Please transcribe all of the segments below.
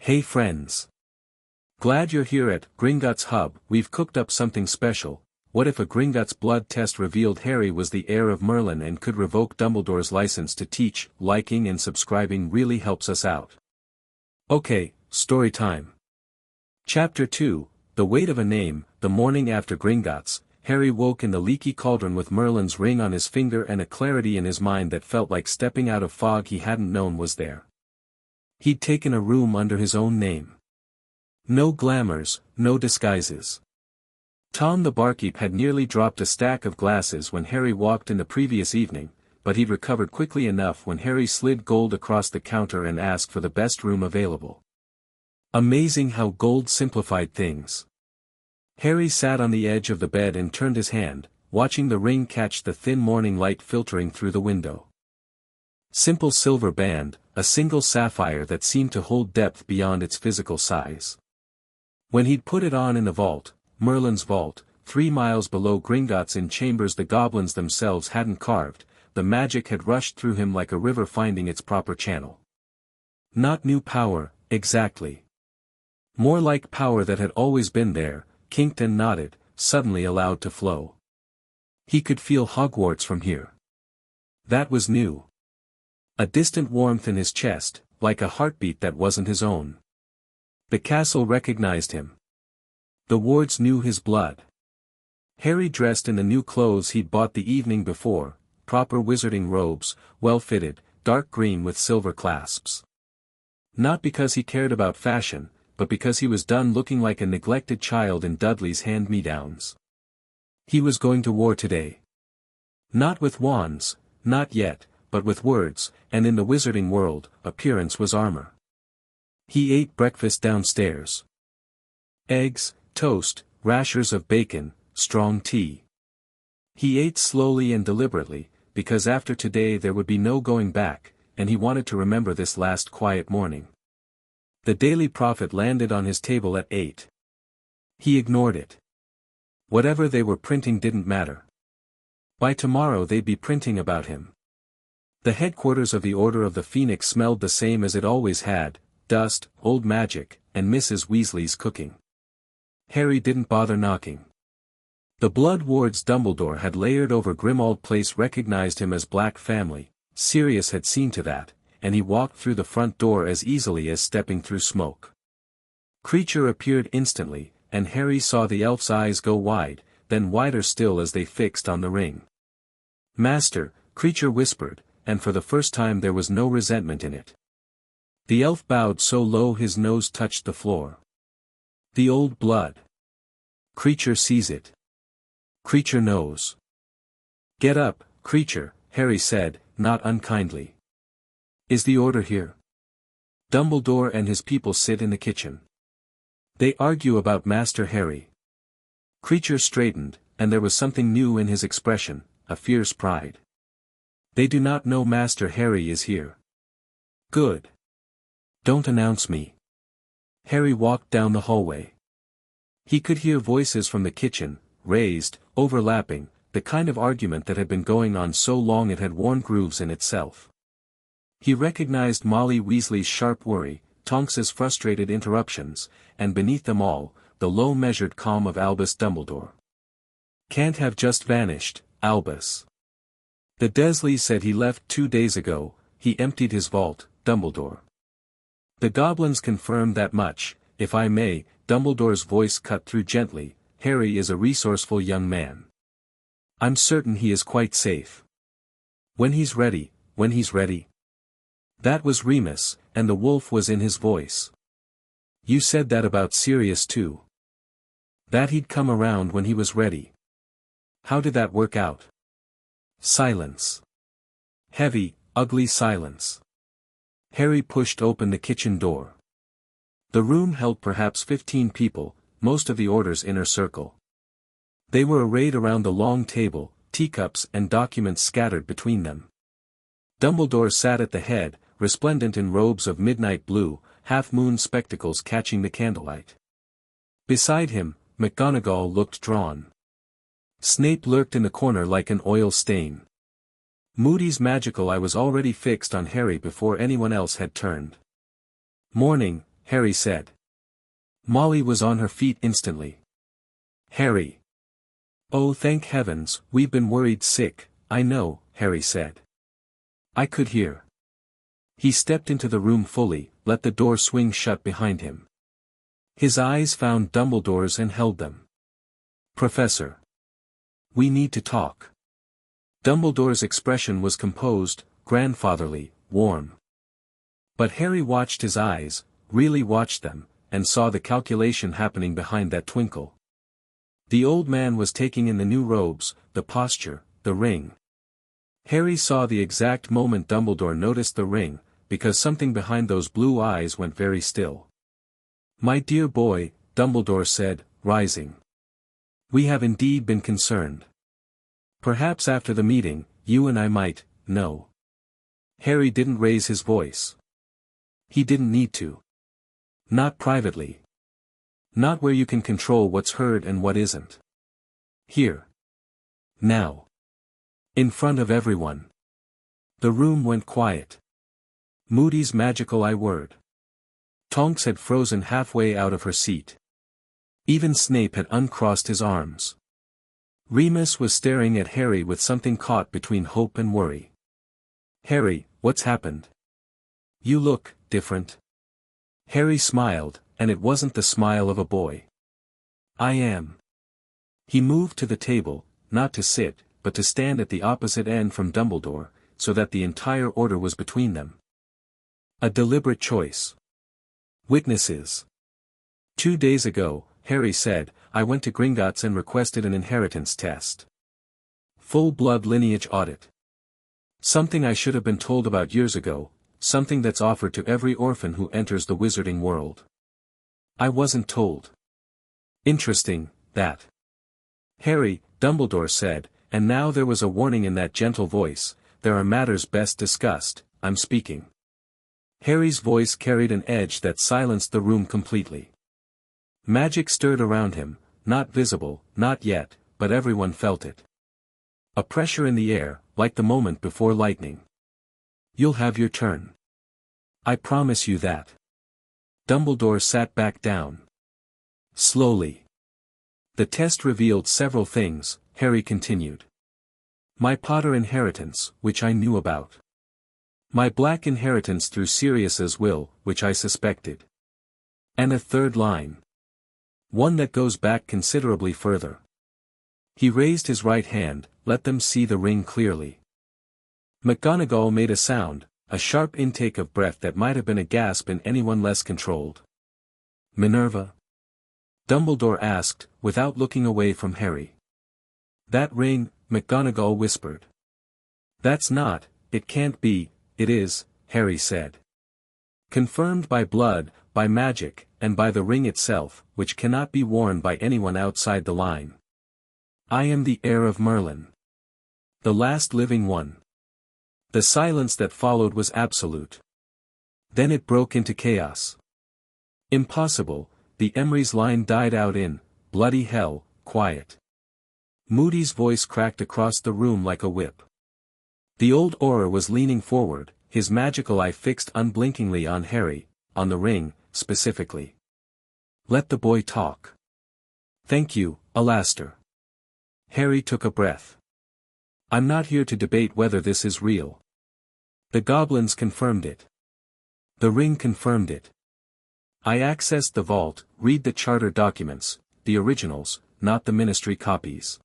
Hey friends! Glad you're here at Gringotts Hub. We've cooked up something special. What if a Gringotts blood test revealed Harry was the heir of Merlin and could revoke Dumbledore's license to teach? Liking and subscribing really helps us out. Okay, story time. Chapter 2, The Weight of a Name. The morning after Gringotts, Harry woke in the leaky cauldron with Merlin's ring on his finger and a clarity in his mind that felt like stepping out of fog he hadn't known was there. He'd taken a room under his own name. No glamours, no disguises. Tom the barkeep had nearly dropped a stack of glasses when Harry walked in the previous evening, but he'd recovered quickly enough when Harry slid gold across the counter and asked for the best room available. Amazing how gold simplified things. Harry sat on the edge of the bed and turned his hand, watching the ring catch the thin morning light filtering through the window. Simple silver band, a single sapphire that seemed to hold depth beyond its physical size. When he'd put it on in the vault, Merlin's vault, 3 miles below Gringotts in chambers the goblins themselves hadn't carved, the magic had rushed through him like a river finding its proper channel. Not new power, exactly. More like power that had always been there, kinked and knotted, suddenly allowed to flow. He could feel Hogwarts from here. That was new. A distant warmth in his chest, like a heartbeat that wasn't his own. The castle recognized him. The wards knew his blood. Harry dressed in the new clothes he'd bought the evening before, proper wizarding robes, well-fitted, dark green with silver clasps. Not because he cared about fashion, but because he was done looking like a neglected child in Dudley's hand-me-downs. He was going to war today. Not with wands, not yet, but with words, and in the wizarding world, appearance was armor. He ate breakfast downstairs. Eggs, toast, rashers of bacon, strong tea. He ate slowly and deliberately, because after today there would be no going back, and he wanted to remember this last quiet morning. The Daily Prophet landed on his table at 8. He ignored it. Whatever they were printing didn't matter. By tomorrow they'd be printing about him. The headquarters of the Order of the Phoenix smelled the same as it always had, dust, old magic, and Mrs. Weasley's cooking. Harry didn't bother knocking. The blood wards Dumbledore had layered over Grimmauld Place recognized him as Black Family, Sirius had seen to that, and he walked through the front door as easily as stepping through smoke. Creature appeared instantly, and Harry saw the elf's eyes go wide, then wider still as they fixed on the ring. "Master," Creature whispered, and for the first time there was no resentment in it. The elf bowed so low his nose touched the floor. "The old blood. Creature sees it. Creature knows." "Get up, Creature," Harry said, not unkindly. "Is the order here?" "Dumbledore and his people sit in the kitchen. They argue about Master Harry." Creature straightened, and there was something new in his expression, a fierce pride. "They do not know Master Harry is here." "Good. Don't announce me." Harry walked down the hallway. He could hear voices from the kitchen, raised, overlapping, the kind of argument that had been going on so long it had worn grooves in itself. He recognized Molly Weasley's sharp worry, Tonks's frustrated interruptions, and beneath them all, the low measured calm of Albus Dumbledore. "Can't have just vanished, Albus. The Desleys said he left 2 days ago, he emptied his vault, Dumbledore. The goblins confirmed that much, if I may." Dumbledore's voice cut through gently. "Harry is a resourceful young man. I'm certain he is quite safe. When he's ready, when he's ready." That was Remus, and the wolf was in his voice. "You said that about Sirius too. That he'd come around when he was ready. How did that work out?" Silence. Heavy, ugly silence. Harry pushed open the kitchen door. The room held perhaps 15 people, most of the Order's inner circle. They were arrayed around the long table, teacups and documents scattered between them. Dumbledore sat at the head, resplendent in robes of midnight blue, half-moon spectacles catching the candlelight. Beside him, McGonagall looked drawn. Snape lurked in the corner like an oil stain. Moody's magical eye was already fixed on Harry before anyone else had turned. "Morning," Harry said. Molly was on her feet instantly. Harry. Oh, thank heavens, we've been worried sick. I know, Harry said. I could hear. He stepped into the room fully, let the door swing shut behind him. His eyes found Dumbledore's and held them. Professor. We need to talk. Dumbledore's expression was composed, grandfatherly, warm. But Harry watched his eyes, really watched them, and saw the calculation happening behind that twinkle. The old man was taking in the new robes, the posture, the ring. Harry saw the exact moment Dumbledore noticed the ring, because something behind those blue eyes went very still. My dear boy, Dumbledore said, rising. We have indeed been concerned. Perhaps after the meeting, you and I might, no. Harry didn't raise his voice. He didn't need to. Not privately. Not where you can control what's heard and what isn't. Here. Now. In front of everyone. The room went quiet. Moody's magical I-word. Tonks had frozen halfway out of her seat. Even Snape had uncrossed his arms. Remus was staring at Harry with something caught between hope and worry. Harry, what's happened? You look different. Harry smiled, and it wasn't the smile of a boy. I am. He moved to the table, not to sit, but to stand at the opposite end from Dumbledore, so that the entire order was between them. A deliberate choice. Witnesses. 2 days ago, Harry said, I went to Gringotts and requested an inheritance test. Full-blood lineage audit. Something I should have been told about years ago, something that's offered to every orphan who enters the wizarding world. I wasn't told. Interesting, that. Harry, Dumbledore said, and now there was a warning in that gentle voice, there are matters best discussed, I'm speaking. Harry's voice carried an edge that silenced the room completely. Magic stirred around him, not visible, not yet, but everyone felt it. A pressure in the air, like the moment before lightning. You'll have your turn. I promise you that. Dumbledore sat back down. Slowly. The test revealed several things, Harry continued. My Potter inheritance, which I knew about. My black inheritance through Sirius's will, which I suspected. And a third line. One that goes back considerably further. He raised his right hand, let them see the ring clearly. McGonagall made a sound, a sharp intake of breath that might have been a gasp in anyone less controlled. Minerva? Dumbledore asked, without looking away from Harry. That ring, McGonagall whispered. That's not, it can't be, it is, Harry said. Confirmed by blood, by magic, and by the ring itself, which cannot be worn by anyone outside the line. I am the heir of Merlin. The last living one. The silence that followed was absolute. Then it broke into chaos. Impossible, the Emery's line died out in, bloody hell, quiet. Moody's voice cracked across the room like a whip. The old Auror was leaning forward, his magical eye fixed unblinkingly on Harry, on the ring, specifically. Let the boy talk. Thank you, Alastair. Harry took a breath. I'm not here to debate whether this is real. The Goblins confirmed it. The ring confirmed it. I accessed the vault, read the charter documents, the originals, not the ministry copies.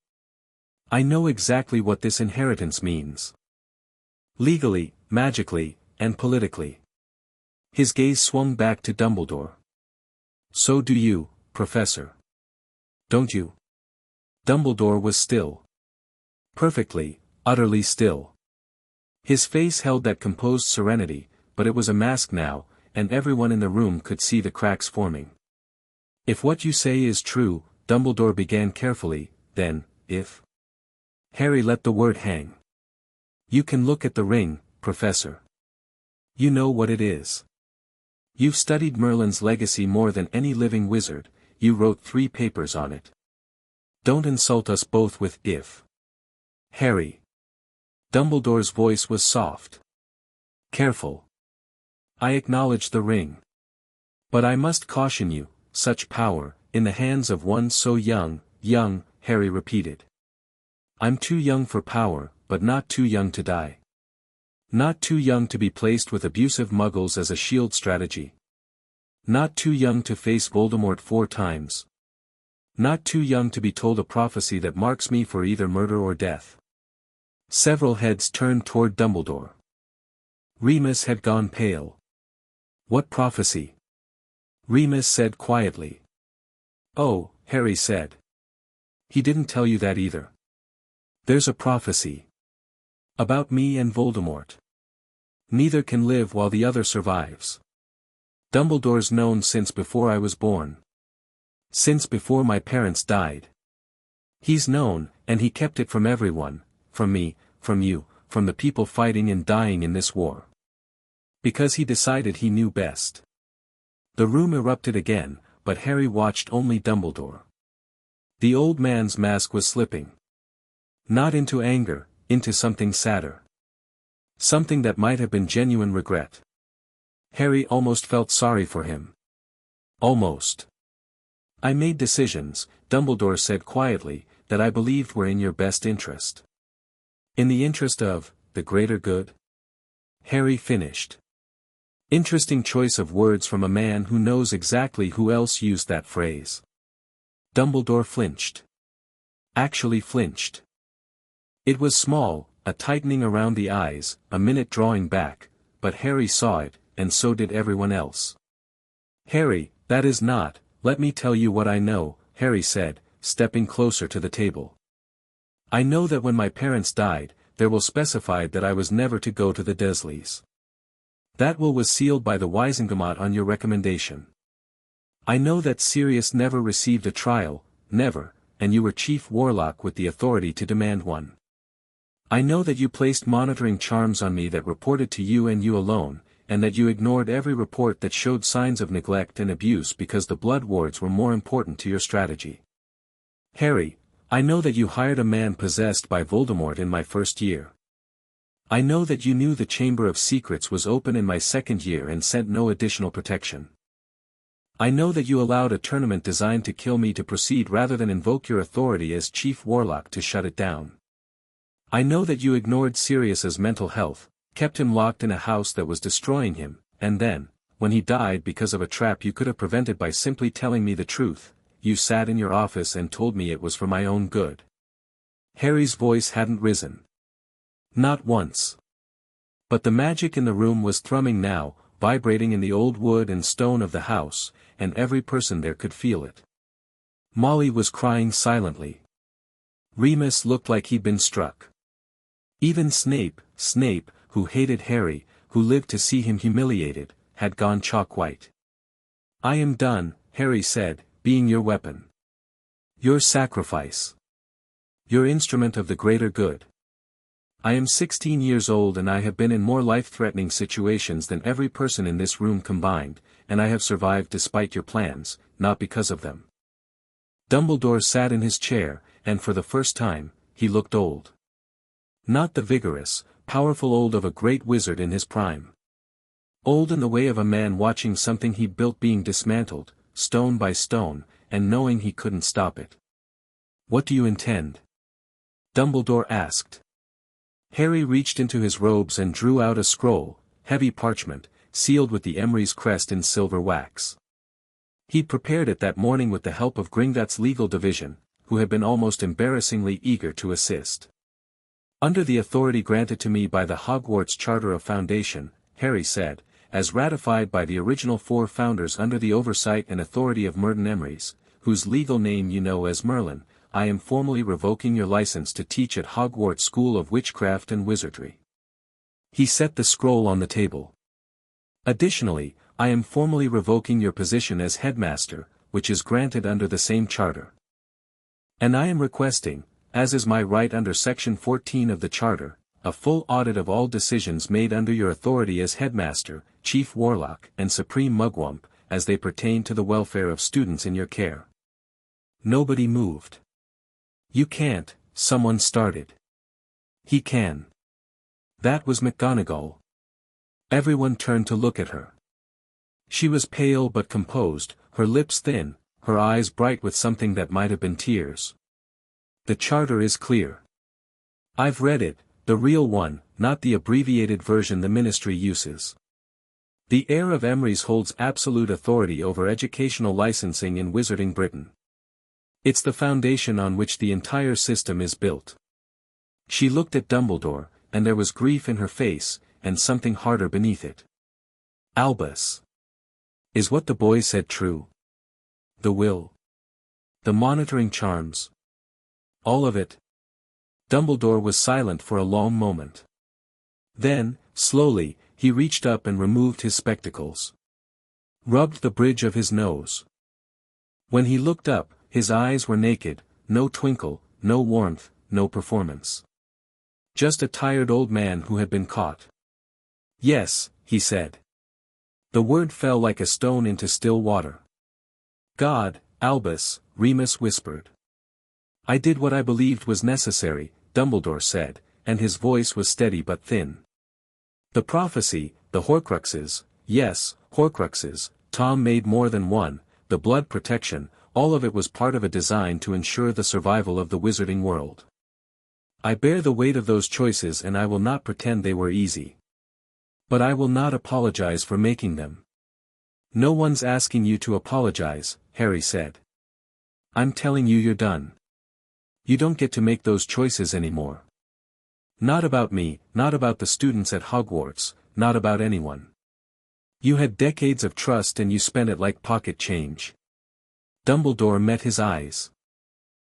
I know exactly what this inheritance means. Legally, magically, and politically. His gaze swung back to Dumbledore. So do you, Professor. Don't you? Dumbledore was still. Perfectly, utterly still. His face held that composed serenity, but it was a mask now, and everyone in the room could see the cracks forming. If what you say is true, Dumbledore began carefully, then, if... Harry let the word hang. You can look at the ring, Professor. You know what it is. You've studied Merlin's legacy more than any living wizard, you wrote 3 papers on it. Don't insult us both with if. Harry. Dumbledore's voice was soft. Careful. I acknowledge the ring. But I must caution you, such power, in the hands of one so young, Harry repeated. I'm too young for power, but not too young to die. Not too young to be placed with abusive muggles as a shield strategy. Not too young to face Voldemort 4 times. Not too young to be told a prophecy that marks me for either murder or death. Several heads turned toward Dumbledore. Remus had gone pale. What prophecy? Remus said quietly. Oh, Harry said. He didn't tell you that either. There's a prophecy. About me and Voldemort. Neither can live while the other survives. Dumbledore's known since before I was born. Since before my parents died. He's known, and he kept it from everyone, from me, from you, from the people fighting and dying in this war. Because he decided he knew best. The room erupted again, but Harry watched only Dumbledore. The old man's mask was slipping. Not into anger, into something sadder. Something that might have been genuine regret. Harry almost felt sorry for him. Almost. I made decisions, Dumbledore said quietly, that I believed were in your best interest. In the interest of, the greater good? Harry finished. Interesting choice of words from a man who knows exactly who else used that phrase. Dumbledore flinched. Actually flinched. It was small, a tightening around the eyes, a minute drawing back, but Harry saw it, and so did everyone else. Harry, that is not, let me tell you what I know, Harry said, stepping closer to the table. I know that when my parents died, their will specified that I was never to go to the Dursleys. That will was sealed by the Wizengamot on your recommendation. I know that Sirius never received a trial, never, and you were chief warlock with the authority to demand one. I know that you placed monitoring charms on me that reported to you and you alone, and that you ignored every report that showed signs of neglect and abuse because the blood wards were more important to your strategy. Harry, I know that you hired a man possessed by Voldemort in my first year. I know that you knew the Chamber of Secrets was open in my second year and sent no additional protection. I know that you allowed a tournament designed to kill me to proceed rather than invoke your authority as chief warlock to shut it down. I know that you ignored Sirius's mental health, kept him locked in a house that was destroying him, and then, when he died because of a trap you could have prevented by simply telling me the truth, you sat in your office and told me it was for my own good. Harry's voice hadn't risen. Not once. But the magic in the room was thrumming now, vibrating in the old wood and stone of the house, and every person there could feel it. Molly was crying silently. Remus looked like he'd been struck. Even Snape, who hated Harry, who lived to see him humiliated, had gone chalk white. I am done, Harry said, being your weapon. Your sacrifice. Your instrument of the greater good. I am 16 years old and I have been in more life-threatening situations than every person in this room combined, and I have survived despite your plans, not because of them. Dumbledore sat in his chair, and for the first time, he looked old. Not the vigorous, powerful old of a great wizard in his prime. Old in the way of a man watching something he built being dismantled, stone by stone, and knowing he couldn't stop it. What do you intend? Dumbledore asked. Harry reached into his robes and drew out a scroll, heavy parchment, sealed with the Emery's crest in silver wax. He'd prepared it that morning with the help of Gringotts' legal division, who had been almost embarrassingly eager to assist. Under the authority granted to me by the Hogwarts Charter of Foundation, Harry said, as ratified by the original 4 founders under the oversight and authority of Merlin Emery's, whose legal name you know as Merlin, I am formally revoking your license to teach at Hogwarts School of Witchcraft and Wizardry. He set the scroll on the table. Additionally, I am formally revoking your position as headmaster, which is granted under the same charter. And I am requesting, as is my right under Section 14 of the Charter, a full audit of all decisions made under your authority as headmaster, chief warlock, and supreme mugwump, as they pertain to the welfare of students in your care. Nobody moved. You can't, someone started. He can. That was McGonagall. Everyone turned to look at her. She was pale but composed, her lips thin, her eyes bright with something that might have been tears. The charter is clear. I've read it, the real one, not the abbreviated version the ministry uses. The heir of Emrys holds absolute authority over educational licensing in Wizarding Britain. It's the foundation on which the entire system is built. She looked at Dumbledore, and there was grief in her face, and something harder beneath it. Albus. Is what the boy said true? The will. The monitoring charms. All of it. Dumbledore was silent for a long moment. Then, slowly, he reached up and removed his spectacles. Rubbed the bridge of his nose. When he looked up, his eyes were naked, no twinkle, no warmth, no performance. Just a tired old man who had been caught. Yes, he said. The word fell like a stone into still water. God, Albus, Remus whispered. I did what I believed was necessary, Dumbledore said, and his voice was steady but thin. The prophecy, the Horcruxes, yes, Horcruxes, Tom made more than one, the blood protection, all of it was part of a design to ensure the survival of the wizarding world. I bear the weight of those choices and I will not pretend they were easy. But I will not apologize for making them. No one's asking you to apologize, Harry said. I'm telling you you're done. You don't get to make those choices anymore. Not about me, not about the students at Hogwarts, not about anyone. You had decades of trust and you spent it like pocket change. Dumbledore met his eyes.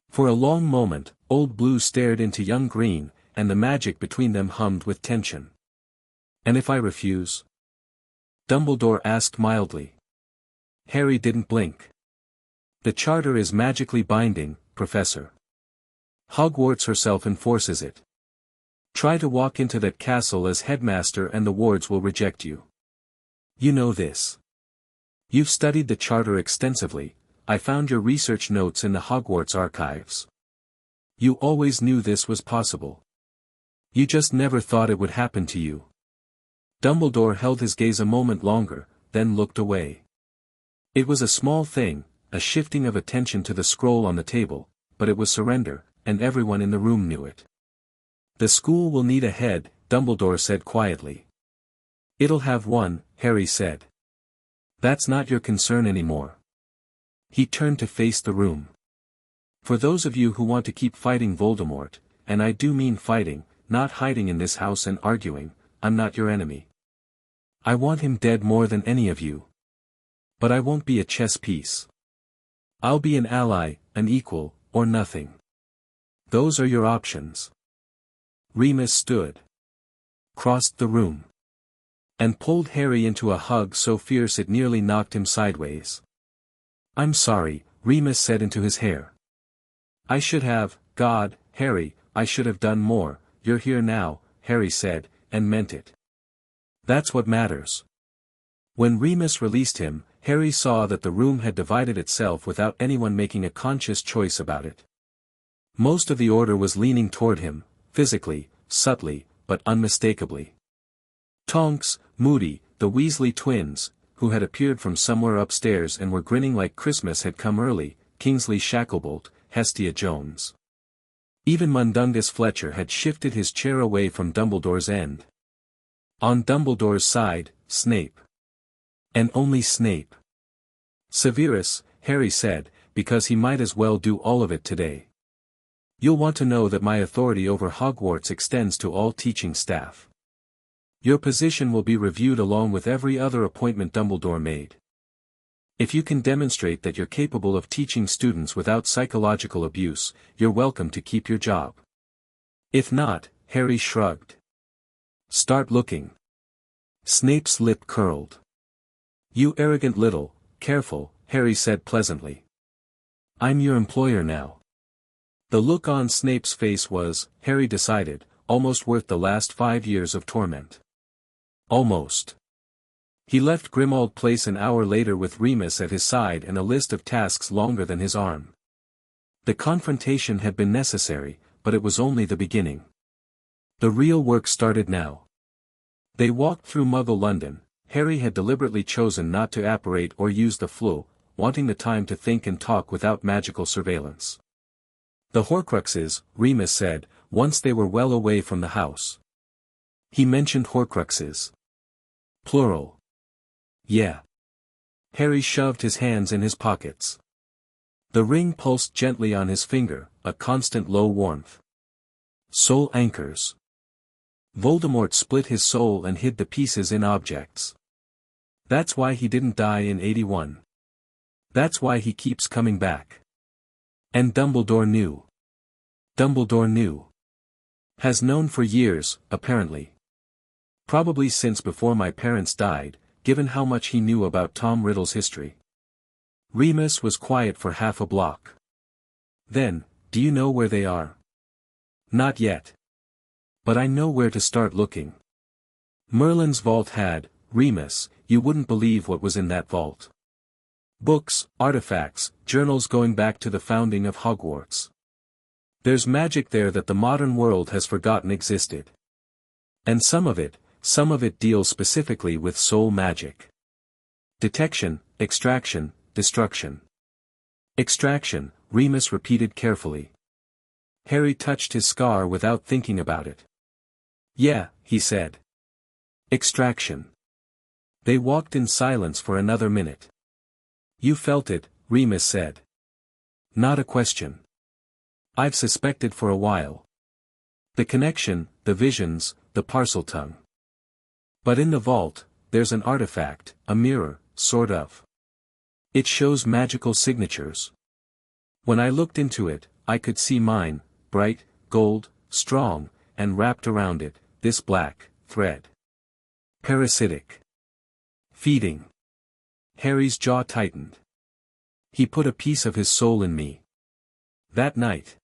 For a long moment, Old Blue stared into young Green, and the magic between them hummed with tension. And if I refuse? Dumbledore asked mildly. Harry didn't blink. The charter is magically binding, Professor. Hogwarts herself enforces it. Try to walk into that castle as headmaster and the wards will reject you. You know this. You've studied the charter extensively. I found your research notes in the Hogwarts archives. You always knew this was possible. You just never thought it would happen to you. Dumbledore held his gaze a moment longer, then looked away. It was a small thing, a shifting of attention to the scroll on the table, but it was surrender, and everyone in the room knew it. The school will need a head, Dumbledore said quietly. It'll have one, Harry said. That's not your concern anymore. He turned to face the room. For those of you who want to keep fighting Voldemort, and I do mean fighting, not hiding in this house and arguing, I'm not your enemy. I want him dead more than any of you. But I won't be a chess piece. I'll be an ally, an equal, or nothing. Those are your options. Remus stood. Crossed the room. And pulled Harry into a hug so fierce it nearly knocked him sideways. I'm sorry, Remus said into his hair. I should have, God, Harry, I should have done more. You're here now, Harry said, and meant it. That's what matters. When Remus released him, Harry saw that the room had divided itself without anyone making a conscious choice about it. Most of the order was leaning toward him, physically, subtly, but unmistakably. Tonks, Moody, the Weasley twins, who had appeared from somewhere upstairs and were grinning like Christmas had come early, Kingsley Shacklebolt, Hestia Jones. Even Mundungus Fletcher had shifted his chair away from Dumbledore's end. On Dumbledore's side, Snape. And only Snape. Severus, Harry said, because he might as well do all of it today. You'll want to know that my authority over Hogwarts extends to all teaching staff. Your position will be reviewed along with every other appointment Dumbledore made. If you can demonstrate that you're capable of teaching students without psychological abuse, you're welcome to keep your job. If not, Harry shrugged. Start looking. Snape's lip curled. You arrogant little, careful, Harry said pleasantly. I'm your employer now. The look on Snape's face was, Harry decided, almost worth the last 5 years of torment. Almost. He left Grimmauld Place an hour later with Remus at his side and a list of tasks longer than his arm. The confrontation had been necessary, but it was only the beginning. The real work started now. They walked through Muggle London, Harry had deliberately chosen not to apparate or use the flu, wanting the time to think and talk without magical surveillance. The Horcruxes, Remus said, once they were well away from the house. He mentioned Horcruxes. Plural. Yeah. Harry shoved his hands in his pockets. The ring pulsed gently on his finger, a constant low warmth. Soul anchors. Voldemort split his soul and hid the pieces in objects. That's why he didn't die in 81. That's why he keeps coming back. And Dumbledore knew. Dumbledore knew. Has known for years, apparently. Probably since before my parents died, given how much he knew about Tom Riddle's history. Remus was quiet for half a block. Then, do you know where they are? Not yet. But I know where to start looking. Merlin's vault had, Remus, you wouldn't believe what was in that vault. Books, artifacts, journals going back to the founding of Hogwarts. There's magic there that the modern world has forgotten existed. And some of it deals specifically with soul magic. Detection, extraction, destruction. Extraction, Remus repeated carefully. Harry touched his scar without thinking about it. Yeah, he said. Extraction. They walked in silence for another minute. You felt it, Remus said. Not a question. I've suspected for a while. The connection, the visions, the parseltongue. But in the vault, there's an artifact, a mirror, sort of. It shows magical signatures. When I looked into it, I could see mine, bright, gold, strong, and wrapped around it, this black thread. Parasitic. Feeding. Harry's jaw tightened. He put a piece of his soul in me. That night.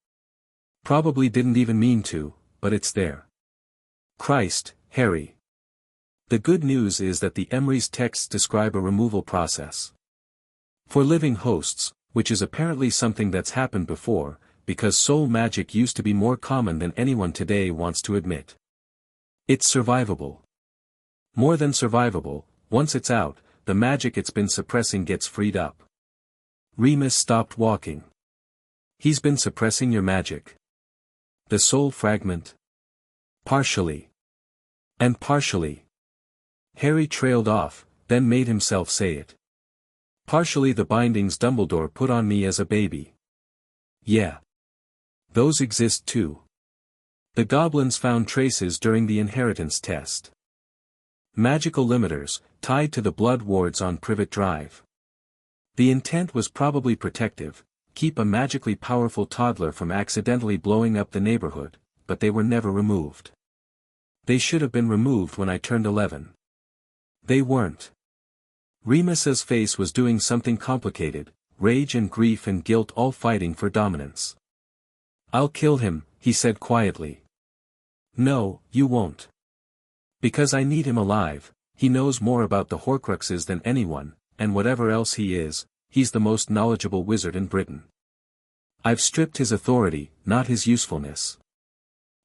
Probably didn't even mean to, but it's there. Christ, Harry. The good news is that the Emery's texts describe a removal process. For living hosts, which is apparently something that's happened before, because soul magic used to be more common than anyone today wants to admit. It's survivable. More than survivable, once it's out, the magic it's been suppressing gets freed up. Remus stopped walking. He's been suppressing your magic. The soul fragment? Partially. And partially. Harry trailed off, then made himself say it. Partially the bindings Dumbledore put on me as a baby. Yeah. Those exist too. The Goblins found traces during the inheritance test. Magical limiters, tied to the blood wards on Privet Drive. The intent was probably protective, keep a magically powerful toddler from accidentally blowing up the neighborhood, but they were never removed. They should have been removed when I turned 11. They weren't. Remus's face was doing something complicated, rage and grief and guilt all fighting for dominance. I'll kill him, he said quietly. No, you won't. Because I need him alive. He knows more about the Horcruxes than anyone, and whatever else he is, he's the most knowledgeable wizard in Britain. I've stripped his authority, not his usefulness.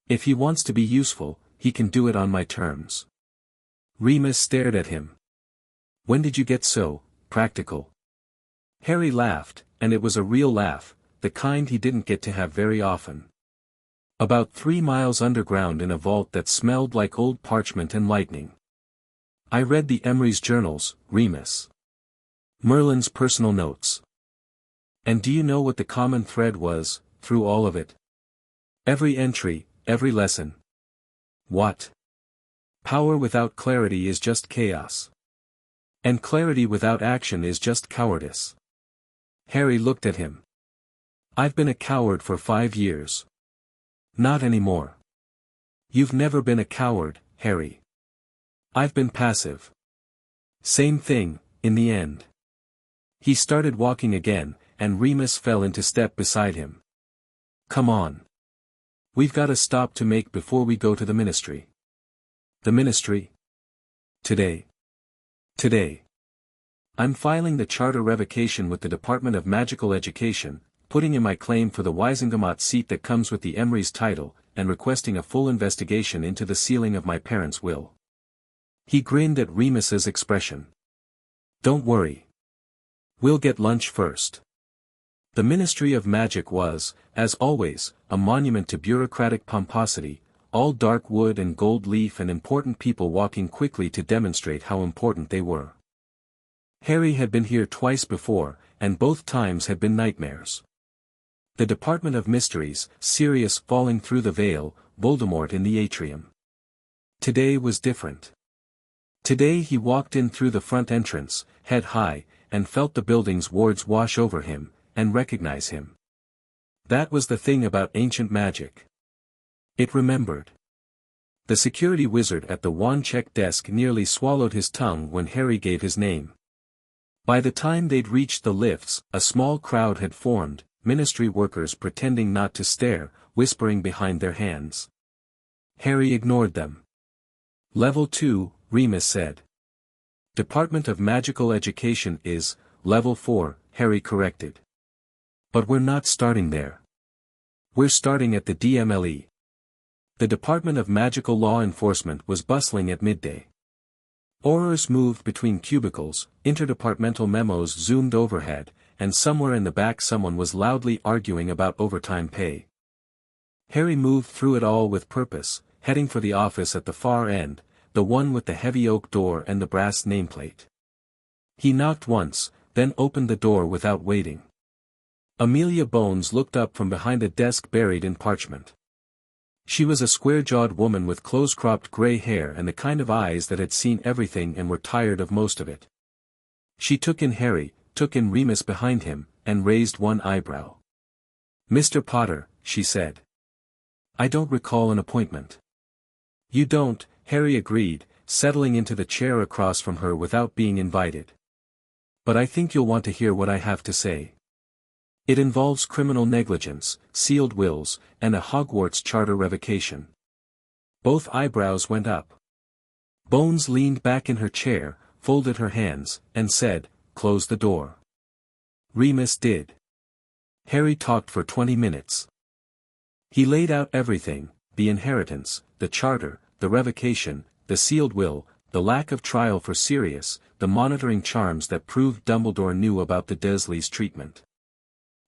If he wants to be useful, he can do it on my terms. Remus stared at him. When did you get so practical? Harry laughed, and it was a real laugh, the kind he didn't get to have very often. About 3 miles underground in a vault that smelled like old parchment and lightning. I read the Emery's journals, Remus. Merlin's personal notes. And do you know what the common thread was, through all of it? Every entry, every lesson. What? Power without clarity is just chaos. And clarity without action is just cowardice. Harry looked at him. I've been a coward for 5 years. Not anymore. You've never been a coward, Harry. I've been passive. Same thing, in the end. He started walking again, and Remus fell into step beside him. Come on. We've got a stop to make before we go to the ministry. The ministry? Today. Today. I'm filing the charter revocation with the Department of Magical Education, putting in my claim for the Wizengamot seat that comes with the Emery's title, and requesting a full investigation into the sealing of my parents' will. He grinned at Remus's expression. Don't worry. We'll get lunch first. The Ministry of Magic was, as always, a monument to bureaucratic pomposity, all dark wood and gold leaf and important people walking quickly to demonstrate how important they were. Harry had been here twice before, and both times had been nightmares. The Department of Mysteries, Sirius falling through the veil, Voldemort in the atrium. Today was different. Today he walked in through the front entrance, head high, and felt the building's wards wash over him, and recognize him. That was the thing about ancient magic. It remembered. The security wizard at the wand check desk nearly swallowed his tongue when Harry gave his name. By the time they'd reached the lifts, a small crowd had formed, ministry workers pretending not to stare, whispering behind their hands. Harry ignored them. Level 2, Remus said. Department of Magical Education is, Level 4, Harry corrected. But we're not starting there. We're starting at the DMLE. The Department of Magical Law Enforcement was bustling at midday. Aurors moved between cubicles, interdepartmental memos zoomed overhead, and somewhere in the back someone was loudly arguing about overtime pay. Harry moved through it all with purpose, heading for the office at the far end, the one with the heavy oak door and the brass nameplate. He knocked once, then opened the door without waiting. Amelia Bones looked up from behind a desk buried in parchment. She was a square-jawed woman with close-cropped gray hair and the kind of eyes that had seen everything and were tired of most of it. She took in Harry, took in Remus behind him, and raised one eyebrow. "Mr. Potter," she said. "I don't recall an appointment." "You don't," Harry agreed, settling into the chair across from her without being invited. "But I think you'll want to hear what I have to say. It involves criminal negligence, sealed wills, and a Hogwarts charter revocation." Both eyebrows went up. Bones leaned back in her chair, folded her hands, and said, "Close the door." Remus did. Harry talked for 20 minutes. He laid out everything, the inheritance, the charter, the revocation, the sealed will, the lack of trial for Sirius, the monitoring charms that proved Dumbledore knew about the Dursleys' treatment.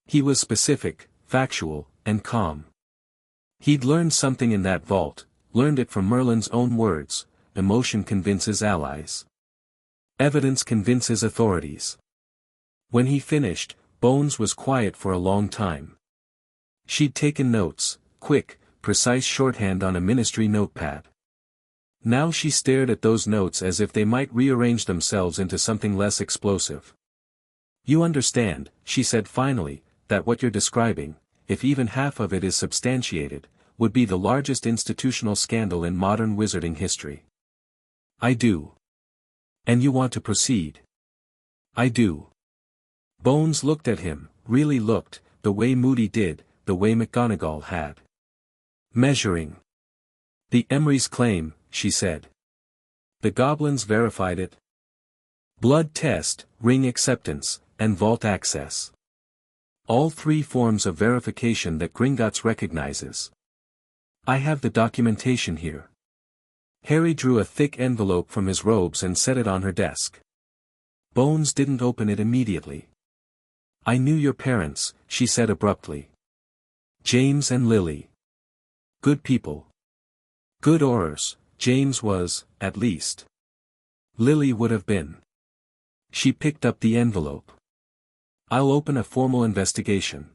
He was specific, factual, and calm. He'd learned something in that vault, learned it from Merlin's own words: emotion convinces allies. Evidence convinces authorities. When he finished, Bones was quiet for a long time. She'd taken notes, quick, precise shorthand on a ministry notepad. Now she stared at those notes as if they might rearrange themselves into something less explosive. "You understand," she said finally, "that what you're describing, if even half of it is substantiated, would be the largest institutional scandal in modern wizarding history." "I do." "And you want to proceed?" "I do." Bones looked at him, really looked, the way Moody did, the way McGonagall had. "Measuring the Emery's claim," she said. "The Goblins verified it. Blood test, ring acceptance, and vault access. All three forms of verification that Gringotts recognizes. I have the documentation here." Harry drew a thick envelope from his robes and set it on her desk. Bones didn't open it immediately. "I knew your parents," she said abruptly. "James and Lily. Good people. Good Aurors. James was, at least. Lily would have been." She picked up the envelope. "I'll open a formal investigation.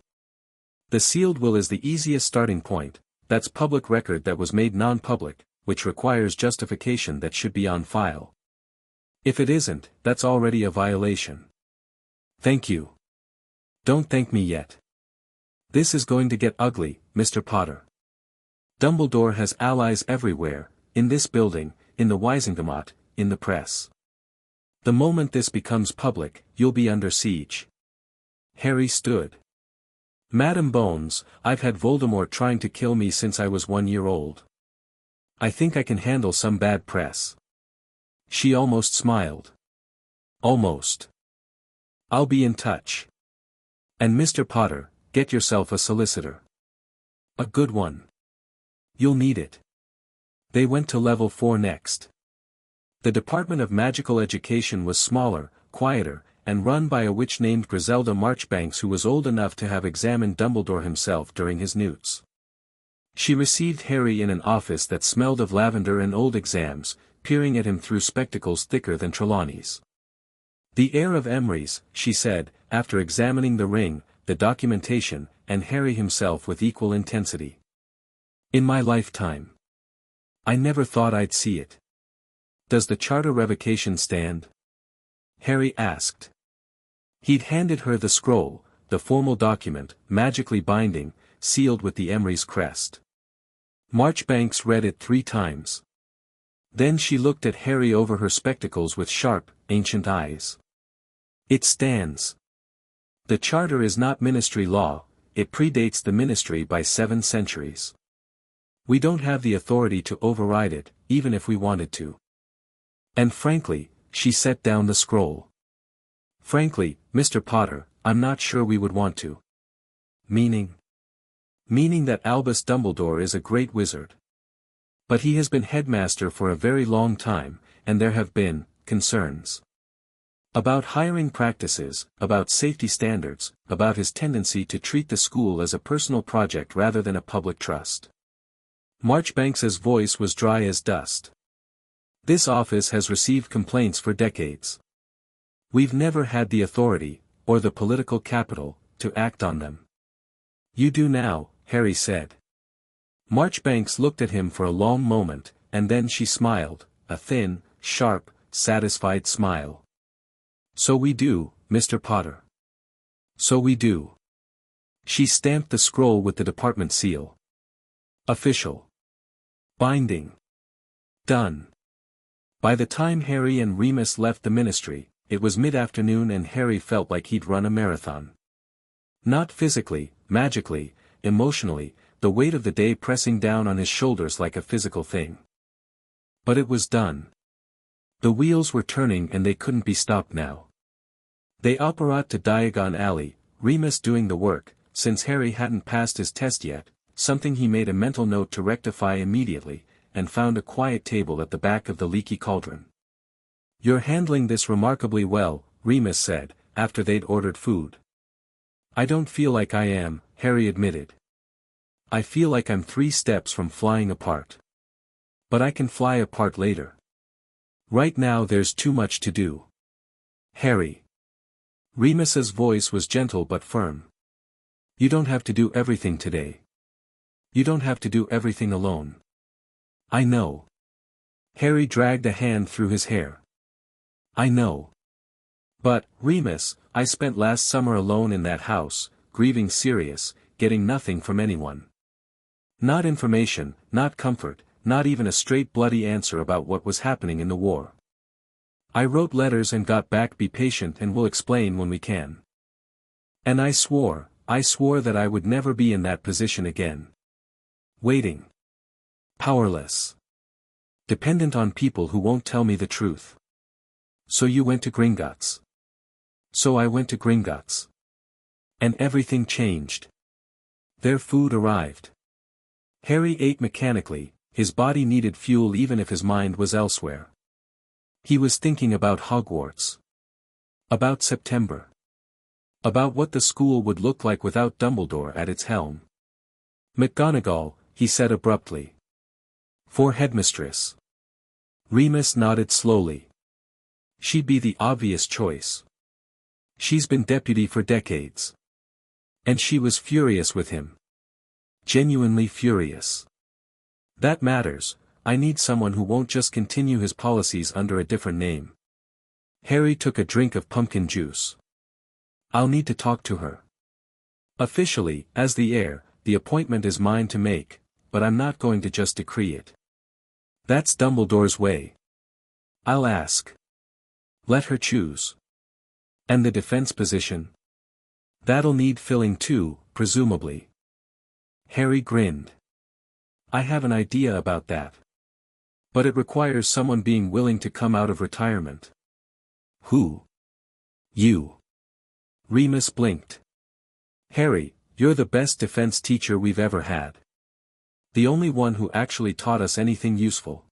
The sealed will is the easiest starting point, that's public record that was made non-public, which requires justification that should be on file. If it isn't, that's already a violation." "Thank you." "Don't thank me yet. This is going to get ugly, Mr. Potter. Dumbledore has allies everywhere, in this building, in the Wizengamot, in the press. The moment this becomes public, you'll be under siege." Harry stood. "Madam Bones, I've had Voldemort trying to kill me since I was 1 year old. I think I can handle some bad press." She almost smiled. "Almost. I'll be in touch. And Mr. Potter, get yourself a solicitor. A good one. You'll need it." They went to level 4 next. The Department of Magical Education was smaller, quieter, and run by a witch named Griselda Marchbanks, who was old enough to have examined Dumbledore himself during his newts. She received Harry in an office that smelled of lavender and old exams, peering at him through spectacles thicker than Trelawney's. "The heir of Emrys," she said, after examining the ring, the documentation, and Harry himself with equal intensity. "In my lifetime. I never thought I'd see it. Does the charter revocation stand?" Harry asked. He'd handed her the scroll, the formal document, magically binding, sealed with the Emrys crest. Marchbanks read it 3 times. Then she looked at Harry over her spectacles with sharp, ancient eyes. "It stands. The charter is not ministry law, it predates the ministry by 7 centuries. We don't have the authority to override it, even if we wanted to. And frankly," she set down the scroll. "Frankly, Mr. Potter, I'm not sure we would want to." "Meaning?" "Meaning that Albus Dumbledore is a great wizard. But he has been headmaster for a very long time, and there have been concerns. About hiring practices, about safety standards, about his tendency to treat the school as a personal project rather than a public trust." Marchbanks's voice was dry as dust. "This office has received complaints for decades. We've never had the authority, or the political capital, to act on them." "You do now," Harry said. Marchbanks looked at him for a long moment, and then she smiled, a thin, sharp, satisfied smile. "So we do, Mr. Potter. So we do." She stamped the scroll with the department seal. "Official. Binding. Done." By the time Harry and Remus left the ministry, it was mid-afternoon and Harry felt like he'd run a marathon. Not physically, magically, emotionally, the weight of the day pressing down on his shoulders like a physical thing. But it was done. The wheels were turning and they couldn't be stopped now. They apparat to Diagon Alley, Remus doing the work, since Harry hadn't passed his test yet, something he made a mental note to rectify immediately, and found a quiet table at the back of the leaky cauldron. "You're handling this remarkably well," Remus said, after they'd ordered food. "I don't feel like I am," Harry admitted. "I feel like I'm 3 steps from flying apart. But I can fly apart later. Right now there's too much to do." "Harry." Remus's voice was gentle but firm. "You don't have to do everything today. You don't have to do everything alone. I know." Harry dragged a hand through his hair. "I know. But, Remus, I spent last summer alone in that house, grieving serious, getting nothing from anyone. Not information, not comfort, not even a straight bloody answer about what was happening in the war. I wrote letters and got back, 'Be patient and we'll explain when we can.' And I swore that I would never be in that position again. Waiting. Powerless. Dependent on people who won't tell me the truth. So you went to Gringotts." "So I went to Gringotts. And everything changed. Their food arrived." Harry ate mechanically, his body needed fuel even if his mind was elsewhere. He was thinking about Hogwarts. About September. About what the school would look like without Dumbledore at its helm. "McGonagall," he said abruptly. "For headmistress." Remus nodded slowly. "She'd be the obvious choice. She's been deputy for decades." And she was furious with him. Genuinely furious. "That matters. I need someone who won't just continue his policies under a different name." Harry took a drink of pumpkin juice. "I'll need to talk to her. Officially, as the heir, the appointment is mine to make, but I'm not going to just decree it. That's Dumbledore's way. I'll ask. Let her choose. And the defense position? That'll need filling too, presumably." Harry grinned. "I have an idea about that. But it requires someone being willing to come out of retirement." "Who?" "You." Remus blinked. "Harry, you're the best defense teacher we've ever had. The only one who actually taught us anything useful.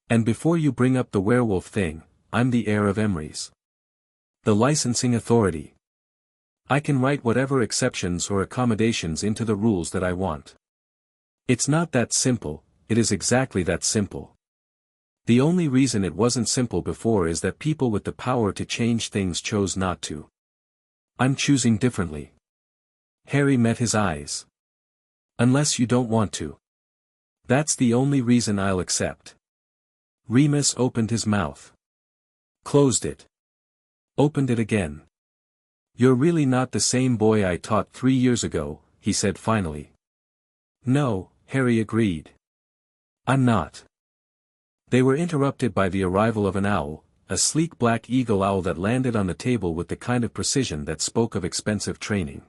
And before you bring up the werewolf thing, I'm the heir of Emrys, the licensing authority. I can write whatever exceptions or accommodations into the rules that I want. It's not that simple, it is exactly that simple. The only reason it wasn't simple before is that people with the power to change things chose not to. I'm choosing differently. Harry met his eyes. Unless you don't want to. That's the only reason I'll accept. Remus opened his mouth. Closed it. Opened it again. You're really not the same boy I taught 3 years ago, he said finally. No, Harry agreed. I'm not. They were interrupted by the arrival of an owl, a sleek black eagle owl that landed on the table with the kind of precision that spoke of expensive training.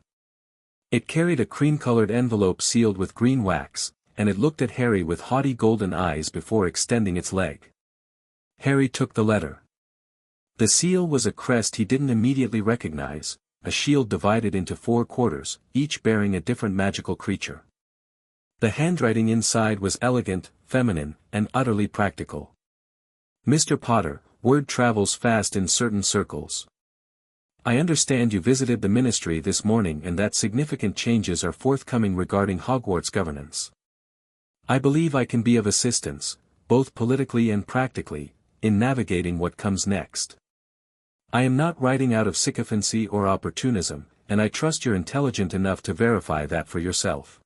It carried a cream-colored envelope sealed with green wax, and it looked at Harry with haughty golden eyes before extending its leg. Harry took the letter. The seal was a crest he didn't immediately recognize, a shield divided into 4 quarters, each bearing a different magical creature. The handwriting inside was elegant, feminine, and utterly practical. Mr. Potter, word travels fast in certain circles. I understand you visited the ministry this morning and that significant changes are forthcoming regarding Hogwarts governance. I believe I can be of assistance, both politically and practically, in navigating what comes next. I am not writing out of sycophancy or opportunism, and I trust you're intelligent enough to verify that for yourself.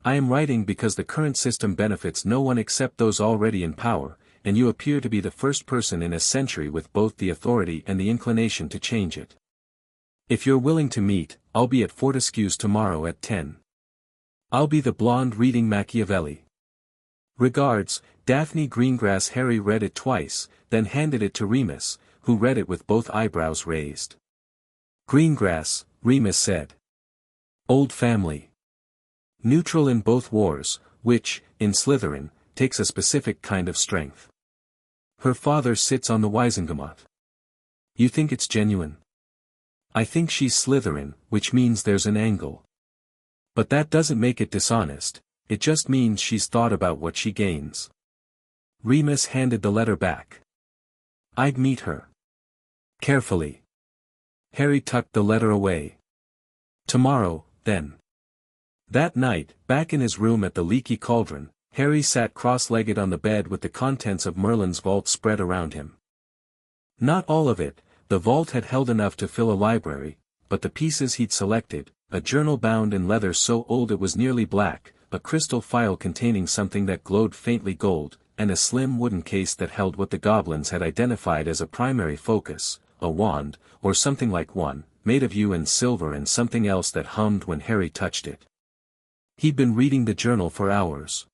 I am writing because the current system benefits no one except those already in power, and you appear to be the first person in a century with both the authority and the inclination to change it. If you're willing to meet, I'll be at Fortescue's tomorrow at 10. I'll be the blonde reading Machiavelli. Regards, Daphne Greengrass. Harry read it twice, then handed it to Remus, who read it with both eyebrows raised. Greengrass, Remus said. Old family. Neutral in both wars, which, in Slytherin, takes a specific kind of strength. Her father sits on the Wizengamot. You think it's genuine? I think she's Slytherin, which means there's an angle. But that doesn't make it dishonest, it just means she's thought about what she gains. Remus handed the letter back. I'd meet her. Carefully. Harry tucked the letter away. Tomorrow, then. That night, back in his room at the Leaky Cauldron, Harry sat cross-legged on the bed with the contents of Merlin's vault spread around him. Not all of it, the vault had held enough to fill a library, but the pieces he'd selected, a journal bound in leather so old it was nearly black, a crystal phial containing something that glowed faintly gold, and a slim wooden case that held what the goblins had identified as a primary focus, a wand, or something like one, made of yew and silver and something else that hummed when Harry touched it. He'd been reading the journal for hours.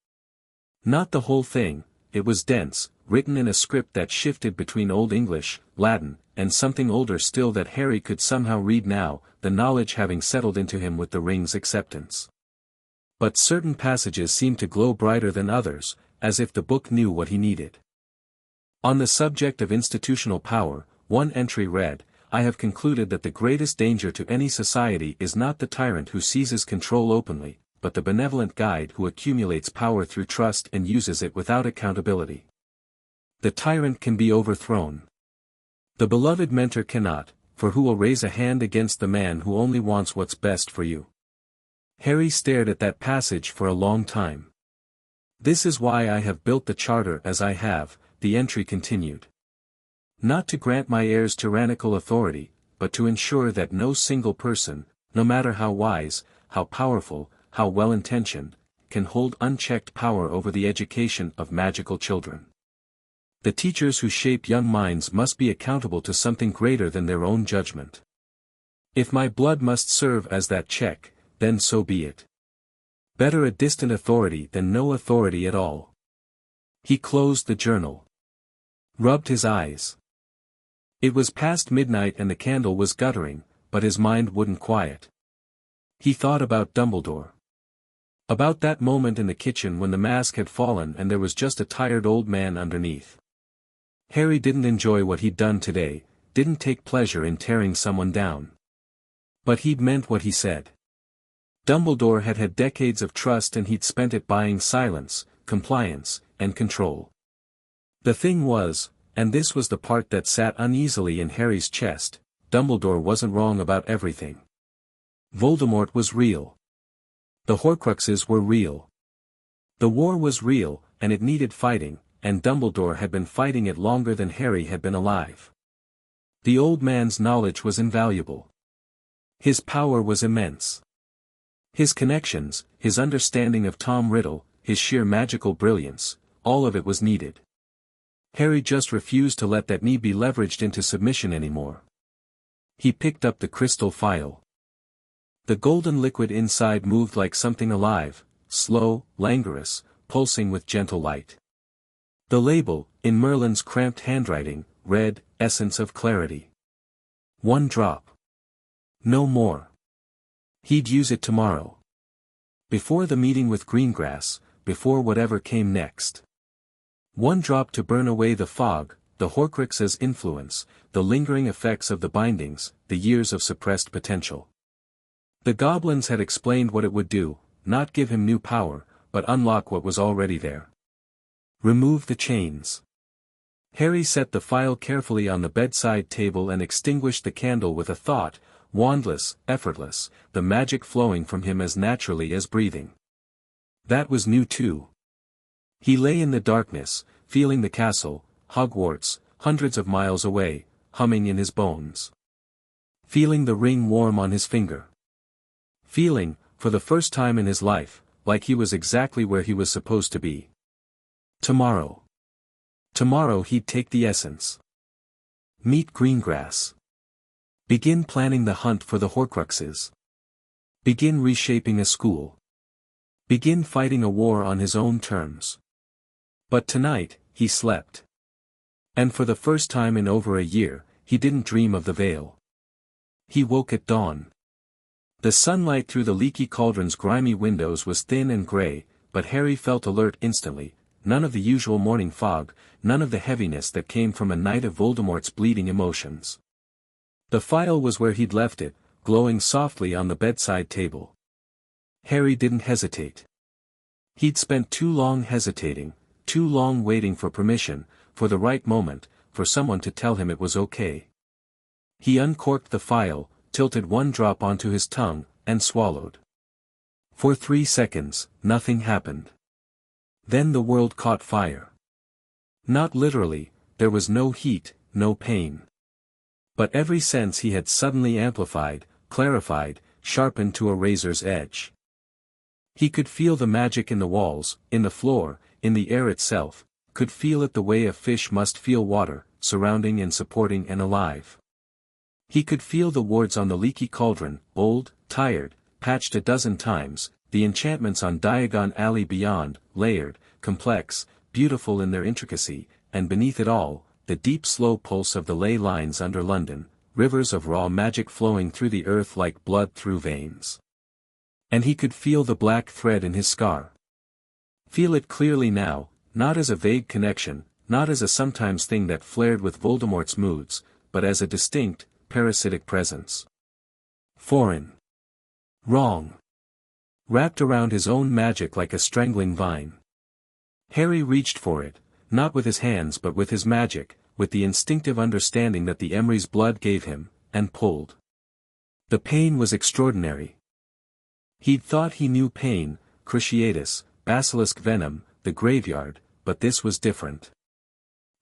Not the whole thing, it was dense, written in a script that shifted between Old English, Latin, and something older still that Harry could somehow read now, the knowledge having settled into him with the ring's acceptance. But certain passages seemed to glow brighter than others, as if the book knew what he needed. On the subject of institutional power, one entry read, I have concluded that the greatest danger to any society is not the tyrant who seizes control openly, but the benevolent guide who accumulates power through trust and uses it without accountability. The tyrant can be overthrown. The beloved mentor cannot, for who will raise a hand against the man who only wants what's best for you? Harry stared at that passage for a long time. This is why I have built the charter as I have, the entry continued. Not to grant my heirs tyrannical authority, but to ensure that no single person, no matter how wise, how powerful, how well-intentioned, can hold unchecked power over the education of magical children. The teachers who shape young minds must be accountable to something greater than their own judgment. If my blood must serve as that check, then so be it. Better a distant authority than no authority at all. He closed the journal. Rubbed his eyes. It was past midnight and the candle was guttering, but his mind wouldn't quiet. He thought about Dumbledore. About that moment in the kitchen when the mask had fallen and there was just a tired old man underneath. Harry didn't enjoy what he'd done today, didn't take pleasure in tearing someone down. But he'd meant what he said. Dumbledore had had decades of trust and he'd spent it buying silence, compliance, and control. The thing was, and this was the part that sat uneasily in Harry's chest, Dumbledore wasn't wrong about everything. Voldemort was real. The Horcruxes were real. The war was real, and it needed fighting, and Dumbledore had been fighting it longer than Harry had been alive. The old man's knowledge was invaluable. His power was immense. His connections, his understanding of Tom Riddle, his sheer magical brilliance, all of it was needed. Harry just refused to let that need be leveraged into submission anymore. He picked up the crystal phial. The golden liquid inside moved like something alive, slow, languorous, pulsing with gentle light. The label, in Merlin's cramped handwriting, read, "Essence of Clarity." 1 drop. No more. He'd use it tomorrow. Before the meeting with Greengrass, before whatever came next. 1 drop to burn away the fog, the Horcrux's influence, the lingering effects of the bindings, the years of suppressed potential. The goblins had explained what it would do, not give him new power, but unlock what was already there. Remove the chains. Harry set the phial carefully on the bedside table and extinguished the candle with a thought, wandless, effortless, the magic flowing from him as naturally as breathing. That was new too. He lay in the darkness, feeling the castle, Hogwarts, hundreds of miles away, humming in his bones. Feeling the ring warm on his finger. Feeling, for the first time in his life, like he was exactly where he was supposed to be. Tomorrow. Tomorrow he'd take the essence. Meet Greengrass. Begin planning the hunt for the Horcruxes. Begin reshaping a school. Begin fighting a war on his own terms. But tonight, he slept. And for the first time in over a year, he didn't dream of the veil. He woke at dawn. The sunlight through the leaky cauldron's grimy windows was thin and gray, but Harry felt alert instantly, none of the usual morning fog, none of the heaviness that came from a night of Voldemort's bleeding emotions. The phial was where he'd left it, glowing softly on the bedside table. Harry didn't hesitate. He'd spent too long hesitating, too long waiting for permission, for the right moment, for someone to tell him it was okay. He uncorked the phial, tilted 1 drop onto his tongue, and swallowed. For 3 seconds, nothing happened. Then the world caught fire. Not literally, there was no heat, no pain. But every sense he had suddenly amplified, clarified, sharpened to a razor's edge. He could feel the magic in the walls, in the floor, in the air itself, could feel it the way a fish must feel water, surrounding and supporting and alive. He could feel the wards on the leaky cauldron, old, tired, patched a dozen times, the enchantments on Diagon Alley beyond, layered, complex, beautiful in their intricacy, and beneath it all, the deep slow pulse of the ley lines under London, rivers of raw magic flowing through the earth like blood through veins. And he could feel the black thread in his scar. Feel it clearly now, not as a vague connection, not as a sometimes thing that flared with Voldemort's moods, but as a distinct, parasitic presence. Foreign. Wrong. Wrapped around his own magic like a strangling vine. Harry reached for it, not with his hands but with his magic, with the instinctive understanding that the Emery's blood gave him, and pulled. The pain was extraordinary. He'd thought he knew pain, cruciatus, basilisk venom, the graveyard, but this was different.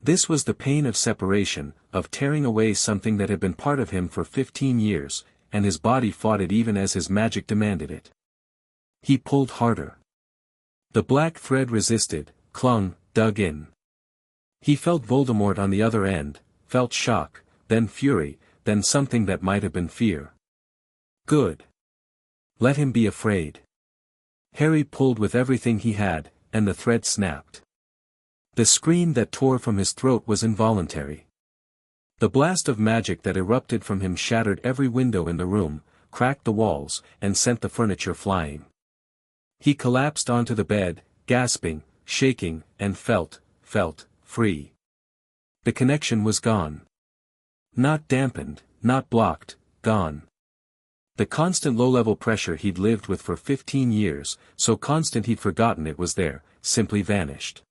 This was the pain of separation, of tearing away something that had been part of him for 15 years, and his body fought it even as his magic demanded it. He pulled harder. The black thread resisted, clung, dug in. He felt Voldemort on the other end, felt shock, then fury, then something that might have been fear. Good. Let him be afraid. Harry pulled with everything he had, and the thread snapped. The scream that tore from his throat was involuntary. The blast of magic that erupted from him shattered every window in the room, cracked the walls, and sent the furniture flying. He collapsed onto the bed, gasping, shaking, and felt free. The connection was gone. Not dampened, not blocked, gone. The constant low-level pressure he'd lived with for 15 years, so constant he'd forgotten it was there, simply vanished.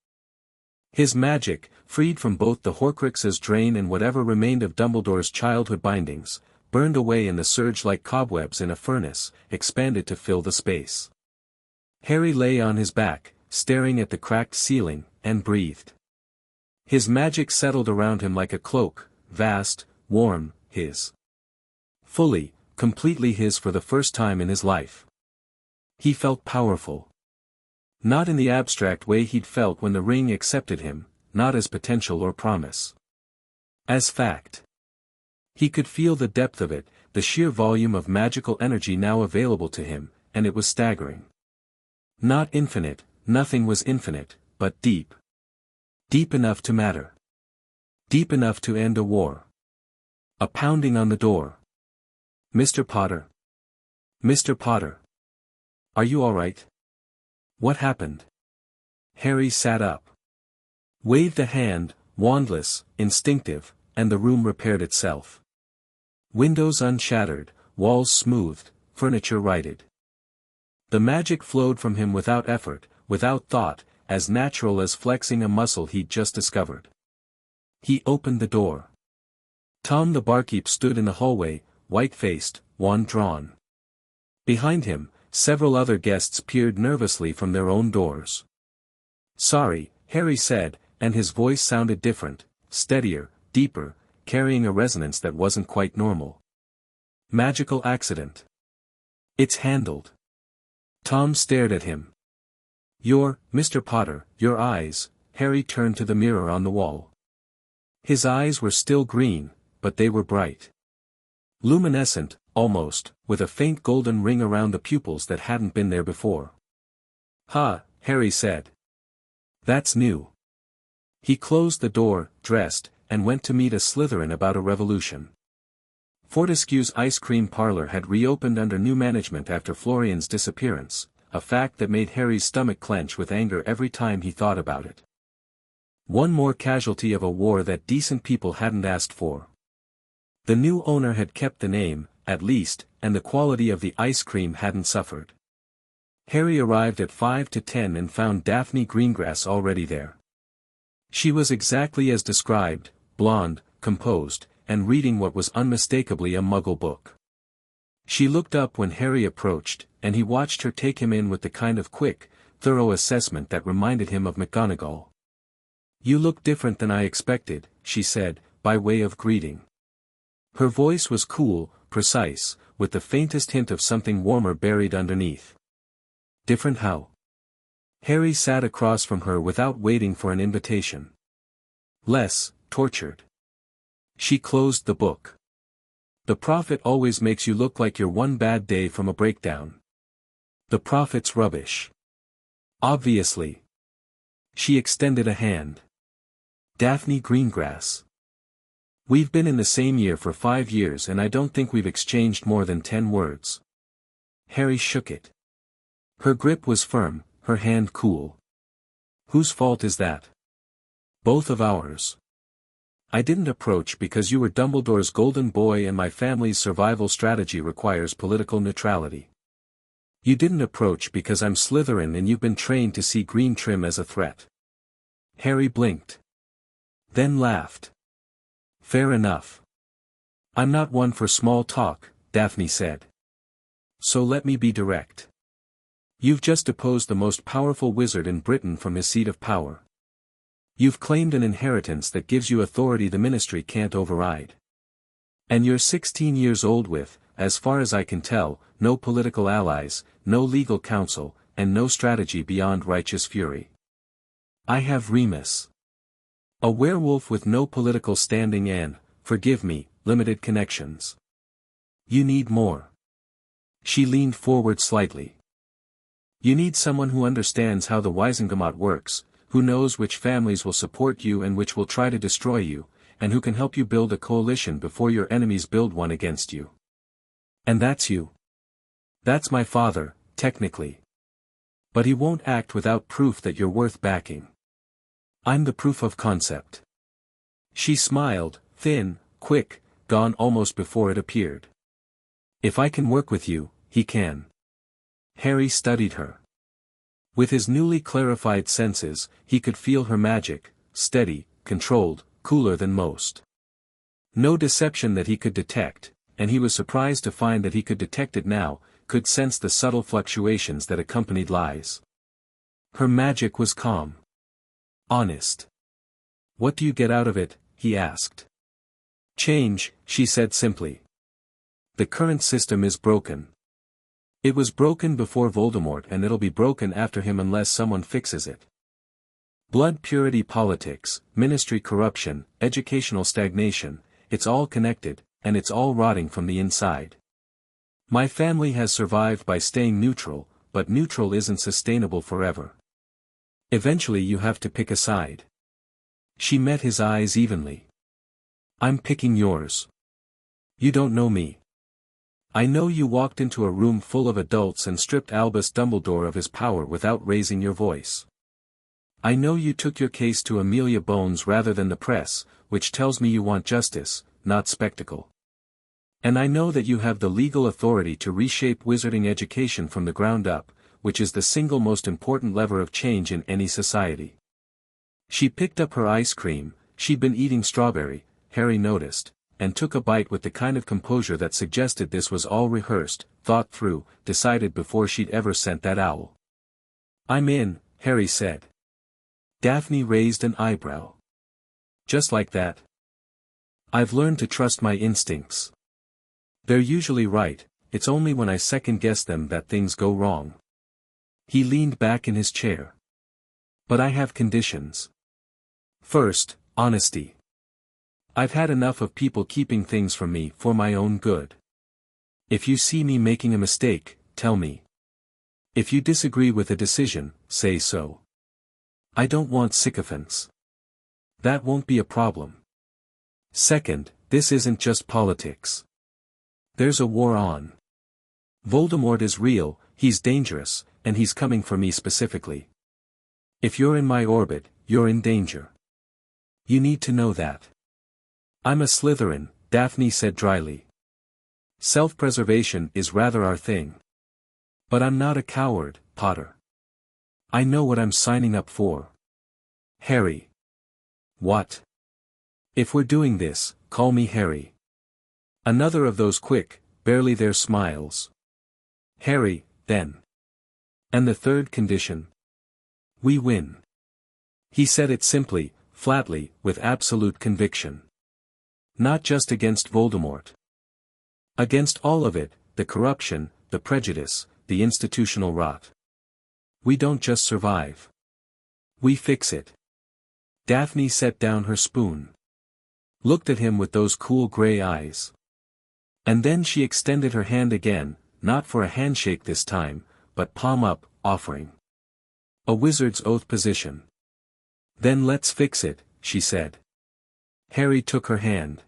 His magic, freed from both the Horcrux's drain and whatever remained of Dumbledore's childhood bindings, burned away in the surge like cobwebs in a furnace, expanded to fill the space. Harry lay on his back, staring at the cracked ceiling, and breathed. His magic settled around him like a cloak, vast, warm, his. Fully, completely his for the first time in his life. He felt powerful. Not in the abstract way he'd felt when the ring accepted him, not as potential or promise. As fact. He could feel the depth of it, the sheer volume of magical energy now available to him, and it was staggering. Not infinite, nothing was infinite, but deep. Deep enough to matter. Deep enough to end a war. A pounding on the door. Mr. Potter. Mr. Potter. Are you all right? What happened? Harry sat up. Waved a hand, wandless, instinctive, and the room repaired itself. Windows unshattered, walls smoothed, furniture righted. The magic flowed from him without effort, without thought, as natural as flexing a muscle he'd just discovered. He opened the door. Tom the barkeep stood in the hallway, white-faced, wand-drawn. Behind him, several other guests peered nervously from their own doors. "Sorry," Harry said, and his voice sounded different, steadier, deeper, carrying a resonance that wasn't quite normal. "Magical accident. It's handled." Tom stared at him. Mr. Potter, your eyes," Harry turned to the mirror on the wall. His eyes were still green, but they were bright. Luminescent, almost, with a faint golden ring around the pupils that hadn't been there before. "Ha," Harry said. "That's new." He closed the door, dressed, and went to meet a Slytherin about a revolution. Fortescue's ice cream parlor had reopened under new management after Florian's disappearance, a fact that made Harry's stomach clench with anger every time he thought about it. One more casualty of a war that decent people hadn't asked for. The new owner had kept the name, at least, and the quality of the ice cream hadn't suffered. Harry arrived at 5 to 10 and found Daphne Greengrass already there. She was exactly as described, blonde, composed, and reading what was unmistakably a Muggle book. She looked up when Harry approached, and he watched her take him in with the kind of quick, thorough assessment that reminded him of McGonagall. "You look different than I expected," she said, by way of greeting. Her voice was cool, precise, with the faintest hint of something warmer buried underneath. "Different how?" Harry sat across from her without waiting for an invitation. "Less, tortured." She closed the book. "The Prophet always makes you look like you're one bad day from a breakdown." "The Prophet's rubbish." "Obviously." She extended a hand. "Daphne Greengrass. We've been in the same year for 5 years and I don't think we've exchanged more than 10 words." Harry shook it. Her grip was firm, her hand cool. "Whose fault is that?" "Both of ours. I didn't approach because you were Dumbledore's golden boy and my family's survival strategy requires political neutrality. You didn't approach because I'm Slytherin and you've been trained to see green trim as a threat." Harry blinked. Then laughed. "Fair enough. I'm not one for small talk," Daphne said. "So let me be direct. You've just deposed the most powerful wizard in Britain from his seat of power. You've claimed an inheritance that gives you authority the ministry can't override. And you're 16 years old with, as far as I can tell, no political allies, no legal counsel, and no strategy beyond righteous fury. I have Remus. A werewolf with no political standing and, forgive me, limited connections. You need more." She leaned forward slightly. "You need someone who understands how the Wizengamot works, who knows which families will support you and which will try to destroy you, and who can help you build a coalition before your enemies build one against you. And that's you. That's my father, technically. But he won't act without proof that you're worth backing. I'm the proof of concept." She smiled, thin, quick, gone almost before it appeared. "If I can work with you, he can." Harry studied her. With his newly clarified senses, he could feel her magic, steady, controlled, cooler than most. No deception that he could detect, and he was surprised to find that he could detect it now, could sense the subtle fluctuations that accompanied lies. Her magic was calm. Honest. "What do you get out of it?" he asked. "Change," she said simply. "The current system is broken. It was broken before Voldemort and it'll be broken after him unless someone fixes it. Blood purity politics, ministry corruption, educational stagnation, it's all connected, and it's all rotting from the inside. My family has survived by staying neutral, but neutral isn't sustainable forever. Eventually you have to pick a side." She met his eyes evenly. "I'm picking yours. You don't know me. I know you walked into a room full of adults and stripped Albus Dumbledore of his power without raising your voice. I know you took your case to Amelia Bones rather than the press, which tells me you want justice, not spectacle. And I know that you have the legal authority to reshape wizarding education from the ground up, which is the single most important lever of change in any society." She picked up her ice cream, she'd been eating strawberry, Harry noticed, and took a bite with the kind of composure that suggested this was all rehearsed, thought through, decided before she'd ever sent that owl. "I'm in," Harry said. Daphne raised an eyebrow. "Just like that?" "I've learned to trust my instincts. They're usually right, it's only when I second-guess them that things go wrong." He leaned back in his chair. "But I have conditions. First, honesty. I've had enough of people keeping things from me for my own good. If you see me making a mistake, tell me. If you disagree with a decision, say so. I don't want sycophants. That won't be a problem. Second, this isn't just politics. There's a war on. Voldemort is real, he's dangerous, and he's coming for me specifically. If you're in my orbit, you're in danger. You need to know that. I'm a Slytherin," Daphne said dryly. "Self-preservation is rather our thing. But I'm not a coward, Potter. I know what I'm signing up for." "Harry." "What?" "If we're doing this, call me Harry." Another of those quick, barely there smiles. "Harry, then." "And the third condition?" "We win." He said it simply, flatly, with absolute conviction. Not just against Voldemort. Against all of it, the corruption, the prejudice, the institutional rot. We don't just survive. We fix it. Daphne set down her spoon. Looked at him with those cool gray eyes. And then she extended her hand again, not for a handshake this time, but palm up, offering a wizard's oath position. "Then let's fix it," she said. Harry took her hand.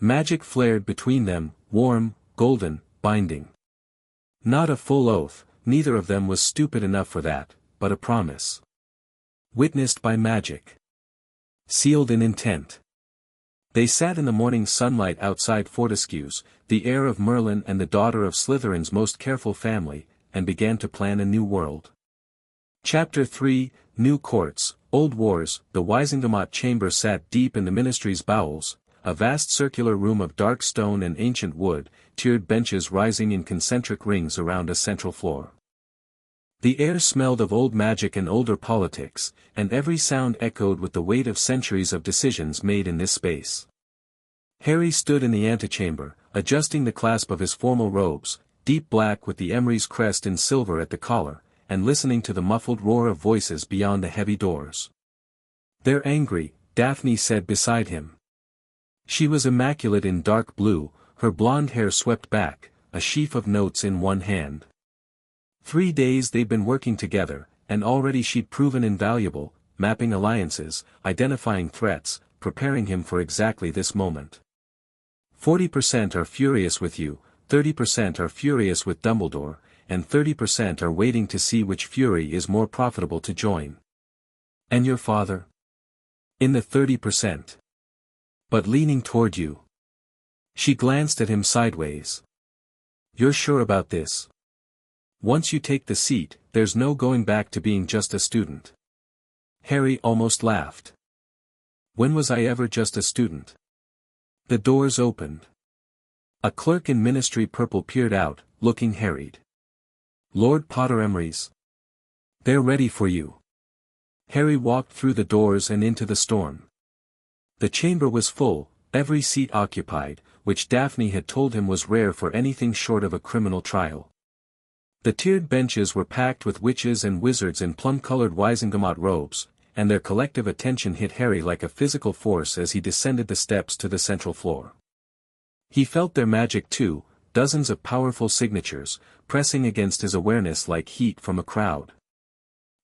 Magic flared between them, warm, golden, binding. Not a full oath, neither of them was stupid enough for that, but a promise. Witnessed by magic. Sealed in intent. They sat in the morning sunlight outside Fortescue's, the heir of Merlin and the daughter of Slytherin's most careful family, and began to plan a new world. Chapter 3, New Courts, Old Wars. The Wizengamot chamber sat deep in the ministry's bowels, a vast circular room of dark stone and ancient wood, tiered benches rising in concentric rings around a central floor. The air smelled of old magic and older politics, and every sound echoed with the weight of centuries of decisions made in this space. Harry stood in the antechamber, adjusting the clasp of his formal robes, deep black with the Emery's crest in silver at the collar, and listening to the muffled roar of voices beyond the heavy doors. "They're angry," Daphne said beside him. She was immaculate in dark blue, her blonde hair swept back, a sheaf of notes in one hand. 3 days they'd been working together, and already she'd proven invaluable, mapping alliances, identifying threats, preparing him for exactly this moment. 40% are furious with you, 30% are furious with Dumbledore, and 30% are waiting to see which fury is more profitable to join. And your father? In the 30%. But leaning toward you. She glanced at him sideways. You're sure about this? Once you take the seat, there's no going back to being just a student. Harry almost laughed. When was I ever just a student? The doors opened. A clerk in Ministry Purple peered out, looking harried. Lord Potter Emery's. They're ready for you. Harry walked through the doors and into the storm. The chamber was full, every seat occupied, which Daphne had told him was rare for anything short of a criminal trial. The tiered benches were packed with witches and wizards in plum-colored Wizengamot robes, and their collective attention hit Harry like a physical force as he descended the steps to the central floor. He felt their magic too, dozens of powerful signatures, pressing against his awareness like heat from a crowd.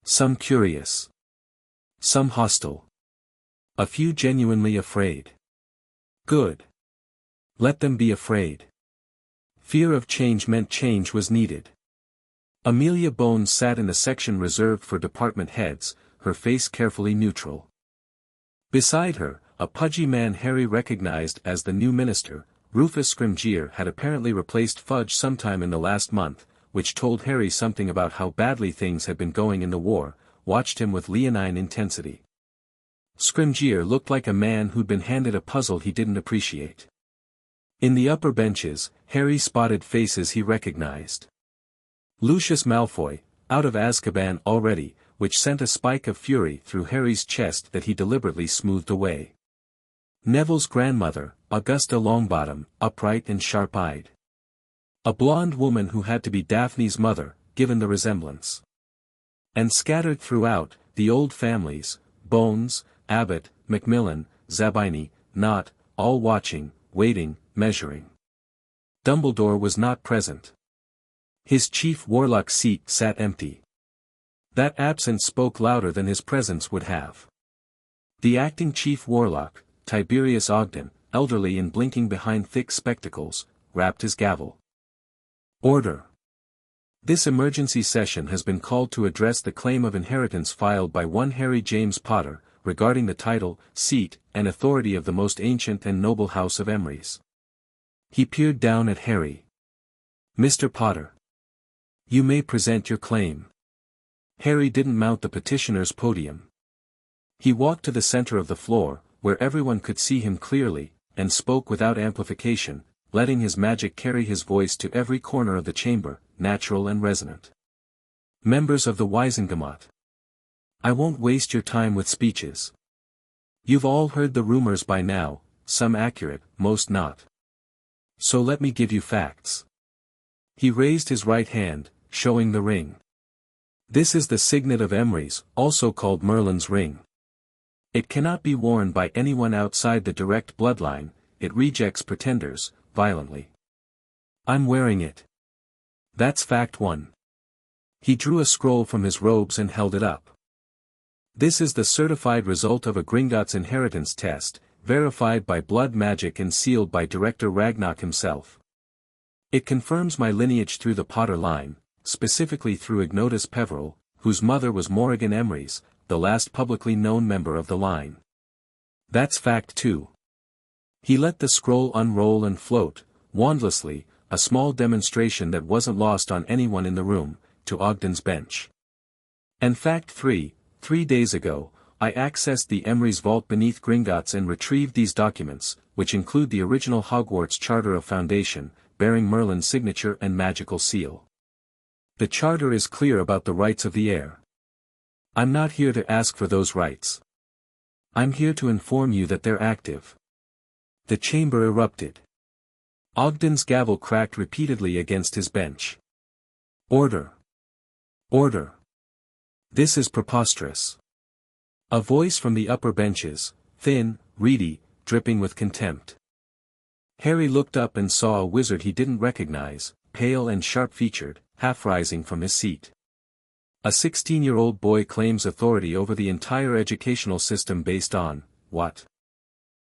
Some curious. Some hostile. A few genuinely afraid. Good. Let them be afraid. Fear of change meant change was needed. Amelia Bones sat in the section reserved for department heads, her face carefully neutral. Beside her, a pudgy man Harry recognized as the new minister, Rufus Scrimgeour, had apparently replaced Fudge sometime in the last month, which told Harry something about how badly things had been going in the war, watched him with leonine intensity. Scrimgeour looked like a man who'd been handed a puzzle he didn't appreciate. In the upper benches, Harry spotted faces he recognized. Lucius Malfoy, out of Azkaban already, which sent a spike of fury through Harry's chest that he deliberately smoothed away. Neville's grandmother, Augusta Longbottom, upright and sharp-eyed. A blonde woman who had to be Daphne's mother, given the resemblance. And scattered throughout, the old families, Bones, Abbott, Macmillan, Zabini, Nott, all watching, waiting, measuring. Dumbledore was not present. His chief warlock seat sat empty. That absence spoke louder than his presence would have. The acting chief warlock, Tiberius Ogden, elderly and blinking behind thick spectacles, rapped his gavel. Order. This emergency session has been called to address the claim of inheritance filed by one Harry James Potter, regarding the title, seat, and authority of the most ancient and noble house of Emrys. He peered down at Harry. Mr. Potter. You may present your claim. Harry didn't mount the petitioner's podium. He walked to the center of the floor, where everyone could see him clearly, and spoke without amplification, letting his magic carry his voice to every corner of the chamber, natural and resonant. Members of the Wizengamot. I won't waste your time with speeches. You've all heard the rumors by now, some accurate, most not. So let me give you facts. He raised his right hand, showing the ring. This is the signet of Emrys, also called Merlin's ring. It cannot be worn by anyone outside the direct bloodline, it rejects pretenders, violently. I'm wearing it. That's fact 1. He drew a scroll from his robes and held it up. This is the certified result of a Gringotts inheritance test, verified by blood magic and sealed by Director Ragnarok himself. It confirms my lineage through the Potter line, specifically through Ignotus Peverell, whose mother was Morrigan Emrys, the last publicly known member of the line. That's fact 2. He let the scroll unroll and float, wandlessly, a small demonstration that wasn't lost on anyone in the room, to Ogden's bench. And fact 3, 3 days ago, I accessed the Emrys vault beneath Gringotts and retrieved these documents, which include the original Hogwarts Charter of Foundation, bearing Merlin's signature and magical seal. The charter is clear about the rights of the heir. I'm not here to ask for those rights. I'm here to inform you that they're active. The chamber erupted. Ogden's gavel cracked repeatedly against his bench. Order. Order. This is preposterous. A voice from the upper benches, thin, reedy, dripping with contempt. Harry looked up and saw a wizard he didn't recognize, pale and sharp-featured, half-rising from his seat. A 16-year-old boy claims authority over the entire educational system based on, what?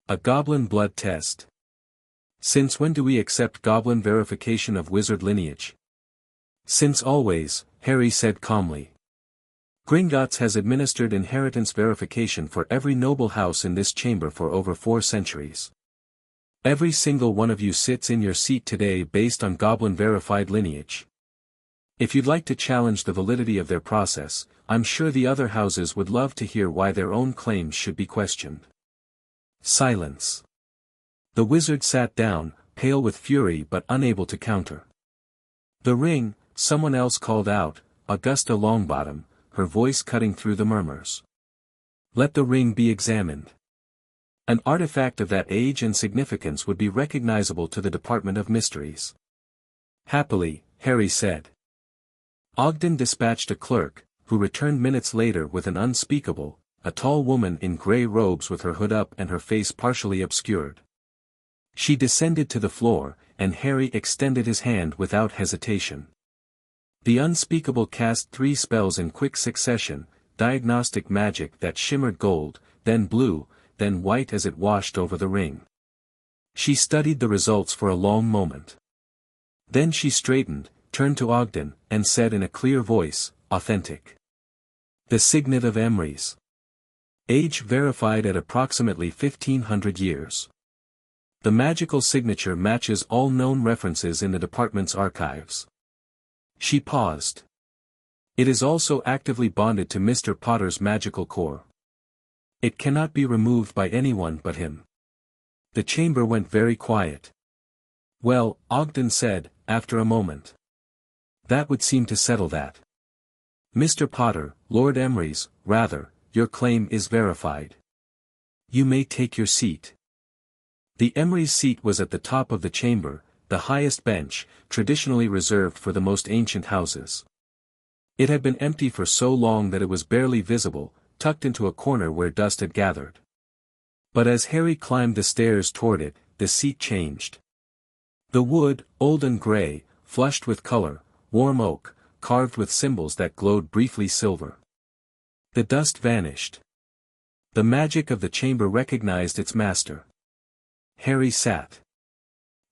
A goblin blood test. Since when do we accept goblin verification of wizard lineage? Since always, Harry said calmly. Gringotts has administered inheritance verification for every noble house in this chamber for over 4 centuries. Every single one of you sits in your seat today based on goblin-verified lineage. If you'd like to challenge the validity of their process, I'm sure the other houses would love to hear why their own claims should be questioned. Silence. The wizard sat down, pale with fury but unable to counter. "The ring," someone else called out, Augusta Longbottom, her voice cutting through the murmurs. "Let the ring be examined." An artifact of that age and significance would be recognizable to the Department of Mysteries. "Happily," Harry said. Ogden dispatched a clerk, who returned minutes later with an unspeakable, a tall woman in grey robes with her hood up and her face partially obscured. She descended to the floor, and Harry extended his hand without hesitation. The unspeakable cast 3 spells in quick succession, diagnostic magic that shimmered gold, then blue, then white as it washed over the ring. She studied the results for a long moment. Then she straightened, turned to Ogden, and said in a clear voice, "Authentic. The signet of Emrys. Age verified at approximately 1500 years. The magical signature matches all known references in the department's archives." She paused. "It is also actively bonded to Mr. Potter's magical core. It cannot be removed by anyone but him." The chamber went very quiet. "Well," Ogden said, after a moment. "That would seem to settle that. Mr. Potter, Lord Emrys, rather, your claim is verified. You may take your seat." The Emrys' seat was at the top of the chamber, the highest bench, traditionally reserved for the most ancient houses. It had been empty for so long that it was barely visible, tucked into a corner where dust had gathered. But as Harry climbed the stairs toward it, the seat changed. The wood, old and grey, flushed with color, warm oak, carved with symbols that glowed briefly silver. The dust vanished. The magic of the chamber recognized its master. Harry sat.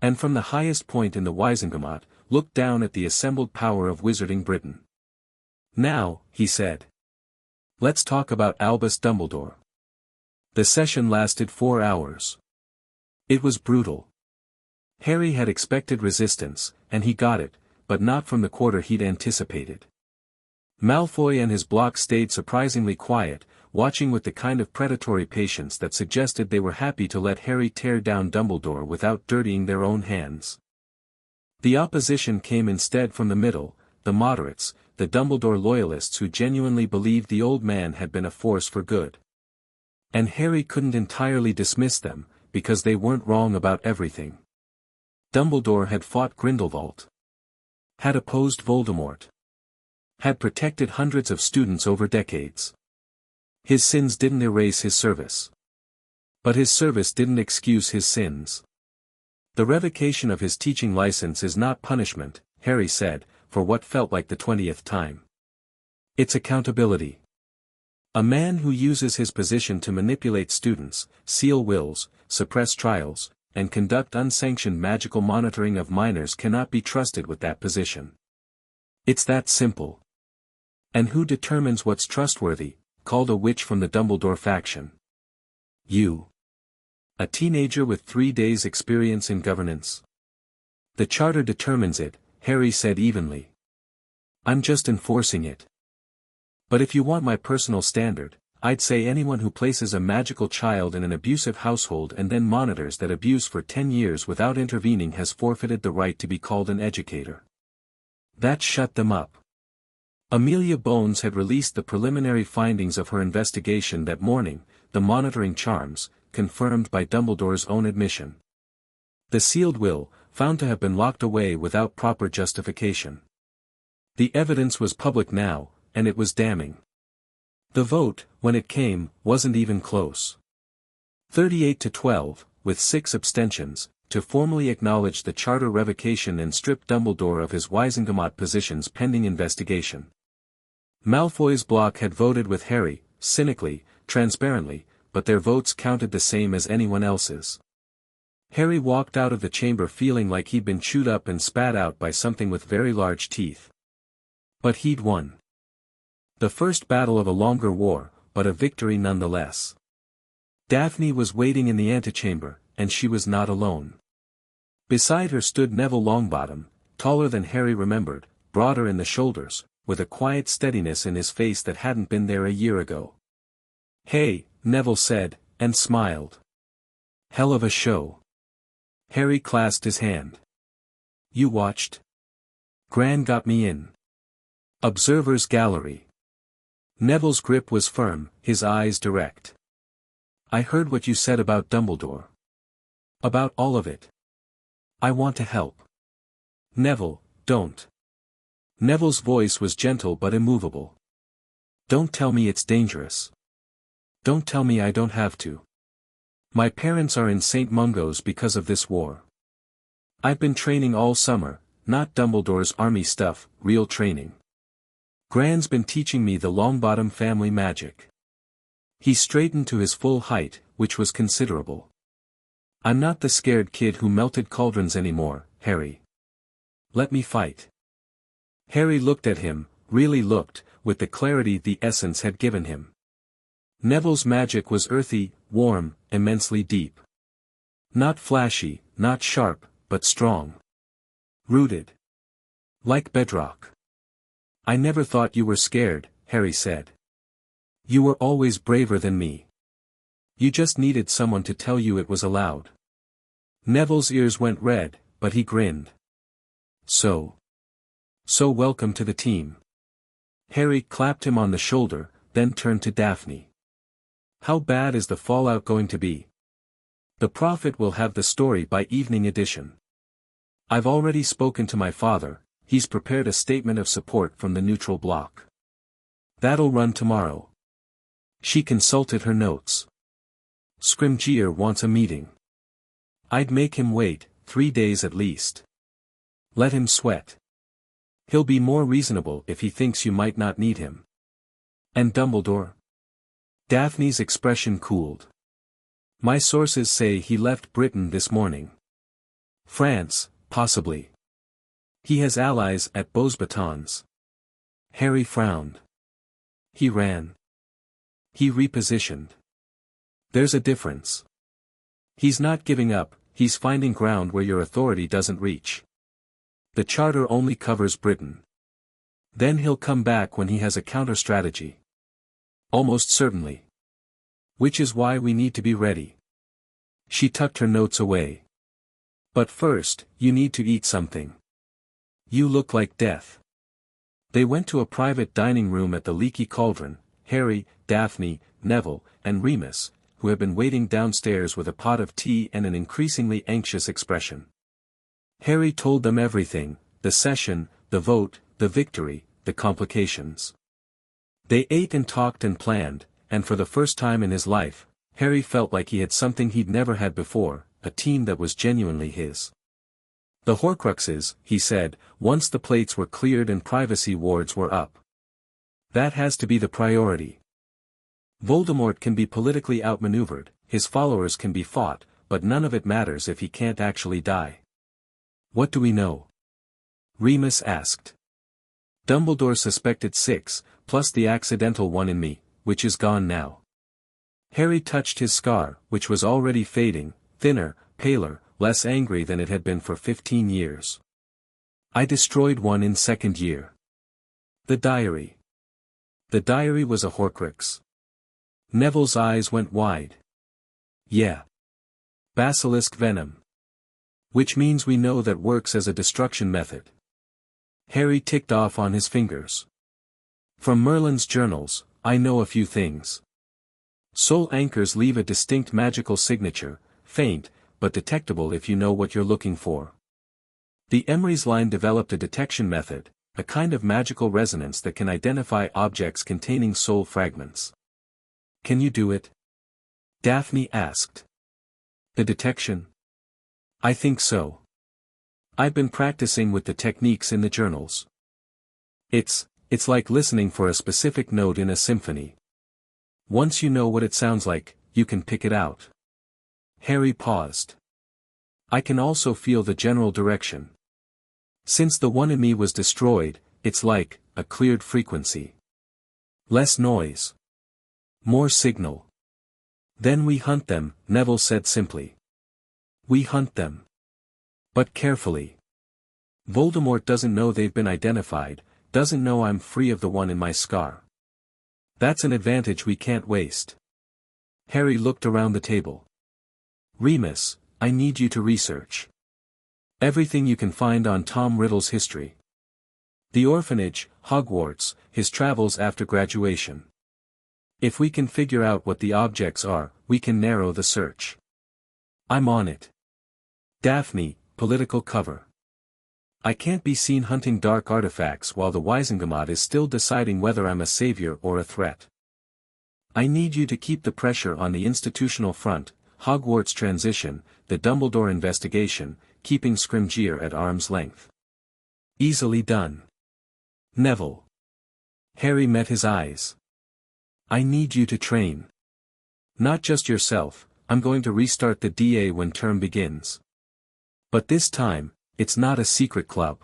And from the highest point in the Wizengamot, looked down at the assembled power of Wizarding Britain. "Now," he said. "Let's talk about Albus Dumbledore." The session lasted 4 hours. It was brutal. Harry had expected resistance, and he got it, but not from the quarter he'd anticipated. Malfoy and his block stayed surprisingly quiet, watching with the kind of predatory patience that suggested they were happy to let Harry tear down Dumbledore without dirtying their own hands. The opposition came instead from the middle, the moderates, the Dumbledore loyalists who genuinely believed the old man had been a force for good. And Harry couldn't entirely dismiss them, because they weren't wrong about everything. Dumbledore had fought Grindelwald. Had opposed Voldemort. Had protected hundreds of students over decades. His sins didn't erase his service. But his service didn't excuse his sins. "The revocation of his teaching license is not punishment," Harry said, for what felt like the 20th time. "It's accountability. A man who uses his position to manipulate students, seal wills, suppress trials, and conduct unsanctioned magical monitoring of minors cannot be trusted with that position. It's that simple. And who determines what's trustworthy?" called a witch from the Dumbledore faction. "You. A teenager with 3 days' experience in governance." "The charter determines it," Harry said evenly. "I'm just enforcing it. But if you want my personal standard, I'd say anyone who places a magical child in an abusive household and then monitors that abuse for 10 years without intervening has forfeited the right to be called an educator." That shut them up. Amelia Bones had released the preliminary findings of her investigation that morning, the monitoring charms, confirmed by Dumbledore's own admission. The sealed will, found to have been locked away without proper justification. The evidence was public now, and it was damning. The vote, when it came, wasn't even close. 38 to 12, with 6 abstentions, to formally acknowledge the charter revocation and strip Dumbledore of his Wizengamot positions pending investigation. Malfoy's block had voted with Harry, cynically, transparently, but their votes counted the same as anyone else's. Harry walked out of the chamber feeling like he'd been chewed up and spat out by something with very large teeth. But he'd won. The first battle of a longer war, but a victory nonetheless. Daphne was waiting in the antechamber, and she was not alone. Beside her stood Neville Longbottom, taller than Harry remembered, broader in the shoulders, with a quiet steadiness in his face that hadn't been there a year ago. "Hey," Neville said, and smiled. Hell of a show. Harry clasped his hand. You watched? Gran got me in. Observer's gallery. Neville's grip was firm, his eyes direct. I heard what you said about Dumbledore. About all of it. I want to help. Neville, don't. Neville's voice was gentle but immovable. Don't tell me it's dangerous. Don't tell me I don't have to. My parents are in St. Mungo's because of this war. I've been training all summer, not Dumbledore's army stuff, real training. Gran's been teaching me the Longbottom family magic. He straightened to his full height, which was considerable. I'm not the scared kid who melted cauldrons anymore, Harry. Let me fight. Harry looked at him, really looked, with the clarity the essence had given him. Neville's magic was earthy, warm, immensely deep. Not flashy, not sharp, but strong. Rooted. Like bedrock. I never thought you were scared, Harry said. You were always braver than me. You just needed someone to tell you it was allowed. Neville's ears went red, but he grinned. So welcome to the team. Harry clapped him on the shoulder, then turned to Daphne. How bad is the fallout going to be? The Prophet will have the story by evening edition. I've already spoken to my father, he's prepared a statement of support from the neutral bloc. That'll run tomorrow. She consulted her notes. Scrimgeour wants a meeting. I'd make him wait, 3 days at least. Let him sweat. He'll be more reasonable if he thinks you might not need him. And Dumbledore? Daphne's expression cooled. My sources say he left Britain this morning. France, possibly. He has allies at Beauxbatons. Harry frowned. He ran. He repositioned. There's a difference. He's not giving up, he's finding ground where your authority doesn't reach. The charter only covers Britain. Then he'll come back when he has a counter-strategy. Almost certainly. Which is why we need to be ready. She tucked her notes away. But first, you need to eat something. You look like death. They went to a private dining room at the Leaky Cauldron, Harry, Daphne, Neville, and Remus, who had been waiting downstairs with a pot of tea and an increasingly anxious expression. Harry told them everything, the session, the vote, the victory, the complications. They ate and talked and planned, and for the first time in his life, Harry felt like he had something he'd never had before, a team that was genuinely his. The Horcruxes, he said, once the plates were cleared and privacy wards were up. That has to be the priority. Voldemort can be politically outmaneuvered, his followers can be fought, but none of it matters if he can't actually die. What do we know? Remus asked. Dumbledore suspected 6, plus the accidental one in me, which is gone now. Harry touched his scar, which was already fading, thinner, paler, less angry than it had been for 15 years. I destroyed one in 2nd year. The diary. The diary was a Horcrux. Neville's eyes went wide. Yeah. Basilisk venom. Which means we know that works as a destruction method. Harry ticked off on his fingers. From Merlin's journals, I know a few things. Soul anchors leave a distinct magical signature, faint, but detectable if you know what you're looking for. The Emery's line developed a detection method, a kind of magical resonance that can identify objects containing soul fragments. Can you do it? Daphne asked. The detection? I think so. I've been practicing with the techniques in the journals. It's like listening for a specific note in a symphony. Once you know what it sounds like, you can pick it out. Harry paused. I can also feel the general direction. Since the one in me was destroyed, it's like a cleared frequency. Less noise. More signal. Then we hunt them, Neville said simply. We hunt them. But carefully. Voldemort doesn't know they've been identified, doesn't know I'm free of the one in my scar. That's an advantage we can't waste. Harry looked around the table. Remus, I need you to research everything you can find on Tom Riddle's history. The orphanage, Hogwarts, his travels after graduation. If we can figure out what the objects are, we can narrow the search. I'm on it. Daphne, political cover. I can't be seen hunting dark artifacts while the Wizengamot is still deciding whether I'm a savior or a threat. I need you to keep the pressure on the institutional front, Hogwarts transition, the Dumbledore investigation, keeping Scrimgeour at arm's length. Easily done. Neville. Harry met his eyes. I need you to train. Not just yourself, I'm going to restart the DA when term begins. But this time, it's not a secret club.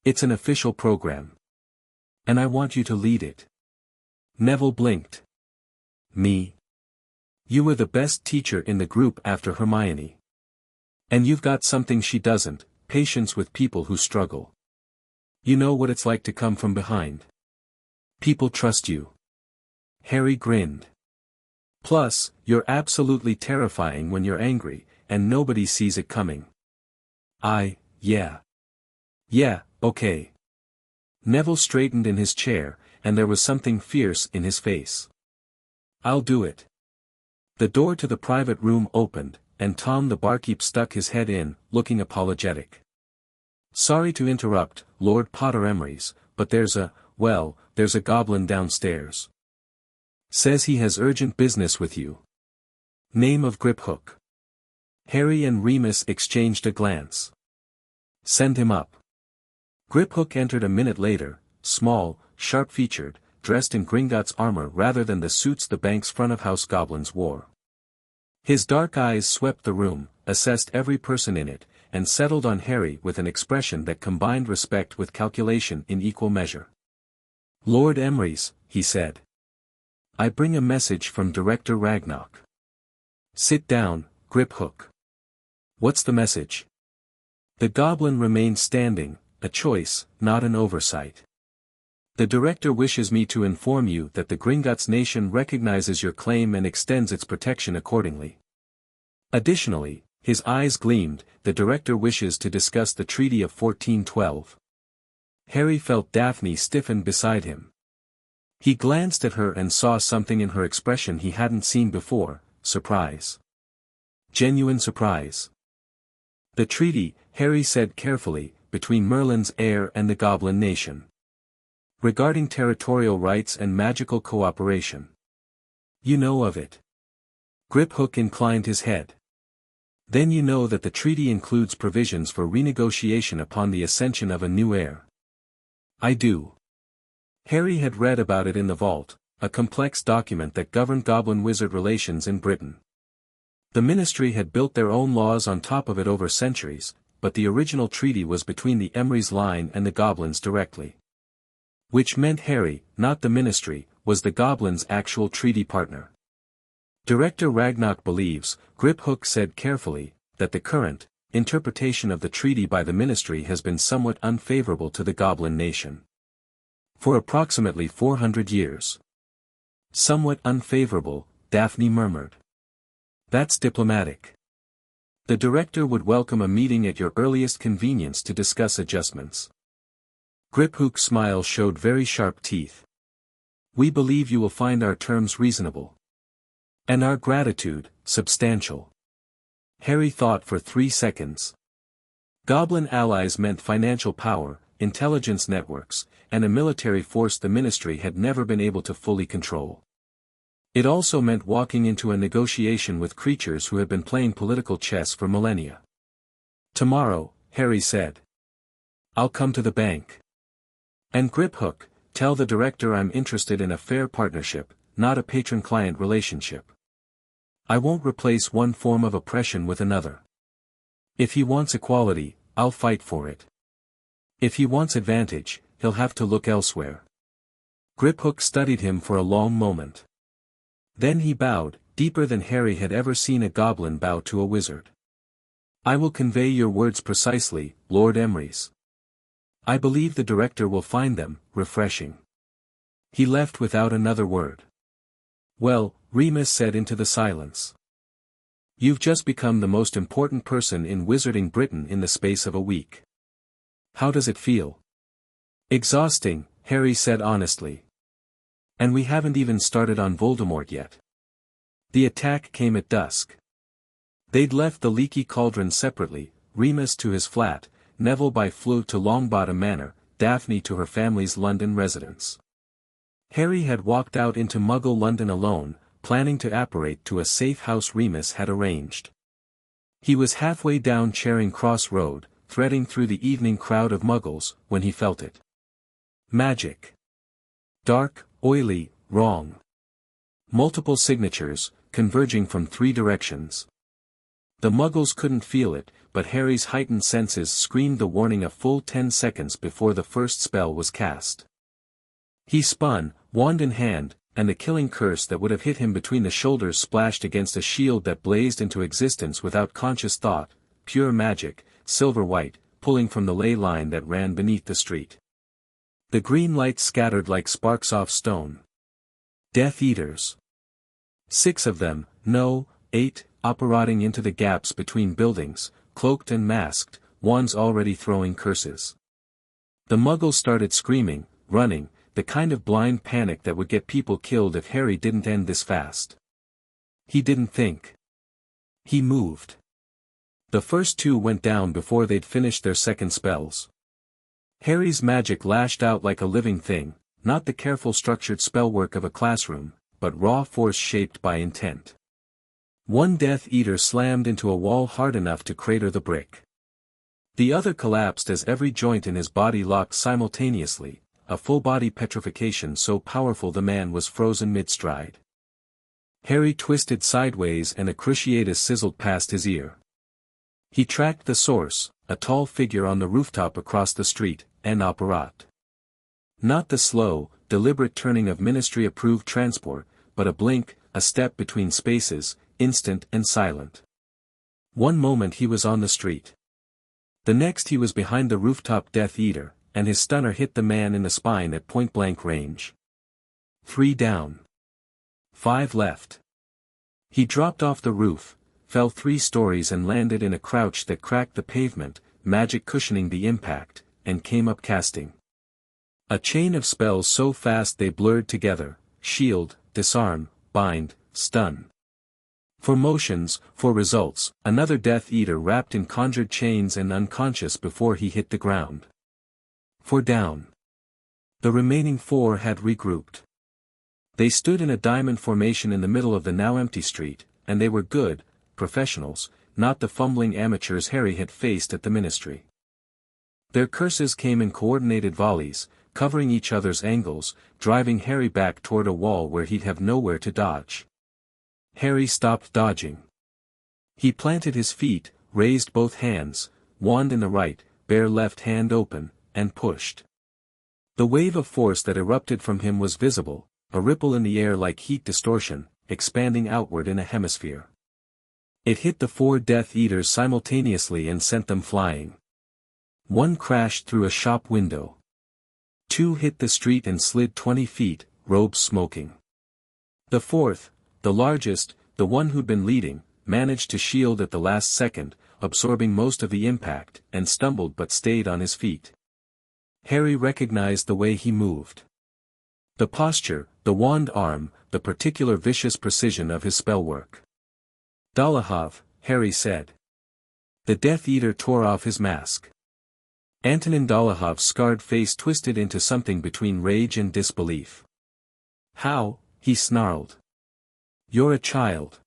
It's an official program. And I want you to lead it. Neville blinked. Me? You were the best teacher in the group after Hermione. And you've got something she doesn't, patience with people who struggle. You know what it's like to come from behind. People trust you. Harry grinned. Plus, you're absolutely terrifying when you're angry, and nobody sees it coming. Yeah. Yeah, okay. Neville straightened in his chair, and there was something fierce in his face. I'll do it. The door to the private room opened, and Tom the barkeep stuck his head in, looking apologetic. Sorry to interrupt, Lord Potteremrys, but there's a goblin downstairs. Says he has urgent business with you. Name of Griphook. Harry and Remus exchanged a glance. Send him up. Griphook entered a minute later, small, sharp-featured, dressed in Gringotts armor rather than the suits the bank's front-of-house goblins wore. His dark eyes swept the room, assessed every person in it, and settled on Harry with an expression that combined respect with calculation in equal measure. Lord Emrys, he said. I bring a message from Director Ragnarok. Sit down, Griphook. What's the message? The goblin remained standing, a choice, not an oversight. The director wishes me to inform you that the Gringotts nation recognizes your claim and extends its protection accordingly. Additionally, his eyes gleamed, the director wishes to discuss the Treaty of 1412. Harry felt Daphne stiffen beside him. He glanced at her and saw something in her expression he hadn't seen before, surprise. Genuine surprise. The treaty, Harry said carefully, between Merlin's heir and the Goblin nation. Regarding territorial rights and magical cooperation. You know of it. Griphook inclined his head. Then you know that the treaty includes provisions for renegotiation upon the ascension of a new heir. I do. Harry had read about it in the Vault, a complex document that governed goblin-wizard relations in Britain. The ministry had built their own laws on top of it over centuries, but the original treaty was between the Emrys line and the goblins directly. Which meant Harry, not the ministry, was the goblins' actual treaty partner. Director Ragnarok believes, Griphook said carefully, that the current interpretation of the treaty by the ministry has been somewhat unfavorable to the goblin nation. For approximately 400 years. Somewhat unfavorable, Daphne murmured. That's diplomatic. The director would welcome a meeting at your earliest convenience to discuss adjustments. Griphook's smile showed very sharp teeth. We believe you will find our terms reasonable. And our gratitude, substantial. Harry thought for 3 seconds. Goblin allies meant financial power, intelligence networks, and a military force the ministry had never been able to fully control. It also meant walking into a negotiation with creatures who had been playing political chess for millennia. Tomorrow, Harry said. I'll come to the bank. And Griphook, tell the director I'm interested in a fair partnership, not a patron-client relationship. I won't replace one form of oppression with another. If he wants equality, I'll fight for it. If he wants advantage, he'll have to look elsewhere. Griphook studied him for a long moment. Then he bowed, deeper than Harry had ever seen a goblin bow to a wizard. I will convey your words precisely, Lord Emrys. I believe the director will find them refreshing. He left without another word. Well, Remus said into the silence. You've just become the most important person in Wizarding Britain in the space of a week. How does it feel? Exhausting, Harry said honestly. And we haven't even started on Voldemort yet. The attack came at dusk. They'd left the Leaky Cauldron separately, Remus to his flat, Neville by flew to Longbottom Manor, Daphne to her family's London residence. Harry had walked out into Muggle London alone, planning to apparate to a safe house Remus had arranged. He was halfway down Charing Cross Road, threading through the evening crowd of Muggles, when he felt it. Magic. Dark, oily, wrong. Multiple signatures, converging from 3 directions. The Muggles couldn't feel it, but Harry's heightened senses screamed the warning a full 10 seconds before the first spell was cast. He spun, wand in hand, and the killing curse that would have hit him between the shoulders splashed against a shield that blazed into existence without conscious thought, pure magic, silver-white, pulling from the ley line that ran beneath the street. The green light scattered like sparks off stone. Death Eaters. 6 of them, no, 8, operating into the gaps between buildings, cloaked and masked, wands already throwing curses. The Muggles started screaming, running, the kind of blind panic that would get people killed if Harry didn't end this fast. He didn't think. He moved. The first 2 went down before they'd finished their second spells. Harry's magic lashed out like a living thing, not the careful structured spellwork of a classroom, but raw force shaped by intent. One Death Eater slammed into a wall hard enough to crater the brick. The other collapsed as every joint in his body locked simultaneously, a full-body petrification so powerful the man was frozen mid-stride. Harry twisted sideways and a cruciatus sizzled past his ear. He tracked the source, a tall figure on the rooftop across the street, en apparat. Not the slow, deliberate turning of ministry-approved transport, but a blink, a step between spaces, instant and silent. One moment he was on the street. The next he was behind the rooftop Death Eater, and his stunner hit the man in the spine at point-blank range. 3 down. 5 left. He dropped off the roof, fell 3 stories and landed in a crouch that cracked the pavement, magic cushioning the impact, and came up casting. A chain of spells so fast they blurred together, shield, disarm, bind, stun. For motions, for results, another Death Eater wrapped in conjured chains and unconscious before he hit the ground. For down. The remaining 4 had regrouped. They stood in a diamond formation in the middle of the now empty street, and they were good, professionals, not the fumbling amateurs Harry had faced at the ministry. Their curses came in coordinated volleys, covering each other's angles, driving Harry back toward a wall where he'd have nowhere to dodge. Harry stopped dodging. He planted his feet, raised both hands, wand in the right, bare left hand open, and pushed. The wave of force that erupted from him was visible, a ripple in the air like heat distortion, expanding outward in a hemisphere. It hit the 4 Death Eaters simultaneously and sent them flying. 1 crashed through a shop window. 2 hit the street and slid 20 feet, robes smoking. The 4th, the largest, the one who'd been leading, managed to shield at the last second, absorbing most of the impact, and stumbled but stayed on his feet. Harry recognized the way he moved. The posture, the wand arm, the particular vicious precision of his spellwork. Dolohov, Harry said. The Death Eater tore off his mask. Antonin Dolohov's scarred face twisted into something between rage and disbelief. How? He snarled. You're a child.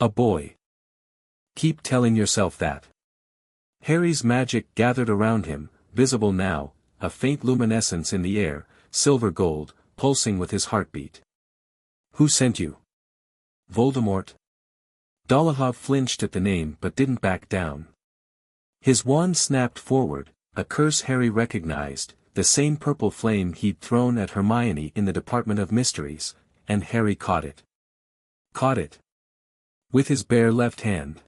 A boy. Keep telling yourself that. Harry's magic gathered around him, visible now, a faint luminescence in the air, silver gold, pulsing with his heartbeat. Who sent you? Voldemort. Dolohov flinched at the name but didn't back down. His wand snapped forward, a curse Harry recognized, the same purple flame he'd thrown at Hermione in the Department of Mysteries, and Harry caught it. Caught it. With his bare left hand.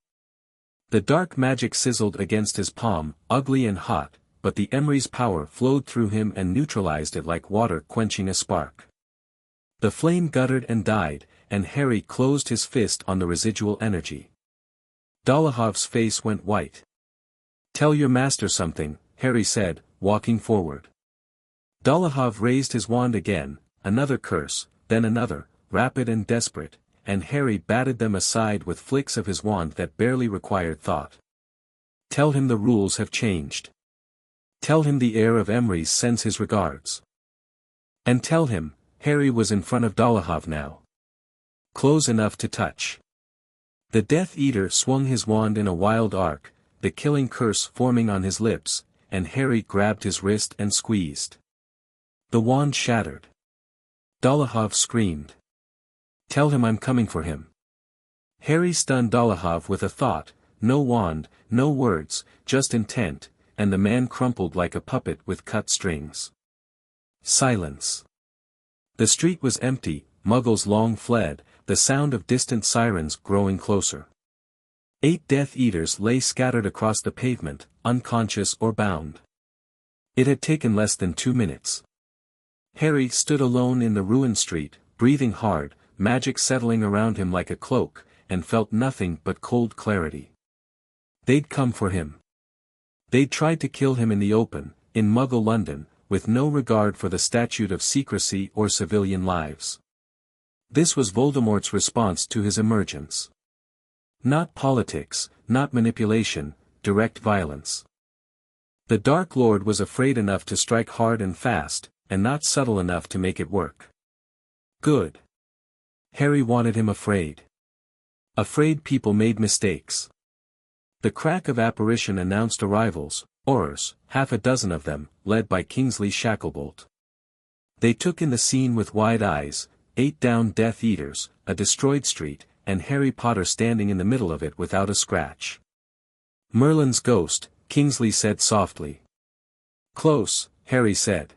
The dark magic sizzled against his palm, ugly and hot, but the Emery's power flowed through him and neutralized it like water quenching a spark. The flame guttered and died, and Harry closed his fist on the residual energy. Dolahov's face went white. "Tell your master something," Harry said, walking forward. Dolahov raised his wand again, another curse, then another, rapid and desperate, and Harry batted them aside with flicks of his wand that barely required thought. "Tell him the rules have changed. Tell him the heir of Emrys sends his regards. And tell him," Harry was in front of Dolahov now. Close enough to touch. The Death Eater swung his wand in a wild arc, the killing curse forming on his lips, and Harry grabbed his wrist and squeezed. The wand shattered. Dolahov screamed. "Tell him I'm coming for him." Harry stunned Dolahov with a thought, no wand, no words, just intent, and the man crumpled like a puppet with cut strings. Silence. The street was empty, Muggles long fled, the sound of distant sirens growing closer. 8 Death Eaters lay scattered across the pavement, unconscious or bound. It had taken less than 2 minutes. Harry stood alone in the ruined street, breathing hard, magic settling around him like a cloak, and felt nothing but cold clarity. They'd come for him. They'd tried to kill him in the open, in Muggle London, with no regard for the statute of secrecy or civilian lives. This was Voldemort's response to his emergence. Not politics, not manipulation, direct violence. The Dark Lord was afraid enough to strike hard and fast, and not subtle enough to make it work. Good. Harry wanted him afraid. Afraid people made mistakes. The crack of apparition announced arrivals, Aurors, 6 of them, led by Kingsley Shacklebolt. They took in the scene with wide eyes, 8 down Death Eaters, a destroyed street, and Harry Potter standing in the middle of it without a scratch. "Merlin's ghost," Kingsley said softly. "Close," Harry said.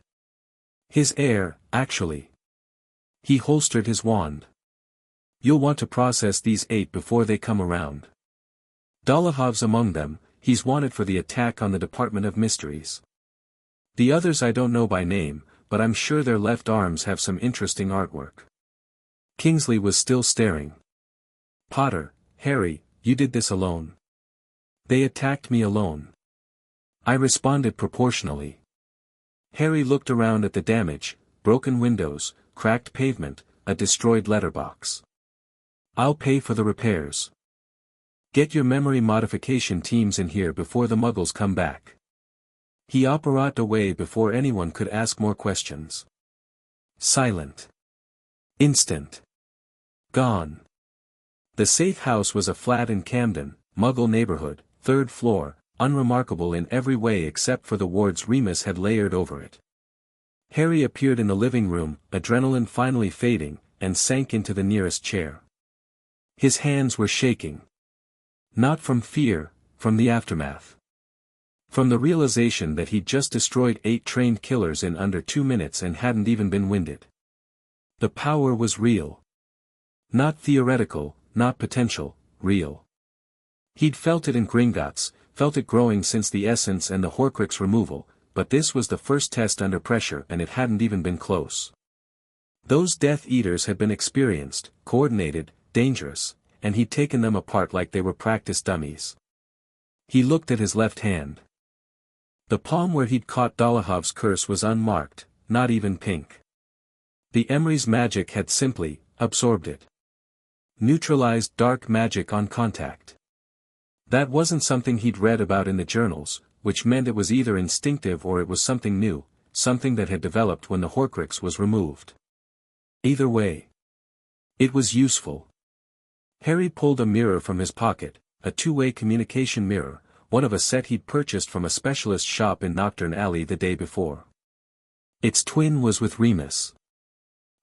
"His heir, actually." He holstered his wand. "You'll want to process these 8 before they come around. Dolahov's among them, he's wanted for the attack on the Department of Mysteries. The others I don't know by name, but I'm sure their left arms have some interesting artwork." Kingsley was still staring. "Potter, Harry, you did this alone." "They attacked me alone. I responded proportionally." Harry looked around at the damage, broken windows, cracked pavement, a destroyed letterbox. "I'll pay for the repairs. Get your memory modification teams in here before the Muggles come back." He operated away before anyone could ask more questions. Silent. Instant. Gone. The safe house was a flat in Camden, Muggle neighborhood, 3rd floor, unremarkable in every way except for the wards Remus had layered over it. Harry appeared in the living room, adrenaline finally fading, and sank into the nearest chair. His hands were shaking. Not from fear, from the aftermath. From the realization that he'd just destroyed 8 trained killers in under 2 minutes and hadn't even been winded. The power was real. Not theoretical, not potential, real. He'd felt it in Gringotts, felt it growing since the essence and the Horcrux removal, but this was the first test under pressure and it hadn't even been close. Those Death Eaters had been experienced, coordinated, dangerous, and he'd taken them apart like they were practice dummies. He looked at his left hand. The palm where he'd caught Dolahov's curse was unmarked, not even pink. The Emrys magic had simply absorbed it. Neutralized dark magic on contact. That wasn't something he'd read about in the journals, which meant it was either instinctive or it was something new, something that had developed when the Horcrux was removed. Either way, it was useful. Harry pulled a mirror from his pocket, a 2-way communication mirror, one of a set he'd purchased from a specialist shop in Knockturn Alley the day before. Its twin was with Remus.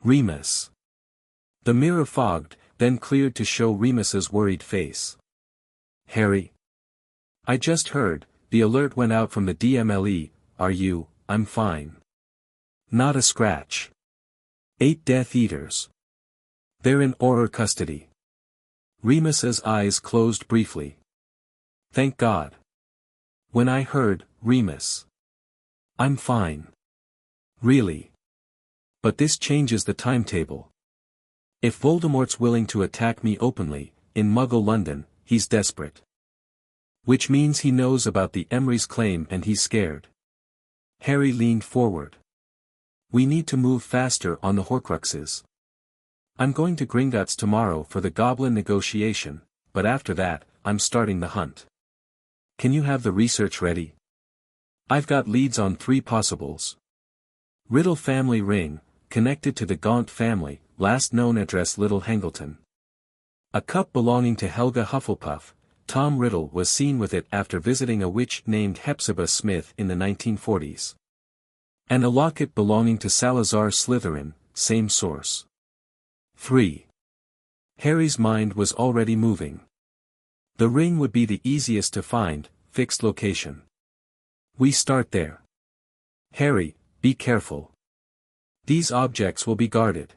Remus. The mirror fogged, then cleared to show Remus's worried face. "Harry? I just heard, the alert went out from the DMLE, are you?" "I'm fine. Not a scratch. 8 Death Eaters. They're in Auror custody." Remus's eyes closed briefly. "Thank God. When I heard, Remus. I'm fine. Really. But this changes the timetable. If Voldemort's willing to attack me openly, in Muggle London, he's desperate. Which means he knows about the Emery's claim and he's scared. Harry leaned forward. We need to move faster on the Horcruxes. I'm going to Gringotts tomorrow for the Goblin negotiation, but after that, I'm starting the hunt. Can you have the research ready? I've got leads on 3 possibles. Riddle family ring, connected to the Gaunt family, last known address Little Hangleton. A cup belonging to Helga Hufflepuff, Tom Riddle was seen with it after visiting a witch named Hepzibah Smith in the 1940s. And a locket belonging to Salazar Slytherin, same source. 3. Harry's mind was already moving. The ring would be the easiest to find, fixed location. We start there. Harry, be careful. These objects will be guarded.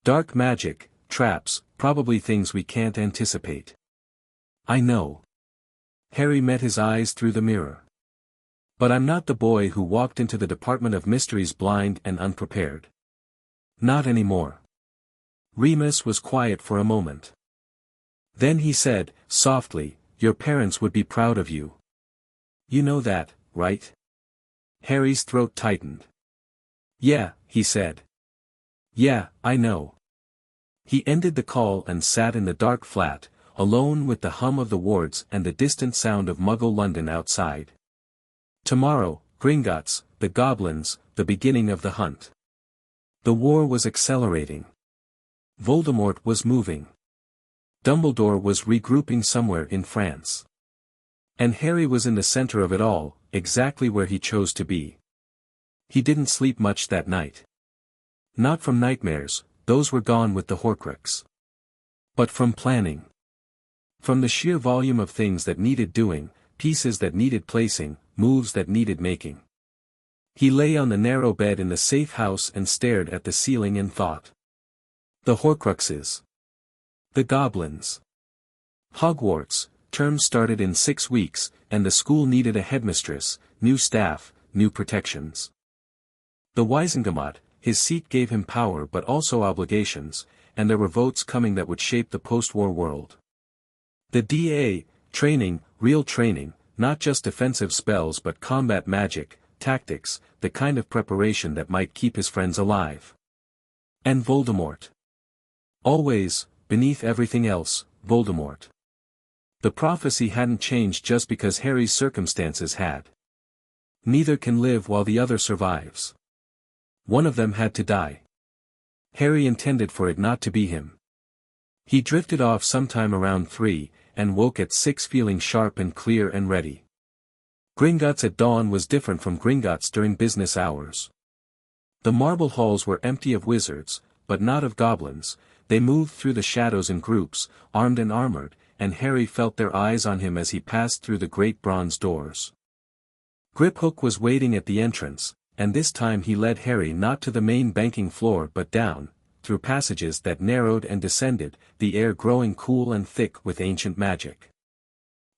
Dark magic, traps, probably things we can't anticipate. I know. Harry met his eyes through the mirror. But I'm not the boy who walked into the Department of Mysteries blind and unprepared. Not anymore. Remus was quiet for a moment. Then he said, softly, your parents would be proud of you. You know that, right? Harry's throat tightened. Yeah, he said. Yeah, I know. He ended the call and sat in the dark flat, alone with the hum of the wards and the distant sound of Muggle London outside. Tomorrow, Gringotts, the Goblins, the beginning of the hunt. The war was accelerating. Voldemort was moving. Dumbledore was regrouping somewhere in France. And Harry was in the center of it all, exactly where he chose to be. He didn't sleep much that night. Not from nightmares, those were gone with the Horcrux. But from planning. From the sheer volume of things that needed doing, pieces that needed placing, moves that needed making. He lay on the narrow bed in the safe house and stared at the ceiling and thought. The Horcruxes. The Goblins. Hogwarts, term started in 6 weeks, and the school needed a headmistress, new staff, new protections. The Wizengamot, his seat gave him power but also obligations, and there were votes coming that would shape the post-war world. The DA, training, real training, not just defensive spells but combat magic, tactics, the kind of preparation that might keep his friends alive. And Voldemort. Always, beneath everything else, Voldemort. The prophecy hadn't changed just because Harry's circumstances had. Neither can live while the other survives. One of them had to die. Harry intended for it not to be him. He drifted off sometime around 3, and woke at 6 feeling sharp and clear and ready. Gringotts at dawn was different from Gringotts during business hours. The marble halls were empty of wizards, but not of goblins. They moved through the shadows in groups, armed and armored, and Harry felt their eyes on him as he passed through the great bronze doors. Griphook was waiting at the entrance, and this time he led Harry not to the main banking floor but down, through passages that narrowed and descended, the air growing cool and thick with ancient magic.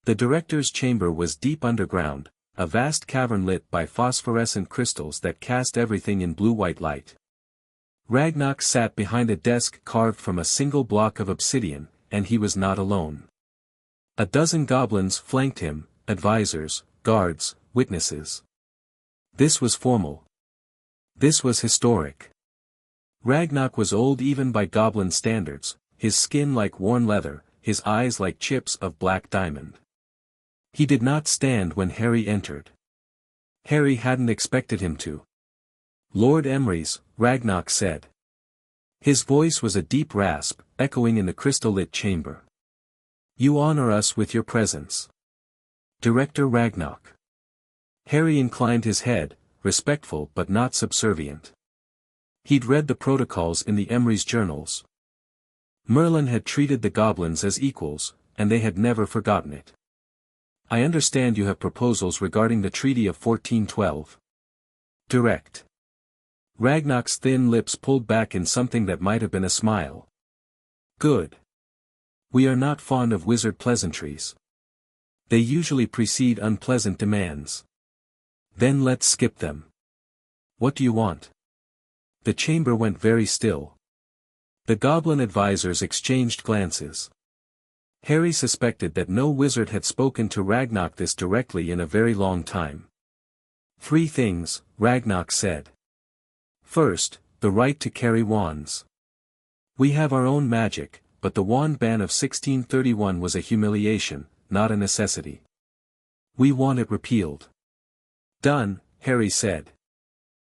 The director's chamber was deep underground, a vast cavern lit by phosphorescent crystals that cast everything in blue-white light. Ragnarok sat behind a desk carved from a single block of obsidian, and he was not alone. A dozen goblins flanked him, advisors, guards, witnesses. This was formal. This was historic. Ragnarok was old even by goblin standards, his skin like worn leather, his eyes like chips of black diamond. He did not stand when Harry entered. Harry hadn't expected him to. Lord Emery's, Ragnarok said. His voice was a deep rasp, echoing in the crystal-lit chamber. You honor us with your presence. Director Ragnarok. Harry inclined his head, respectful but not subservient. He'd read the protocols in the Emery's journals. Merlin had treated the goblins as equals, and they had never forgotten it. I understand you have proposals regarding the Treaty of 1412. Direct. Ragnarok's thin lips pulled back in something that might have been a smile. Good. We are not fond of wizard pleasantries. They usually precede unpleasant demands. Then let's skip them. What do you want? The chamber went very still. The goblin advisors exchanged glances. Harry suspected that no wizard had spoken to Ragnarok this directly in a very long time. 3 things, Ragnarok said. First, the right to carry wands. We have our own magic, but the wand ban of 1631 was a humiliation, not a necessity. We want it repealed. Done, Harry said.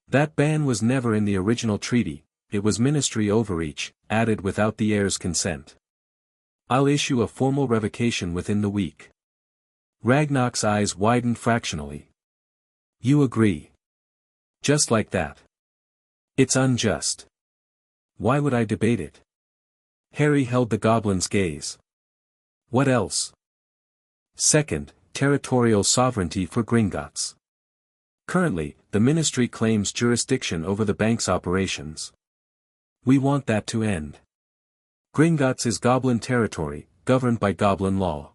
That ban was never in the original treaty, it was ministry overreach, added without the heir's consent. I'll issue a formal revocation within the week. Ragnarok's eyes widened fractionally. You agree? Just like that. It's unjust. Why would I debate it? Harry held the goblin's gaze. What else? Second, territorial sovereignty for Gringotts. Currently, the ministry claims jurisdiction over the bank's operations. We want that to end. Gringotts is goblin territory, governed by goblin law.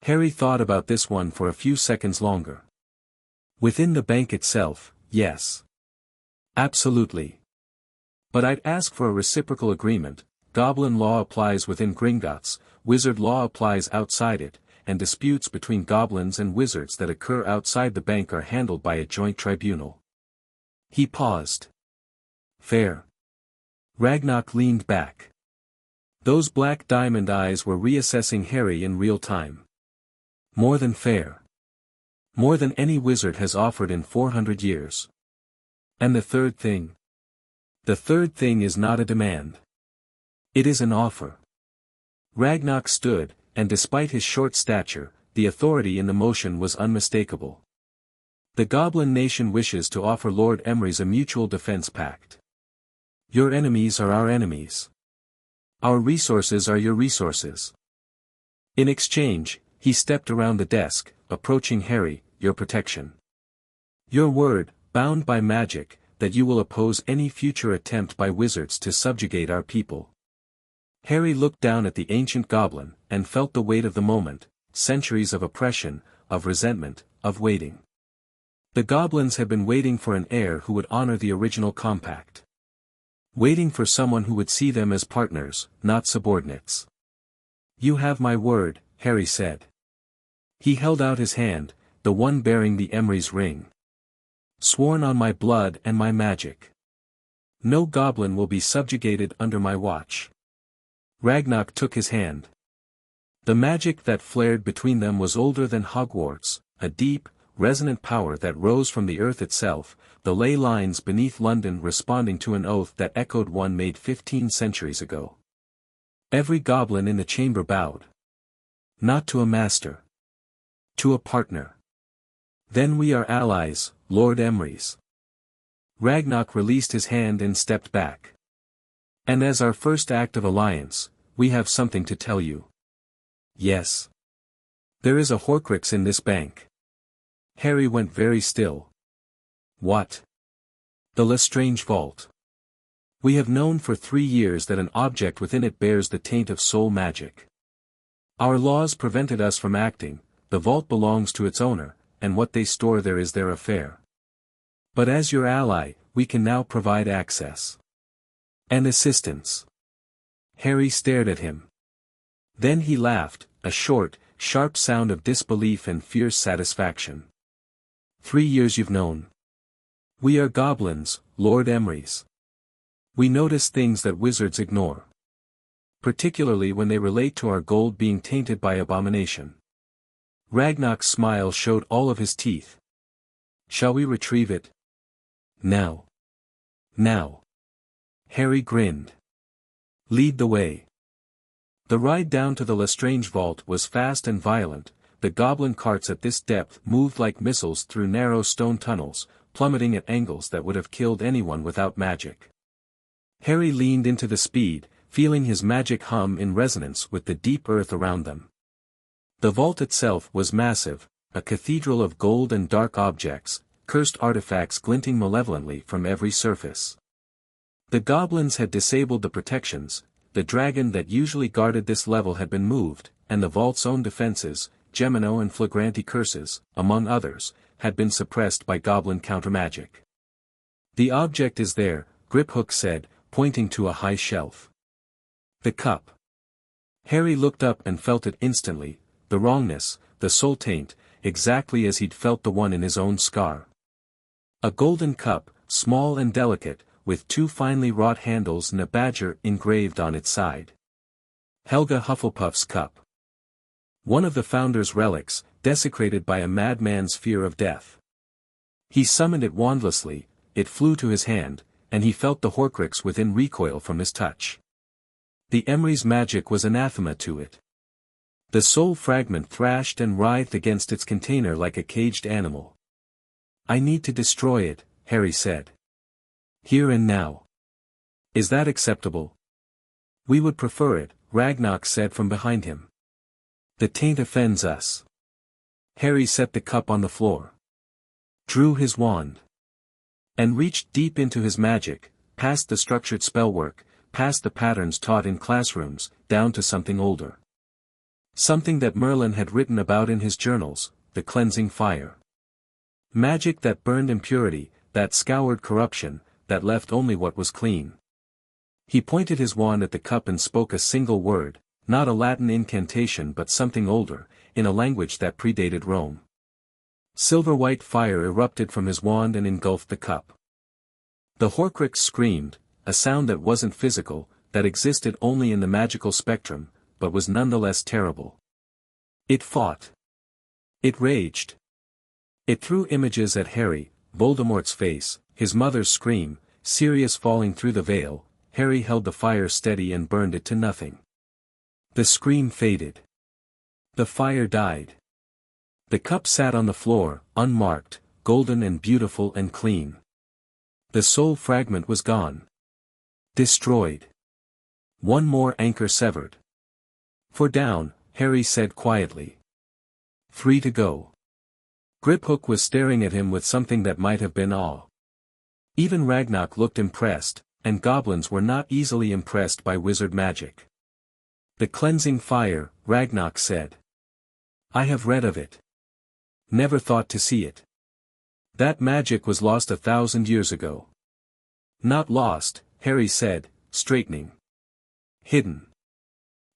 Harry thought about this one for a few seconds longer. Within the bank itself, yes. Absolutely. But I'd ask for a reciprocal agreement. Goblin law applies within Gringotts, wizard law applies outside it, and disputes between goblins and wizards that occur outside the bank are handled by a joint tribunal. He paused. Fair. Ragnarok leaned back. Those black diamond eyes were reassessing Harry in real time. More than fair. More than any wizard has offered in 400 years. And the third thing? The third thing is not a demand. It is an offer. Ragnarok stood, and despite his short stature, the authority in the motion was unmistakable. The Goblin Nation wishes to offer Lord Emery's a mutual defense pact. Your enemies are our enemies. Our resources are your resources. In exchange, he stepped around the desk, approaching Harry, your protection. Your word, bound by magic, that you will oppose any future attempt by wizards to subjugate our people. Harry looked down at the ancient goblin, and felt the weight of the moment, centuries of oppression, of resentment, of waiting. The goblins had been waiting for an heir who would honor the original compact. Waiting for someone who would see them as partners, not subordinates. You have my word, Harry said. He held out his hand, the one bearing the Emery's ring. Sworn on my blood and my magic. No goblin will be subjugated under my watch. Ragnarok took his hand. The magic that flared between them was older than Hogwarts, a deep, resonant power that rose from the earth itself, the ley lines beneath London responding to an oath that echoed one made 15 centuries ago. Every goblin in the chamber bowed. Not to a master. To a partner. Then we are allies, Lord Emery's. Ragnarok released his hand and stepped back. And as our first act of alliance, we have something to tell you. Yes. There is a Horcrux in this bank. Harry went very still. What? The Lestrange Vault. We have known for 3 years that an object within it bears the taint of soul magic. Our laws prevented us from acting, the vault belongs to its owner, and what they store there is their affair. But as your ally, we can now provide access. And assistance. Harry stared at him. Then he laughed, a short, sharp sound of disbelief and fierce satisfaction. 3 years you've known. We are goblins, Lord Emery's. We notice things that wizards ignore. Particularly when they relate to our gold being tainted by abomination. Ragnarok's smile showed all of his teeth. Shall we retrieve it? Now. Now. Harry grinned. Lead the way. The ride down to the Lestrange vault was fast and violent. The goblin carts at this depth moved like missiles through narrow stone tunnels, plummeting at angles that would have killed anyone without magic. Harry leaned into the speed, feeling his magic hum in resonance with the deep earth around them. The vault itself was massive, a cathedral of gold and dark objects, cursed artifacts glinting malevolently from every surface. The goblins had disabled the protections, the dragon that usually guarded this level had been moved, and the vault's own defenses, Gemino and Flagranti curses, among others, had been suppressed by goblin countermagic. The object is there, Griphook said, pointing to a high shelf. The cup. Harry looked up and felt it instantly, the wrongness, the soul taint, exactly as he'd felt the one in his own scar. A golden cup, small and delicate, with two finely wrought handles and a badger engraved on its side. Helga Hufflepuff's cup. One of the founder's relics, desecrated by a madman's fear of death. He summoned it wandlessly, it flew to his hand, and he felt the Horcrux within recoil from his touch. The Emery's magic was anathema to it. The soul fragment thrashed and writhed against its container like a caged animal. "I need to destroy it," Harry said. "Here and now." "Is that acceptable?" "We would prefer it," Ragnarok said from behind him. "The taint offends us." Harry set the cup on the floor. Drew his wand. And reached deep into his magic, past the structured spellwork, past the patterns taught in classrooms, down to something older. Something that Merlin had written about in his journals, the cleansing fire. Magic that burned impurity, that scoured corruption, that left only what was clean. He pointed his wand at the cup and spoke a single word, not a Latin incantation but something older, in a language that predated Rome. Silver-white fire erupted from his wand and engulfed the cup. The Horcrux screamed, a sound that wasn't physical, that existed only in the magical spectrum, but was nonetheless terrible. It fought. It raged. It threw images at Harry, Voldemort's face, his mother's scream, Sirius falling through the veil. Harry held the fire steady and burned it to nothing. The scream faded. The fire died. The cup sat on the floor, unmarked, golden and beautiful and clean. The soul fragment was gone. Destroyed. One more anchor severed. "For down," Harry said quietly. "Free to go." Griphook was staring at him with something that might have been awe. Even Ragnarok looked impressed, and goblins were not easily impressed by wizard magic. "The cleansing fire," Ragnarok said. "I have read of it. Never thought to see it. That magic was lost 1,000 years ago." "Not lost," Harry said, straightening. "Hidden.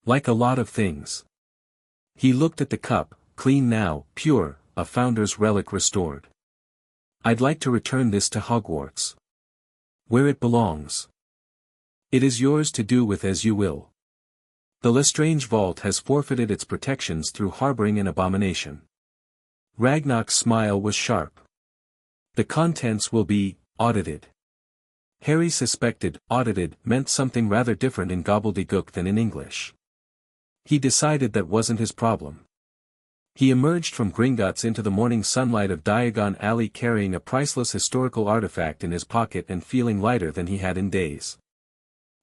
Like a lot of things." He looked at the cup, clean now, pure, a founder's relic restored. "I'd like to return this to Hogwarts. Where it belongs. It is yours to do with as you will. The Lestrange Vault has forfeited its protections through harboring an abomination." Ragnarok's smile was sharp. "The contents will be audited." Harry suspected audited meant something rather different in gobbledygook than in English. He decided that wasn't his problem. He emerged from Gringotts into the morning sunlight of Diagon Alley carrying a priceless historical artifact in his pocket and feeling lighter than he had in days.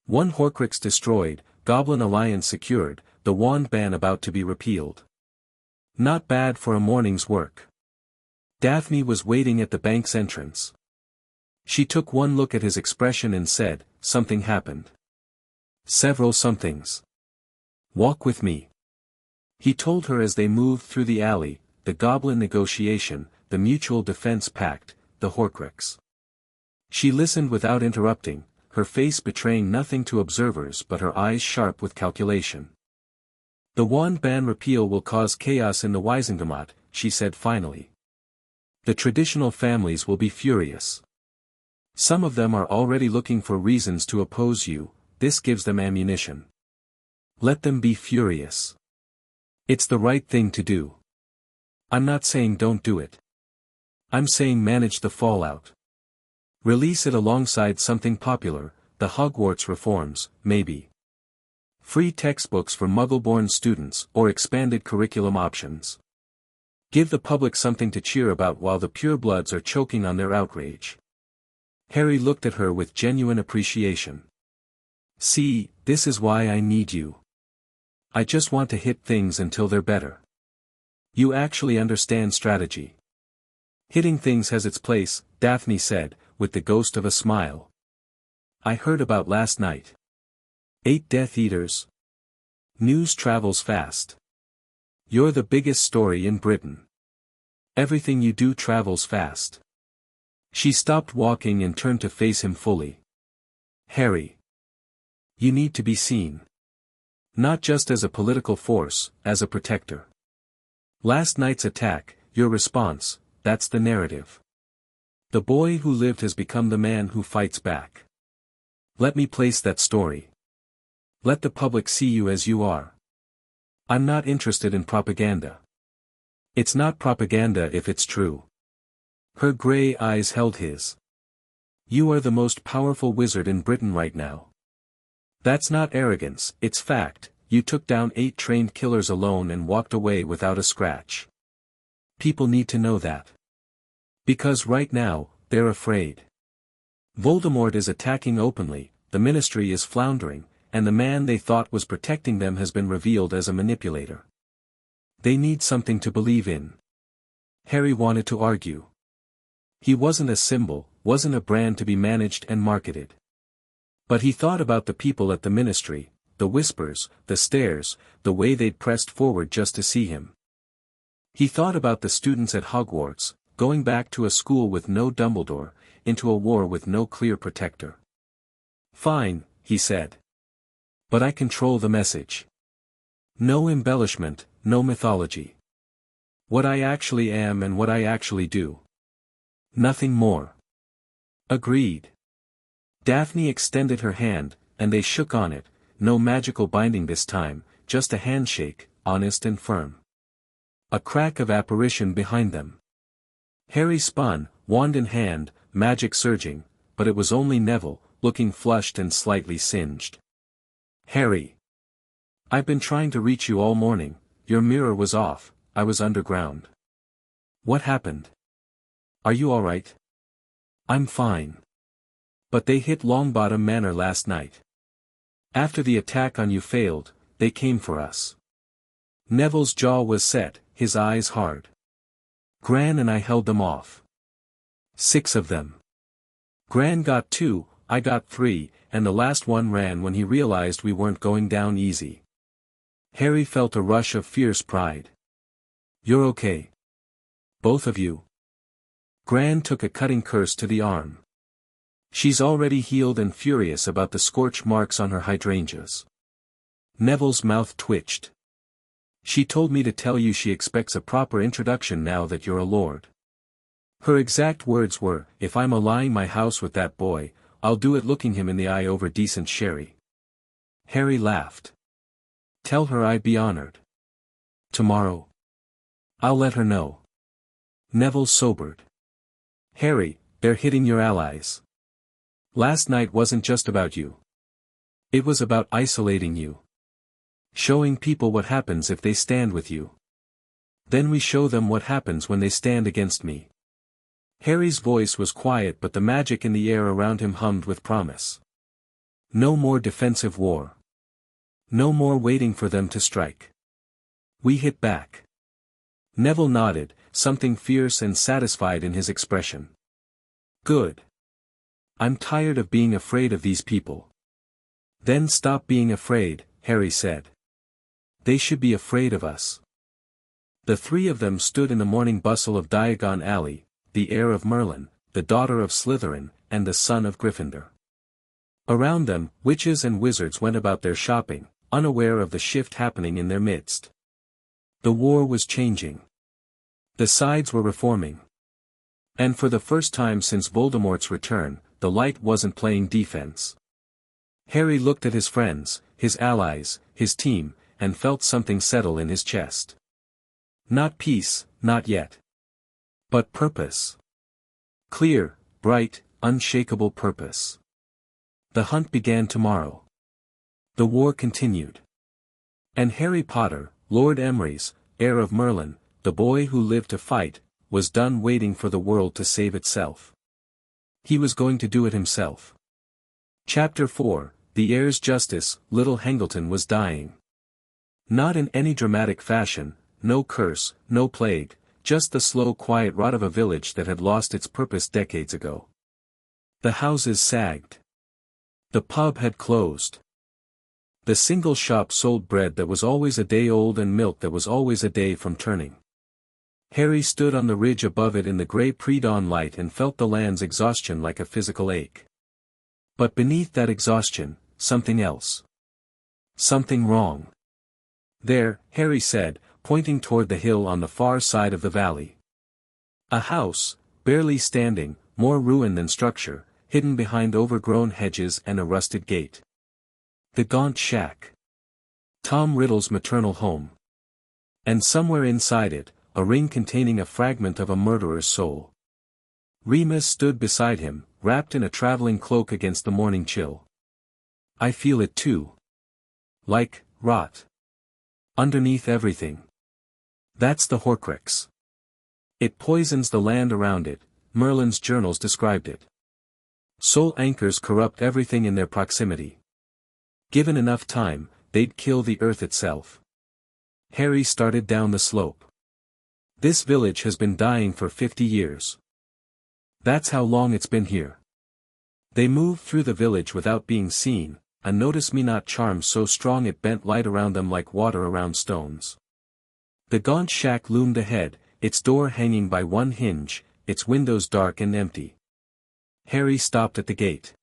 One Horcrux destroyed, Goblin Alliance secured, the wand ban about to be repealed. Not bad for a morning's work. Daphne was waiting at the bank's entrance. She took one look at his expression and said, "Something happened." "Several somethings. Walk with me." He told her as they moved through the alley, the Goblin negotiation, the mutual defense pact, the Horcrux. She listened without interrupting, her face betraying nothing to observers but her eyes sharp with calculation. "The wand ban repeal will cause chaos in the Wizengamot," she said finally. "The traditional families will be furious. Some of them are already looking for reasons to oppose you, this gives them ammunition. Let them be furious. It's the right thing to do. I'm not saying don't do it. I'm saying manage the fallout. Release it alongside something popular, the Hogwarts reforms, maybe. Free textbooks for Muggle-born students or expanded curriculum options. Give the public something to cheer about while the purebloods are choking on their outrage." Harry looked at her with genuine appreciation. "See, this is why I need you. I just want to hit things until they're better. You actually understand strategy." "Hitting things has its place," Daphne said, with the ghost of a smile. "I heard about last night. 8 Death Eaters. News travels fast. You're the biggest story in Britain. Everything you do travels fast." She stopped walking and turned to face him fully. "Harry. You need to be seen. Not just as a political force, as a protector. Last night's attack, your response, that's the narrative. The boy who lived has become the man who fights back. Let me place that story. Let the public see you as you are. I'm not interested in propaganda. It's not propaganda if it's true. Her grey eyes held his. You are the most powerful wizard in Britain right now. That's not arrogance, it's fact. You took down 8 trained killers alone and walked away without a scratch. People need to know that. Because right now, they're afraid. Voldemort is attacking openly, the Ministry is floundering, and the man they thought was protecting them has been revealed as a manipulator. They need something to believe in. Harry wanted to argue. He wasn't a symbol, wasn't a brand to be managed and marketed. But he thought about the people at the Ministry, the whispers, the stares, the way they'd pressed forward just to see him. He thought about the students at Hogwarts, going back to a school with no Dumbledore, into a war with no clear protector. Fine, he said. But I control the message. No embellishment, no mythology. What I actually am and what I actually do. Nothing more. Agreed. Daphne extended her hand, and they shook on it, no magical binding this time, just a handshake, honest and firm. A crack of apparition behind them. Harry spun, wand in hand, magic surging, but it was only Neville, looking flushed and slightly singed. Harry. I've been trying to reach you all morning, your mirror was off, I was underground. What happened? Are you alright? I'm fine. But they hit Longbottom Manor last night. After the attack on you failed, they came for us. Neville's jaw was set, his eyes hard. Gran and I held them off. 6 of them. Gran got 2, I got 3, and the last one ran when he realized we weren't going down easy. Harry felt a rush of fierce pride. You're okay. Both of you. Gran took a cutting curse to the arm. She's already healed and furious about the scorch marks on her hydrangeas. Neville's mouth twitched. She told me to tell you she expects a proper introduction now that you're a lord. Her exact words were, if I'm allying my house with that boy, I'll do it looking him in the eye over decent sherry. Harry laughed. Tell her I'd be honored. Tomorrow. I'll let her know. Neville sobered. Harry, they're hitting your allies. Last night wasn't just about you. It was about isolating you. Showing people what happens if they stand with you. Then we show them what happens when they stand against me. Harry's voice was quiet but the magic in the air around him hummed with promise. No more defensive war. No more waiting for them to strike. We hit back. Neville nodded, something fierce and satisfied in his expression. Good. I'm tired of being afraid of these people. Then stop being afraid, Harry said. They should be afraid of us. The 3 of them stood in the morning bustle of Diagon Alley, the heir of Merlin, the daughter of Slytherin, and the son of Gryffindor. Around them, witches and wizards went about their shopping, unaware of the shift happening in their midst. The war was changing. The sides were reforming. And for the first time since Voldemort's return, the light wasn't playing defense. Harry looked at his friends, his allies, his team, and felt something settle in his chest. Not peace, not yet. But purpose. Clear, bright, unshakable purpose. The hunt began tomorrow. The war continued. And Harry Potter, Lord Emery's, heir of Merlin, the boy who lived to fight, was done waiting for the world to save itself. He was going to do it himself. Chapter 4, The Heir's Justice. Little Hengleton was dying. Not in any dramatic fashion, no curse, no plague, just the slow quiet rot of a village that had lost its purpose decades ago. The houses sagged. The pub had closed. The single shop sold bread that was always a day old and milk that was always a day from turning. Harry stood on the ridge above it in the grey pre-dawn light and felt the land's exhaustion like a physical ache. But beneath that exhaustion, something else. Something wrong. There, Harry said, pointing toward the hill on the far side of the valley. A house, barely standing, more ruin than structure, hidden behind overgrown hedges and a rusted gate. The Gaunt Shack. Tom Riddle's maternal home. And somewhere inside it, a ring containing a fragment of a murderer's soul. Remus stood beside him, wrapped in a traveling cloak against the morning chill. I feel it too. Like rot. Underneath everything. That's the Horcrux. It poisons the land around it, Merlin's journals described it. Soul anchors corrupt everything in their proximity. Given enough time, they'd kill the earth itself. Harry started down the slope. This village has been dying for 50 years. That's how long it's been here. They moved through the village without being seen, a notice-me-not charm so strong it bent light around them like water around stones. The Gaunt Shack loomed ahead, its door hanging by one hinge, its windows dark and empty. Harry stopped at the gate.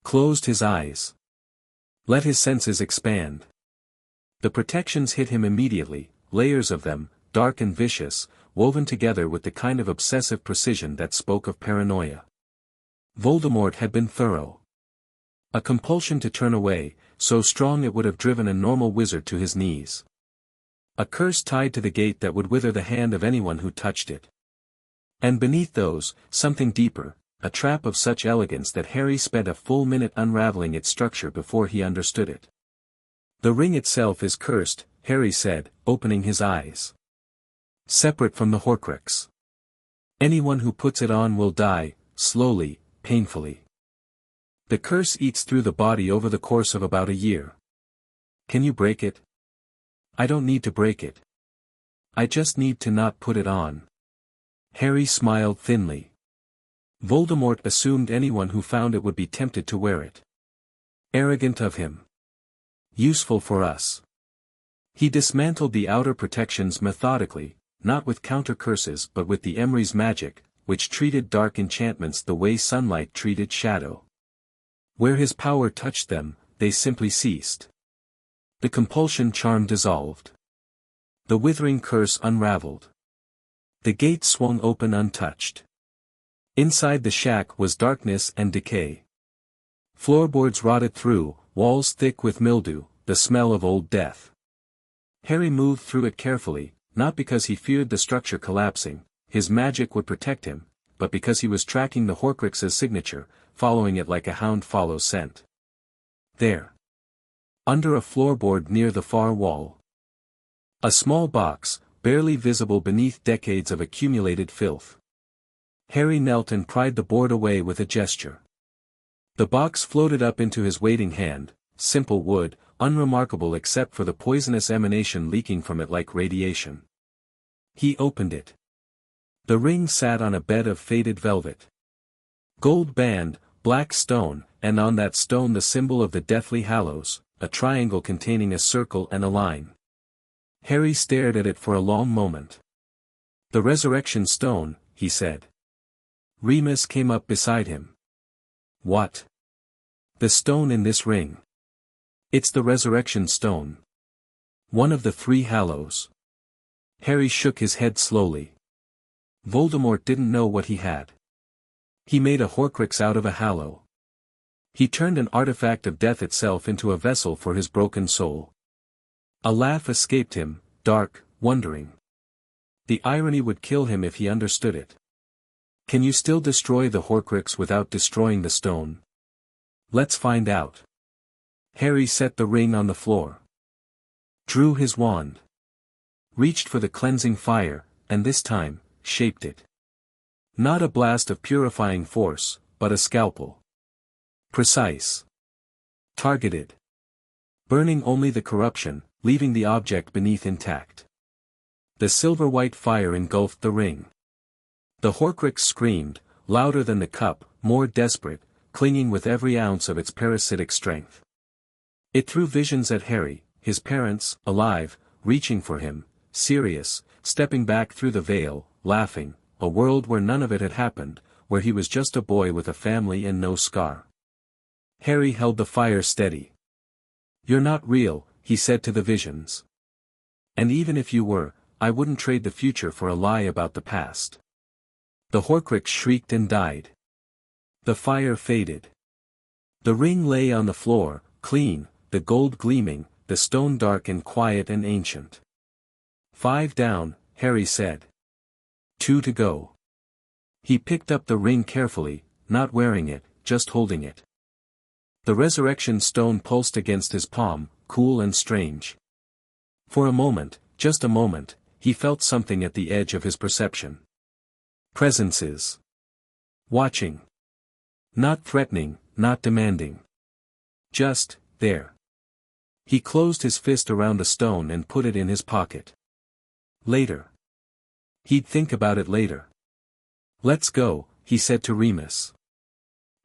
Closed his eyes. Let his senses expand. The protections hit him immediately, layers of them, dark and vicious, woven together with the kind of obsessive precision that spoke of paranoia. Voldemort had been thorough. A compulsion to turn away, so strong it would have driven a normal wizard to his knees. A curse tied to the gate that would wither the hand of anyone who touched it. And beneath those, something deeper, a trap of such elegance that Harry spent a full minute unraveling its structure before he understood it. The ring itself is cursed, Harry said, opening his eyes. Separate from the Horcrux. Anyone who puts it on will die, slowly, painfully. The curse eats through the body over the course of about a year. Can you break it? I don't need to break it. I just need to not put it on. Harry smiled thinly. Voldemort assumed anyone who found it would be tempted to wear it. Arrogant of him. Useful for us. He dismantled the outer protections methodically, not with counter-curses but with the Emery's magic, which treated dark enchantments the way sunlight treated shadow. Where his power touched them, they simply ceased. The compulsion charm dissolved. The withering curse unraveled. The gate swung open untouched. Inside the shack was darkness and decay. Floorboards rotted through, walls thick with mildew, the smell of old death. Harry moved through it carefully, not because he feared the structure collapsing, his magic would protect him, but because he was tracking the Horcrux's signature, following it like a hound follows scent. There. Under a floorboard near the far wall. A small box, barely visible beneath decades of accumulated filth. Harry knelt and pried the board away with a gesture. The box floated up into his waiting hand, simple wood, unremarkable except for the poisonous emanation leaking from it like radiation. He opened it. The ring sat on a bed of faded velvet. Gold band, black stone, and on that stone the symbol of the Deathly Hallows, a triangle containing a circle and a line. Harry stared at it for a long moment. The resurrection stone, he said. Remus came up beside him. What? The stone in this ring. It's the resurrection stone. One of the 3 Hallows. Harry shook his head slowly. Voldemort didn't know what he had. He made a Horcrux out of a Hallow. He turned an artifact of death itself into a vessel for his broken soul. A laugh escaped him, dark, wondering. The irony would kill him if he understood it. Can you still destroy the Horcrux without destroying the stone? Let's find out. Harry set the ring on the floor. Drew his wand. Reached for the cleansing fire, and this time, shaped it. Not a blast of purifying force, but a scalpel. Precise. Targeted. Burning only the corruption, leaving the object beneath intact. The silver-white fire engulfed the ring. The Horcrux screamed, louder than the cup, more desperate, clinging with every ounce of its parasitic strength. It threw visions at Harry, his parents, alive, reaching for him, serious, stepping back through the veil, laughing, a world where none of it had happened, where he was just a boy with a family and no scar. Harry held the fire steady. "You're not real," he said to the visions. "And even if you were, I wouldn't trade the future for a lie about the past." The Horcrux shrieked and died. The fire faded. The ring lay on the floor, clean, the gold gleaming, the stone dark and quiet and ancient. 5 down, Harry said. 2 to go. He picked up the ring carefully, not wearing it, just holding it. The resurrection stone pulsed against his palm, cool and strange. For a moment, just a moment, he felt something at the edge of his perception. Presences. Watching. Not threatening, not demanding. Just, there. He closed his fist around the stone and put it in his pocket. Later. He'd think about it later. "Let's go," he said to Remus.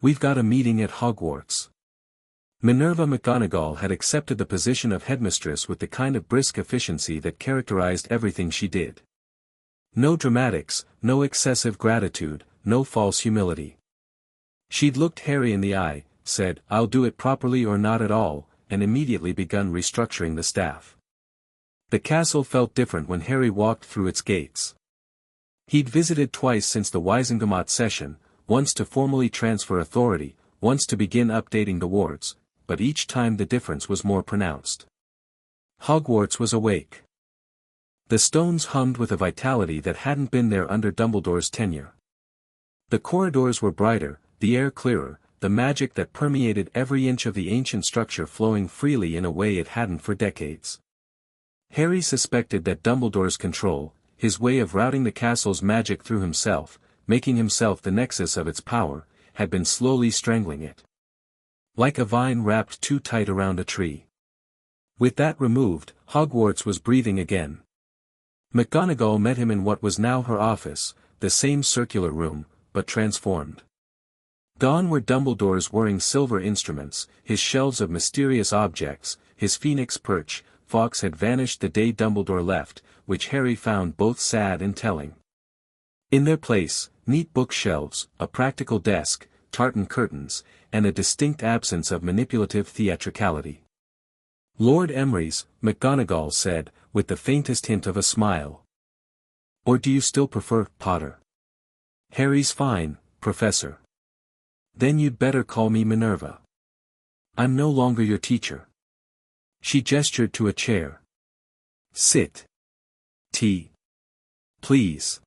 "We've got a meeting at Hogwarts." Minerva McGonagall had accepted the position of headmistress with the kind of brisk efficiency that characterized everything she did. No dramatics, no excessive gratitude, no false humility. She'd looked Harry in the eye, said, "I'll do it properly or not at all," and immediately begun restructuring the staff. The castle felt different when Harry walked through its gates. He'd visited twice since the Wizengamot session, once to formally transfer authority, once to begin updating the wards, but each time the difference was more pronounced. Hogwarts was awake. The stones hummed with a vitality that hadn't been there under Dumbledore's tenure. The corridors were brighter, the air clearer, the magic that permeated every inch of the ancient structure flowing freely in a way it hadn't for decades. Harry suspected that Dumbledore's control, his way of routing the castle's magic through himself, making himself the nexus of its power, had been slowly strangling it. Like a vine wrapped too tight around a tree. With that removed, Hogwarts was breathing again. McGonagall met him in what was now her office, the same circular room, but transformed. Gone were Dumbledore's whirring silver instruments, his shelves of mysterious objects, his phoenix perch. Fawkes had vanished the day Dumbledore left, which Harry found both sad and telling. In their place, neat bookshelves, a practical desk, tartan curtains, and a distinct absence of manipulative theatricality. "Lord Emery's," McGonagall said, with the faintest hint of a smile. "Or do you still prefer Potter?" "Harry's fine, Professor." "Then you'd better call me Minerva. I'm no longer your teacher." She gestured to a chair. "Sit. Tea. Please."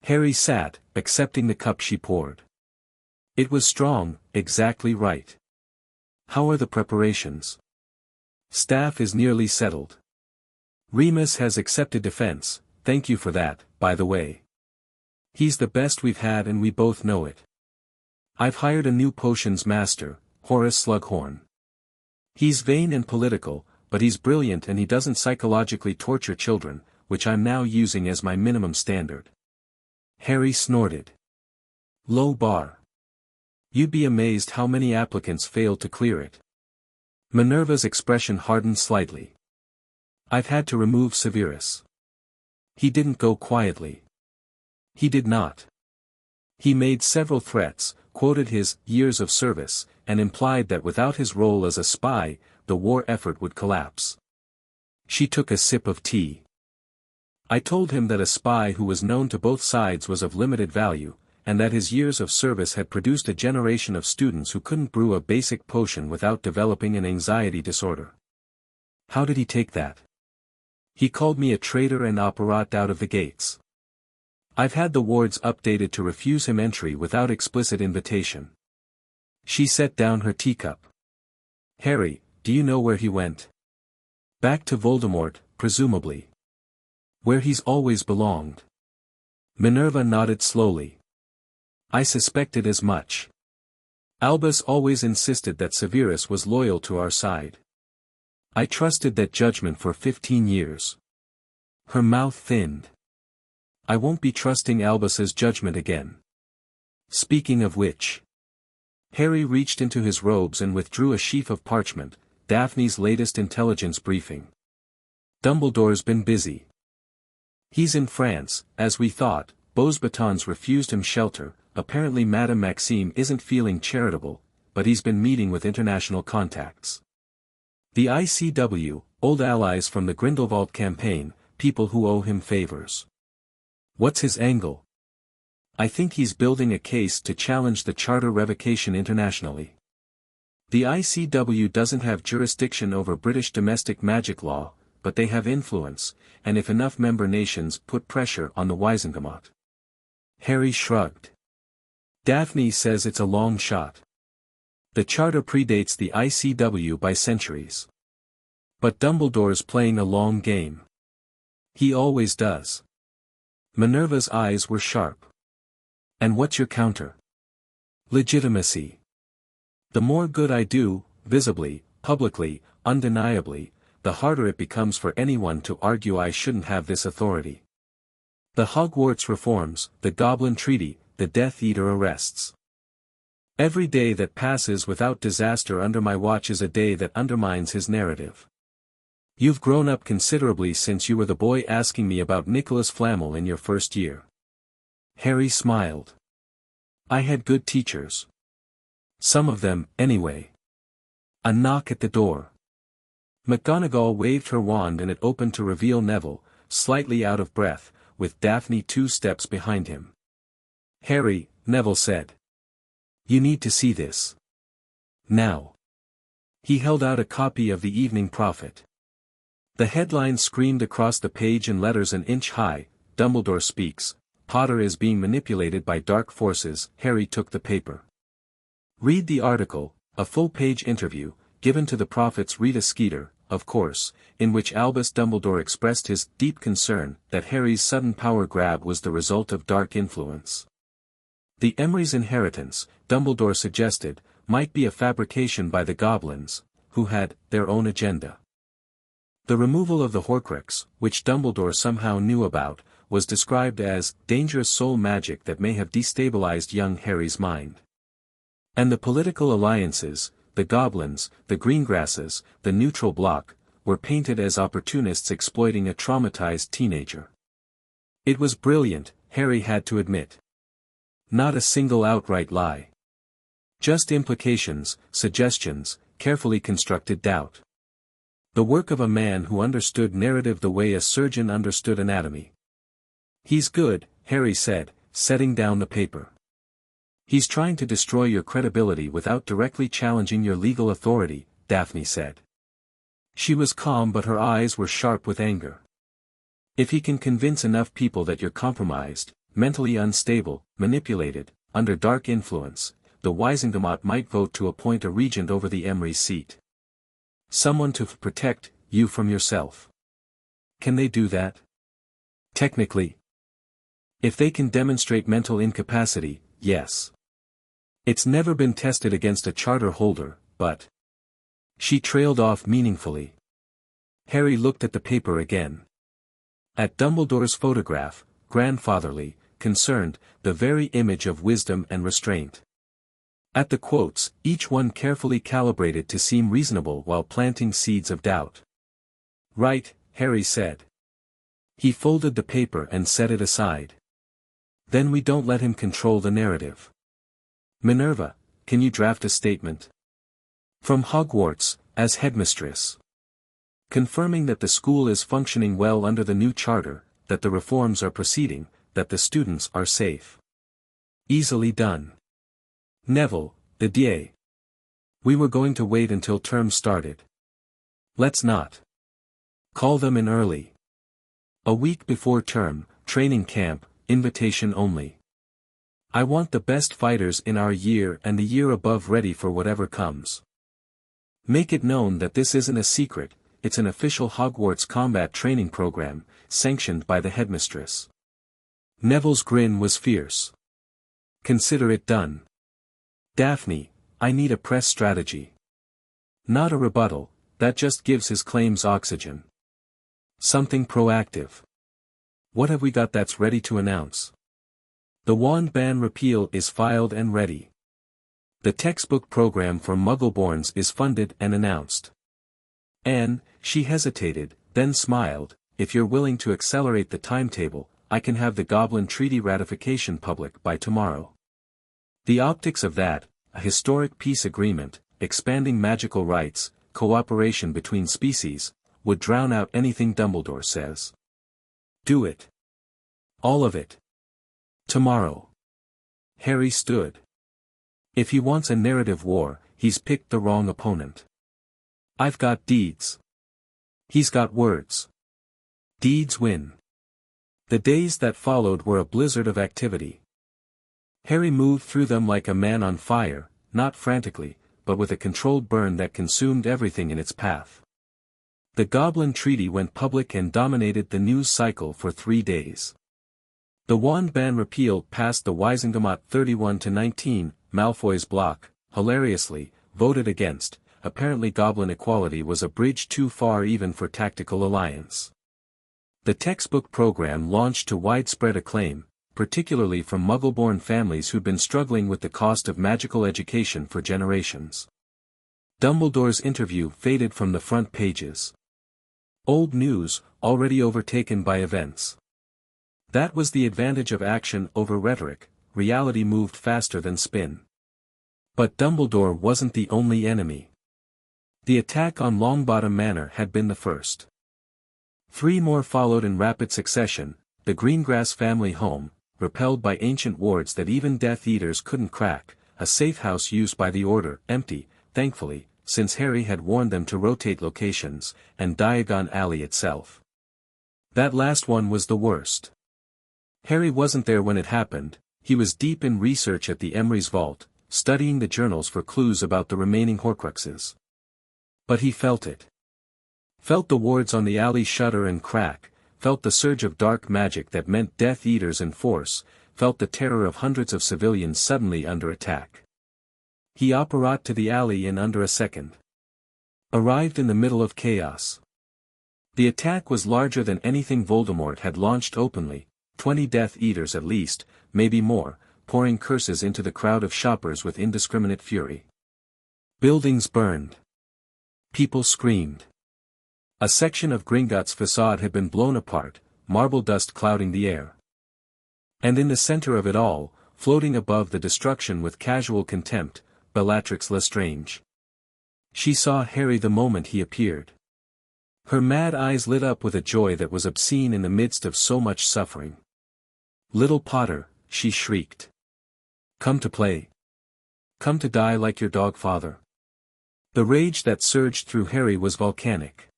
Harry sat, accepting the cup she poured. It was strong, exactly right. "How are the preparations?" "Staff is nearly settled. Remus has accepted defense, thank you for that, by the way. He's the best we've had and we both know it. I've hired a new potions master, Horace Slughorn. He's vain and political, but he's brilliant and he doesn't psychologically torture children, which I'm now using as my minimum standard." Harry snorted. "Low bar. You'd be amazed how many applicants failed to clear it." Minerva's expression hardened slightly. "I've had to remove Severus." He didn't go quietly. He did not. He made several threats, quoted his years of service, and implied that without his role as a spy, the war effort would collapse. She took a sip of tea. "I told him that a spy who was known to both sides was of limited value, and that his years of service had produced a generation of students who couldn't brew a basic potion without developing an anxiety disorder." "How did he take that?" "He called me a traitor and operat out of the gates. I've had the wards updated to refuse him entry without explicit invitation." She set down her teacup. "Harry, do you know where he went?" "Back to Voldemort, presumably. Where he's always belonged." Minerva nodded slowly. "I suspected as much. Albus always insisted that Severus was loyal to our side. I trusted that judgment for 15 years. Her mouth thinned. "I won't be trusting Albus's judgment again. Speaking of which." Harry reached into his robes and withdrew a sheaf of parchment, Daphne's latest intelligence briefing. "Dumbledore's been busy. He's in France, as we thought. Beauxbatons refused him shelter, apparently Madame Maxime isn't feeling charitable, but he's been meeting with international contacts. The ICW, old allies from the Grindelwald campaign, people who owe him favors. What's his angle? I think he's building a case to challenge the charter revocation internationally. The ICW doesn't have jurisdiction over British domestic magic law, but they have influence, and if enough member nations put pressure on the Wizengamot. Harry shrugged. Daphne says it's a long shot. The charter predates the ICW by centuries. But Dumbledore's playing a long game. He always does. Minerva's eyes were sharp. And what's your counter? Legitimacy. The more good I do, visibly, publicly, undeniably, the harder it becomes for anyone to argue I shouldn't have this authority. The Hogwarts reforms, the Goblin Treaty, the Death Eater arrests. Every day that passes without disaster under my watch is a day that undermines his narrative. You've grown up considerably since you were the boy asking me about Nicholas Flamel in your first year. Harry smiled. I had good teachers. Some of them, anyway. A knock at the door. McGonagall waved her wand and it opened to reveal Neville, slightly out of breath, with Daphne 2 steps behind him. Harry, Neville said. You need to see this. Now. He held out a copy of the Evening Prophet. The headline screamed across the page in letters an inch high, Dumbledore speaks, Potter is being manipulated by dark forces. Harry took the paper. Read the article, a full-page interview, given to the Prophet's Rita Skeeter, of course, in which Albus Dumbledore expressed his deep concern that Harry's sudden power grab was the result of dark influence. The Emery's inheritance, Dumbledore suggested, might be a fabrication by the Goblins, who had their own agenda. The removal of the Horcrux, which Dumbledore somehow knew about, was described as dangerous soul magic that may have destabilized young Harry's mind. And the political alliances, the Goblins, the Greengrasses, the neutral bloc, were painted as opportunists exploiting a traumatized teenager. It was brilliant, Harry had to admit. Not a single outright lie. Just implications, suggestions, carefully constructed doubt. The work of a man who understood narrative the way a surgeon understood anatomy. He's good, Harry said, setting down the paper. He's trying to destroy your credibility without directly challenging your legal authority, Daphne said. She was calm but her eyes were sharp with anger. If he can convince enough people that you're compromised, mentally unstable, manipulated, under dark influence, the Wizengamot might vote to appoint a regent over the Emery seat. Someone to protect you from yourself. Can they do that? Technically. If they can demonstrate mental incapacity, yes. It's never been tested against a charter holder, but... She trailed off meaningfully. Harry looked at the paper again. At Dumbledore's photograph, grandfatherly, concerned, the very image of wisdom and restraint. At the quotes, each one carefully calibrated to seem reasonable while planting seeds of doubt. Right, Harry said. He folded the paper and set it aside. Then we don't let him control the narrative. Minerva, can you draft a statement? From Hogwarts, as headmistress. Confirming that the school is functioning well under the new charter, that the reforms are proceeding, that the students are safe. Easily done. Neville, the DA. We were going to wait until term started. Let's not. Call them in early. A week before term, training camp, invitation only. I want the best fighters in our year and the year above ready for whatever comes. Make it known that this isn't a secret, it's an official Hogwarts combat training program, sanctioned by the headmistress. Neville's grin was fierce. Consider it done. Daphne, I need a press strategy. Not a rebuttal, that just gives his claims oxygen. Something proactive. What have we got that's ready to announce? The wand ban repeal is filed and ready. The textbook program for Muggleborns is funded and announced. Anne, she hesitated, then smiled, if you're willing to accelerate the timetable, I can have the Goblin Treaty ratification public by tomorrow. The optics of that, a historic peace agreement, expanding magical rights, cooperation between species, would drown out anything Dumbledore says. Do it. All of it. Tomorrow. Harry stood. If he wants a narrative war, he's picked the wrong opponent. I've got deeds. He's got words. Deeds win. The days that followed were a blizzard of activity. Harry moved through them like a man on fire, not frantically, but with a controlled burn that consumed everything in its path. The Goblin Treaty went public and dominated the news cycle for 3 days. The wand ban repeal passed the Wizengamot 31-19, Malfoy's bloc, hilariously, voted against. Apparently Goblin equality was a bridge too far even for tactical alliance. The textbook program launched to widespread acclaim, particularly from Muggle-born families who'd been struggling with the cost of magical education for generations. Dumbledore's interview faded from the front pages. Old news, already overtaken by events. That was the advantage of action over rhetoric, reality moved faster than spin. But Dumbledore wasn't the only enemy. The attack on Longbottom Manor had been the first. 3 more followed in rapid succession: the Greengrass family home, repelled by ancient wards that even Death Eaters couldn't crack, a safe house used by the Order, empty, thankfully, since Harry had warned them to rotate locations, and Diagon Alley itself. That last one was the worst. Harry wasn't there when it happened. He was deep in research at the Emery's vault, studying the journals for clues about the remaining Horcruxes. But he felt it. Felt the wards on the alley shudder and crack, felt the surge of dark magic that meant Death Eaters in force, felt the terror of hundreds of civilians suddenly under attack. He apparat to the alley in under a second. Arrived in the middle of chaos. The attack was larger than anything Voldemort had launched openly, 20 Death Eaters at least, maybe more, pouring curses into the crowd of shoppers with indiscriminate fury. Buildings burned. People screamed. A section of Gringotts' facade had been blown apart, marble dust clouding the air. And in the center of it all, floating above the destruction with casual contempt, Bellatrix Lestrange. She saw Harry the moment he appeared. Her mad eyes lit up with a joy that was obscene in the midst of so much suffering. "Little Potter," she shrieked. "Come to play. Come to die like your dog father." The rage that surged through Harry was volcanic.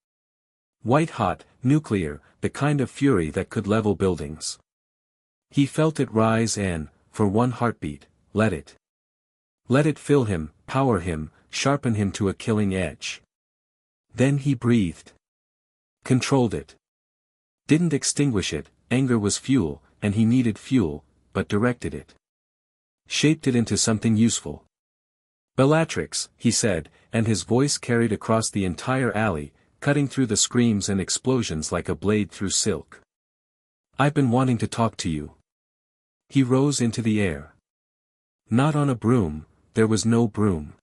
White-hot, nuclear, the kind of fury that could level buildings. He felt it rise and, for one heartbeat, let it. Let it fill him, power him, sharpen him to a killing edge. Then he breathed. Controlled it. Didn't extinguish it, anger was fuel, and he needed fuel, but directed it. Shaped it into something useful. "Bellatrix," he said, and his voice carried across the entire alley, cutting through the screams and explosions like a blade through silk. "I've been wanting to talk to you." He rose into the air. Not on a broom, there was no broom.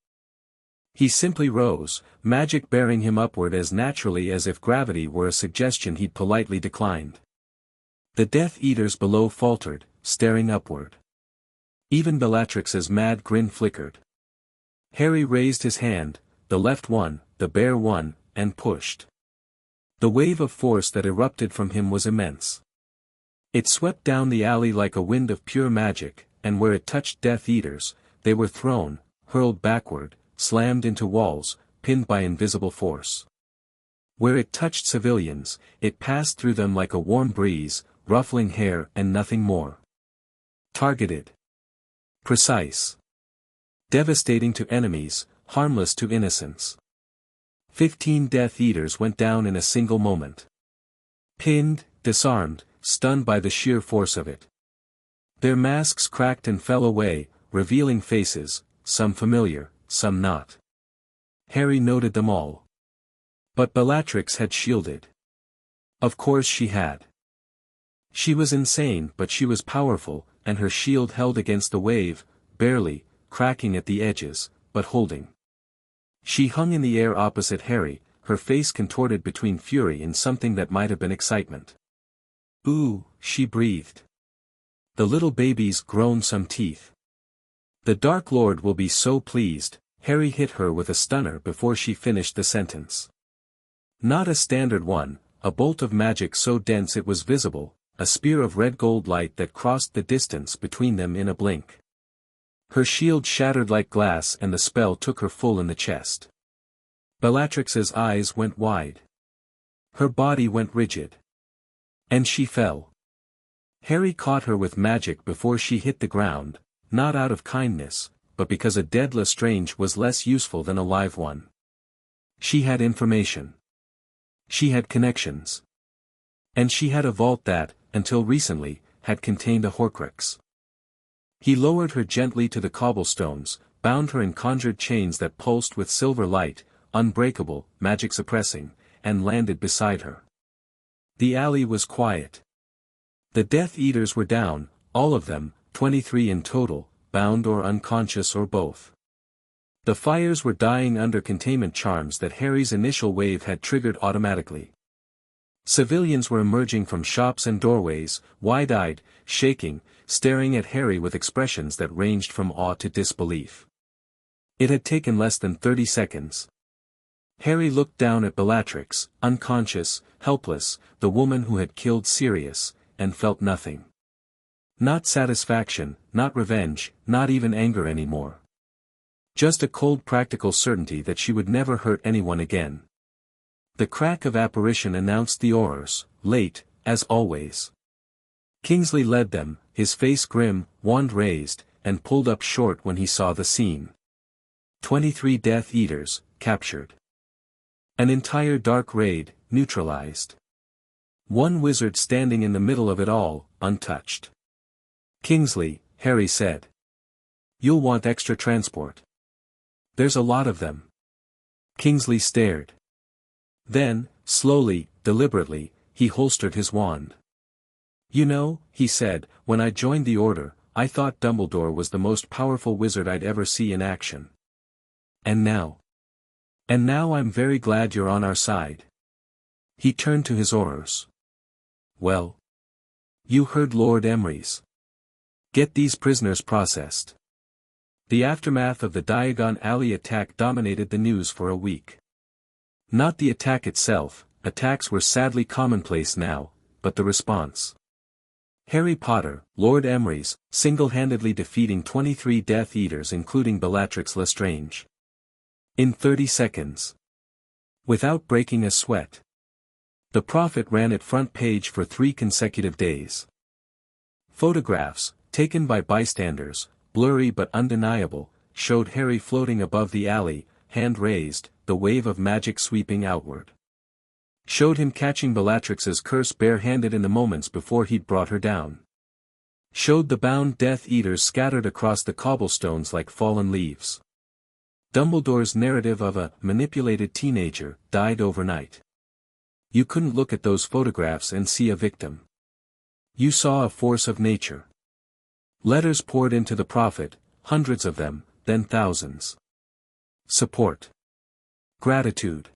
He simply rose, magic bearing him upward as naturally as if gravity were a suggestion he'd politely declined. The Death Eaters below faltered, staring upward. Even Bellatrix's mad grin flickered. Harry raised his hand, the left one, the bare one, and pushed. The wave of force that erupted from him was immense. It swept down the alley like a wind of pure magic, and where it touched Death Eaters, they were thrown, hurled backward, slammed into walls, pinned by invisible force. Where it touched civilians, it passed through them like a warm breeze, ruffling hair and nothing more. Targeted. Precise. Devastating to enemies, harmless to innocents. 15 Death Eaters went down in a single moment. Pinned, disarmed, stunned by the sheer force of it. Their masks cracked and fell away, revealing faces, some familiar, some not. Harry noted them all. But Bellatrix had shielded. Of course she had. She was insane, but she was powerful, and her shield held against the wave, barely, cracking at the edges, but holding. She hung in the air opposite Harry, her face contorted between fury and something that might have been excitement. "Ooh," she breathed. The little babies groaned some teeth. "The Dark Lord will be so pleased," Harry hit her with a stunner before she finished the sentence. Not a standard one, a bolt of magic so dense it was visible, a spear of red gold light that crossed the distance between them in a blink. Her shield shattered like glass and the spell took her full in the chest. Bellatrix's eyes went wide. Her body went rigid. And she fell. Harry caught her with magic before she hit the ground, not out of kindness, but because a dead Lestrange was less useful than a live one. She had information. She had connections. And she had a vault that, until recently, had contained a Horcrux. He lowered her gently to the cobblestones, bound her in conjured chains that pulsed with silver light, unbreakable, magic-suppressing, and landed beside her. The alley was quiet. The Death Eaters were down, all of them, 23 in total, bound or unconscious or both. The fires were dying under containment charms that Harry's initial wave had triggered automatically. Civilians were emerging from shops and doorways, wide-eyed, shaking, staring at Harry with expressions that ranged from awe to disbelief. It had taken less than 30 seconds. Harry looked down at Bellatrix, unconscious, helpless, the woman who had killed Sirius, and felt nothing. Not satisfaction, not revenge, not even anger anymore. Just a cold practical certainty that she would never hurt anyone again. The crack of apparition announced the Aurors, late, as always. Kingsley led them, his face grim, wand raised, and pulled up short when he saw the scene. 23 Death Eaters, captured. An entire dark raid, neutralized. One wizard standing in the middle of it all, untouched. Kingsley, Harry said. You'll want extra transport. There's a lot of them. Kingsley stared. Then, slowly, deliberately, he holstered his wand. You know, he said, when I joined the Order, I thought Dumbledore was the most powerful wizard I'd ever see in action. And now? And now I'm very glad you're on our side. He turned to his Aurors. Well? You heard Lord Emery's. Get these prisoners processed. The aftermath of the Diagon Alley attack dominated the news for a week. Not the attack itself, attacks were sadly commonplace now, but the response. Harry Potter, Lord Emery's, single-handedly defeating 23 Death Eaters including Bellatrix Lestrange. In 30 seconds. Without breaking a sweat. The Prophet ran it front page for 3 consecutive days. Photographs, taken by bystanders, blurry but undeniable, showed Harry floating above the alley, hand raised, the wave of magic sweeping outward. Showed him catching Bellatrix's curse bare-handed in the moments before he'd brought her down. Showed the bound Death Eaters scattered across the cobblestones like fallen leaves. Dumbledore's narrative of a manipulated teenager died overnight. You couldn't look at those photographs and see a victim. You saw a force of nature. Letters poured into the Prophet, hundreds of them, then thousands. Support. Gratitude.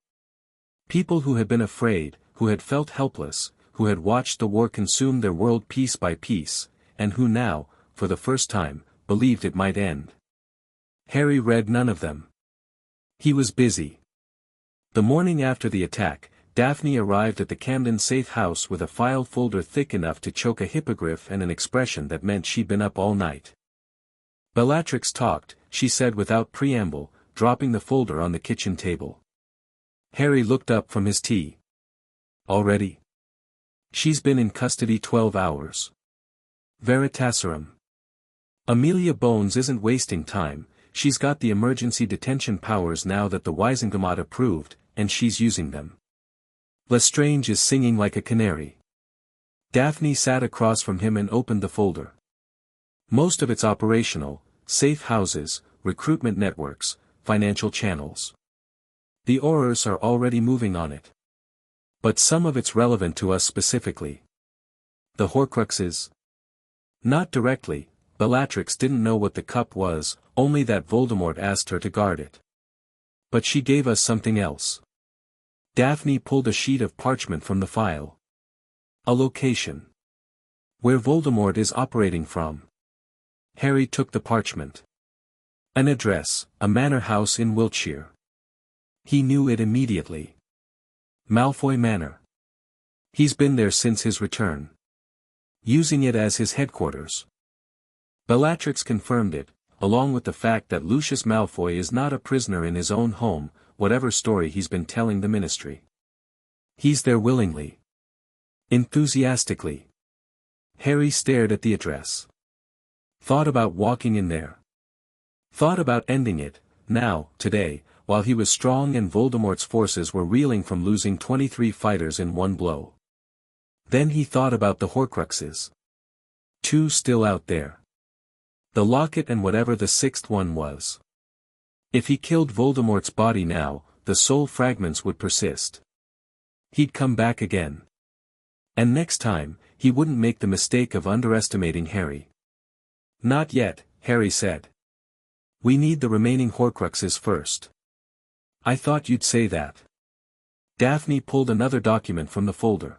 People who had been afraid, who had felt helpless, who had watched the war consume their world piece by piece, and who now, for the first time, believed it might end. Harry read none of them. He was busy. The morning after the attack, Daphne arrived at the Camden safe house with a file folder thick enough to choke a hippogriff and an expression that meant she'd been up all night. Bellatrix talked, she said without preamble, dropping the folder on the kitchen table. Harry looked up from his tea. Already? She's been in custody 12 hours. Veritaserum. Amelia Bones isn't wasting time, she's got the emergency detention powers now that the Wizengamot approved, and she's using them. Lestrange is singing like a canary. Daphne sat across from him and opened the folder. Most of it's operational, safe houses, recruitment networks, financial channels. The Aurors are already moving on it. But some of it's relevant to us specifically. The Horcruxes? Not directly, Bellatrix didn't know what the cup was, only that Voldemort asked her to guard it. But she gave us something else. Daphne pulled a sheet of parchment from the file. A location. Where Voldemort is operating from. Harry took the parchment. An address, a manor house in Wiltshire. He knew it immediately. Malfoy Manor. He's been there since his return. Using it as his headquarters. Bellatrix confirmed it, along with the fact that Lucius Malfoy is not a prisoner in his own home, whatever story he's been telling the Ministry. He's there willingly. Enthusiastically. Harry stared at the address. Thought about walking in there. Thought about ending it, now, today, while he was strong and Voldemort's forces were reeling from losing 23 fighters in one blow. Then he thought about the Horcruxes. 2 still out there. The locket and whatever the 6th one was. If he killed Voldemort's body now, the soul fragments would persist. He'd come back again. And next time, he wouldn't make the mistake of underestimating Harry. Not yet, Harry said. We need the remaining Horcruxes first. I thought you'd say that. Daphne pulled another document from the folder.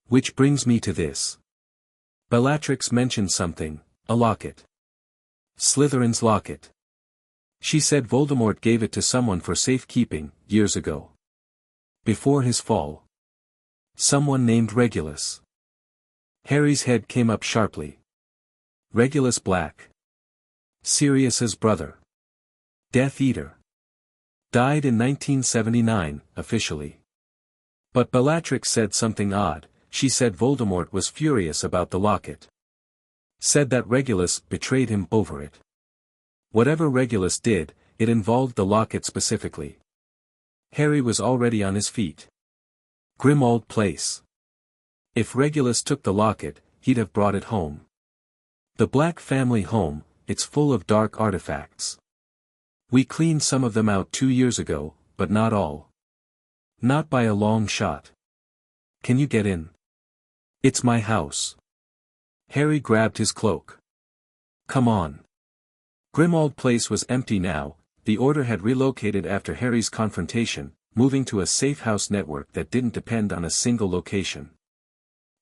Which brings me to this. Bellatrix mentioned something, a locket. Slytherin's locket. She said Voldemort gave it to someone for safekeeping, years ago. Before his fall. Someone named Regulus. Harry's head came up sharply. Regulus Black. Sirius's brother. Death Eater. Died in 1979, officially. But Bellatrix said something odd. She said Voldemort was furious about the locket. Said that Regulus betrayed him over it. Whatever Regulus did, it involved the locket specifically. Harry was already on his feet. Grimmauld Place. If Regulus took the locket, he'd have brought it home. The Black family home, it's full of dark artifacts. We cleaned some of them out 2 years ago, but not all. Not by a long shot. Can you get in? It's my house. Harry grabbed his cloak. Come on. Grimmauld Place was empty now. The Order had relocated after Harry's confrontation, moving to a safe house network that didn't depend on a single location.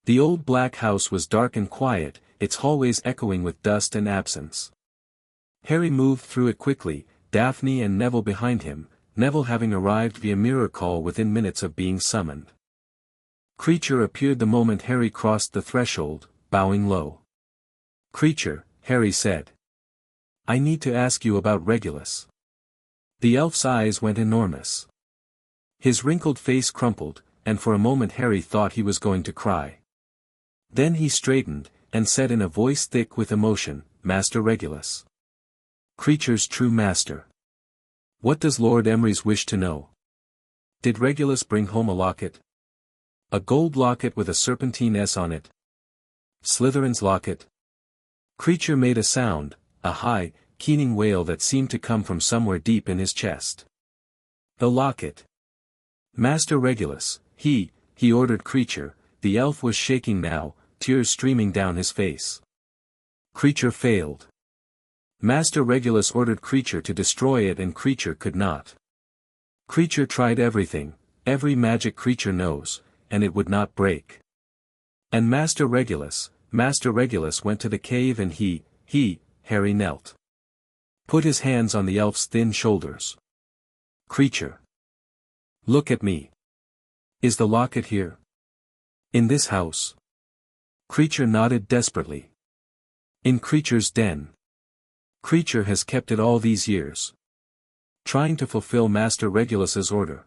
The old black house was dark and quiet, its hallways echoing with dust and absence. Harry moved through it quickly, Daphne and Neville behind him, Neville having arrived via mirror call within minutes of being summoned. Creature appeared the moment Harry crossed the threshold, bowing low. Creature, Harry said. I need to ask you about Regulus. The elf's eyes went enormous. His wrinkled face crumpled, and for a moment Harry thought he was going to cry. Then he straightened, and said in a voice thick with emotion, Master Regulus. Creature's true master. What does Lord Emery's wish to know? Did Regulus bring home a locket? A gold locket with a serpentine S on it. Slytherin's locket. Creature made a sound, a high, keening wail that seemed to come from somewhere deep in his chest. The locket. Master Regulus, he ordered Creature. The elf was shaking now, tears streaming down his face. Creature failed. Master Regulus ordered Creature to destroy it and Creature could not. Creature tried everything, every magic Creature knows, and it would not break. And Master Regulus went to the cave and Harry knelt. Put his hands on the elf's thin shoulders. Creature. Look at me. Is the locket here? In this house? Creature nodded desperately. In Creature's den. Creature has kept it all these years. Trying to fulfill Master Regulus's order.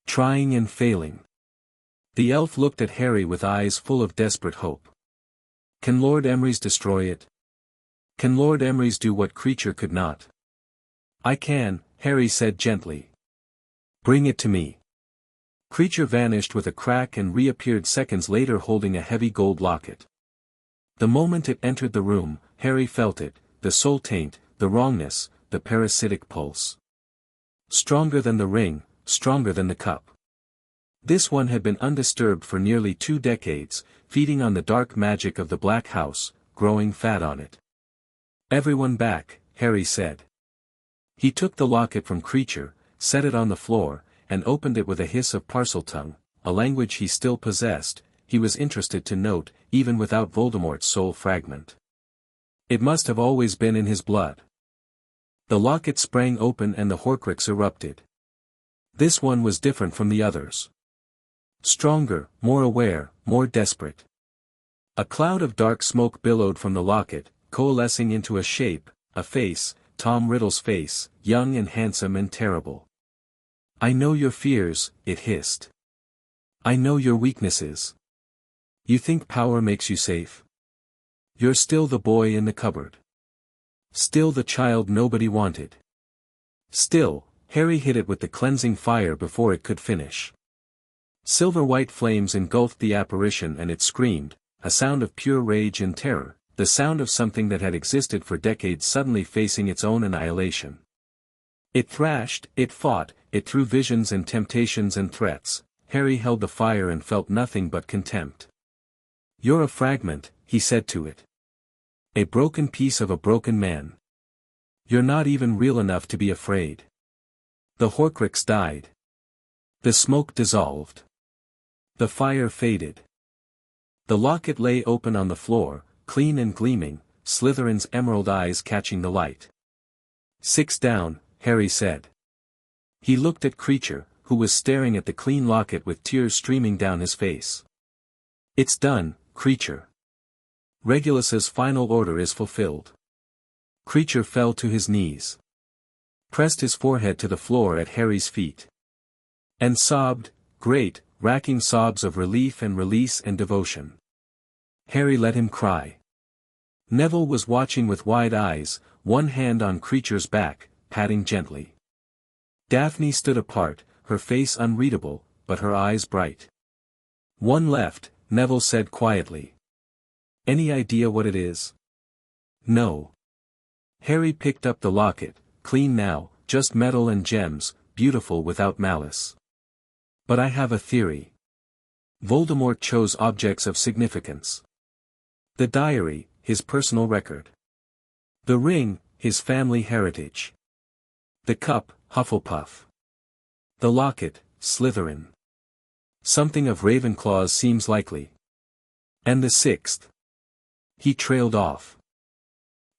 Trying and failing. The elf looked at Harry with eyes full of desperate hope. Can Lord Emery's destroy it? Can Lord Emery's do what Creature could not? I can, Harry said gently. Bring it to me. Creature vanished with a crack and reappeared seconds later holding a heavy gold locket. The moment it entered the room, Harry felt it, the soul taint, the wrongness, the parasitic pulse. Stronger than the ring, stronger than the cup. This one had been undisturbed for nearly 2 decades, feeding on the dark magic of the Black House, growing fat on it. Everyone back, Harry said. He took the locket from Creature, set it on the floor, and opened it with a hiss of Parseltongue, a language he still possessed, he was interested to note, even without Voldemort's soul fragment. It must have always been in his blood. The locket sprang open and the Horcrux erupted. This one was different from the others. Stronger, more aware, more desperate. A cloud of dark smoke billowed from the locket, coalescing into a shape, a face, Tom Riddle's face, young and handsome and terrible. "I know your fears," it hissed. "I know your weaknesses. You think power makes you safe? You're still the boy in the cupboard. Still the child nobody wanted. Still." Harry hit it with the cleansing fire before it could finish. Silver-white flames engulfed the apparition and it screamed, a sound of pure rage and terror, the sound of something that had existed for decades suddenly facing its own annihilation. It thrashed, it fought, it threw visions and temptations and threats. Harry held the fire and felt nothing but contempt. "You're a fragment," he said to it. "A broken piece of a broken man. You're not even real enough to be afraid." The Horcrux died. The smoke dissolved. The fire faded. The locket lay open on the floor, clean and gleaming, Slytherin's emerald eyes catching the light. "Six down," Harry said. He looked at Creature, who was staring at the clean locket with tears streaming down his face. "It's done, Creature. Regulus's final order is fulfilled." Creature fell to his knees. Pressed his forehead to the floor at Harry's feet. And sobbed, great, racking sobs of relief and release and devotion. Harry let him cry. Neville was watching with wide eyes, one hand on Creature's back, patting gently. Daphne stood apart, her face unreadable, but her eyes bright. "One left," Neville said quietly. "Any idea what it is?" "No." Harry picked up the locket, clean now, just metal and gems, beautiful without malice. "But I have a theory. Voldemort chose objects of significance. The diary, his personal record. The ring, his family heritage. The cup, Hufflepuff. The locket, Slytherin. Something of Ravenclaw's seems likely. And the sixth." He trailed off.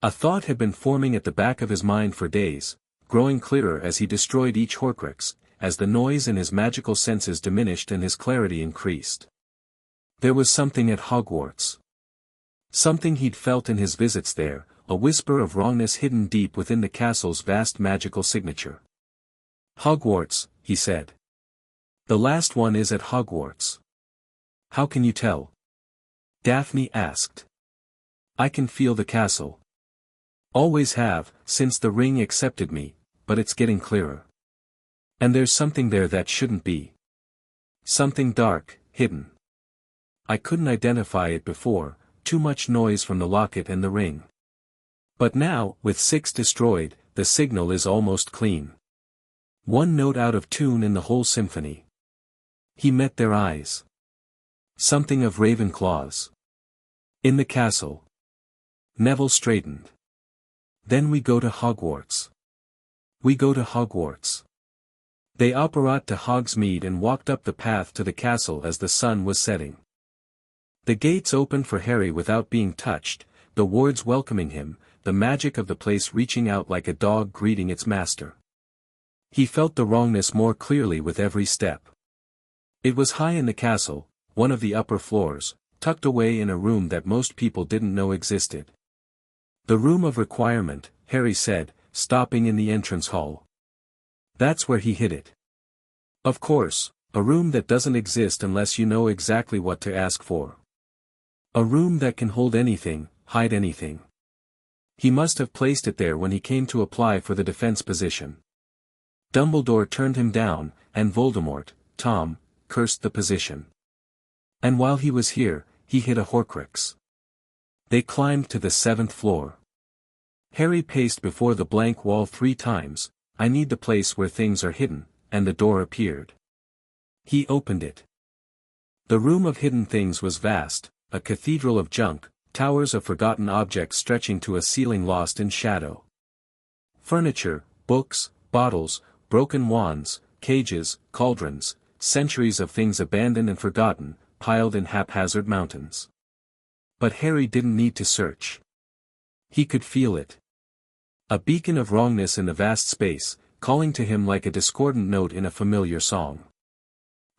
A thought had been forming at the back of his mind for days, growing clearer as he destroyed each Horcrux, as the noise in his magical senses diminished and his clarity increased. There was something at Hogwarts. Something he'd felt in his visits there, a whisper of wrongness hidden deep within the castle's vast magical signature. "Hogwarts," he said. "The last one is at Hogwarts." "How can you tell?" Daphne asked. "I can feel the castle. Always have, since the ring accepted me, but it's getting clearer. And there's something there that shouldn't be. Something dark, hidden. I couldn't identify it before, too much noise from the locket and the ring. But now, with 6 destroyed, the signal is almost clean. One note out of tune in the whole symphony." He met their eyes. "Something of Ravenclaw's. In the castle." Neville straightened. "Then we go to Hogwarts. We go to Hogwarts." They apparat to Hogsmeade and walked up the path to the castle as the sun was setting. The gates opened for Harry without being touched, the wards welcoming him, the magic of the place reaching out like a dog greeting its master. He felt the wrongness more clearly with every step. It was high in the castle, one of the upper floors, tucked away in a room that most people didn't know existed. "The room of requirement," Harry said, stopping in the entrance hall. "That's where he hid it. Of course, a room that doesn't exist unless you know exactly what to ask for. A room that can hold anything, hide anything. He must have placed it there when he came to apply for the defense position. Dumbledore turned him down, and Voldemort, Tom, cursed the position. And while he was here, he hid a Horcrux." They climbed to the 7th floor. Harry paced before the blank wall 3 times, "I need the place where things are hidden," and the door appeared. He opened it. The room of hidden things was vast, a cathedral of junk, towers of forgotten objects stretching to a ceiling lost in shadow. Furniture, books, bottles, broken wands, cages, cauldrons, centuries of things abandoned and forgotten, piled in haphazard mountains. But Harry didn't need to search. He could feel it. A beacon of wrongness in the vast space, calling to him like a discordant note in a familiar song.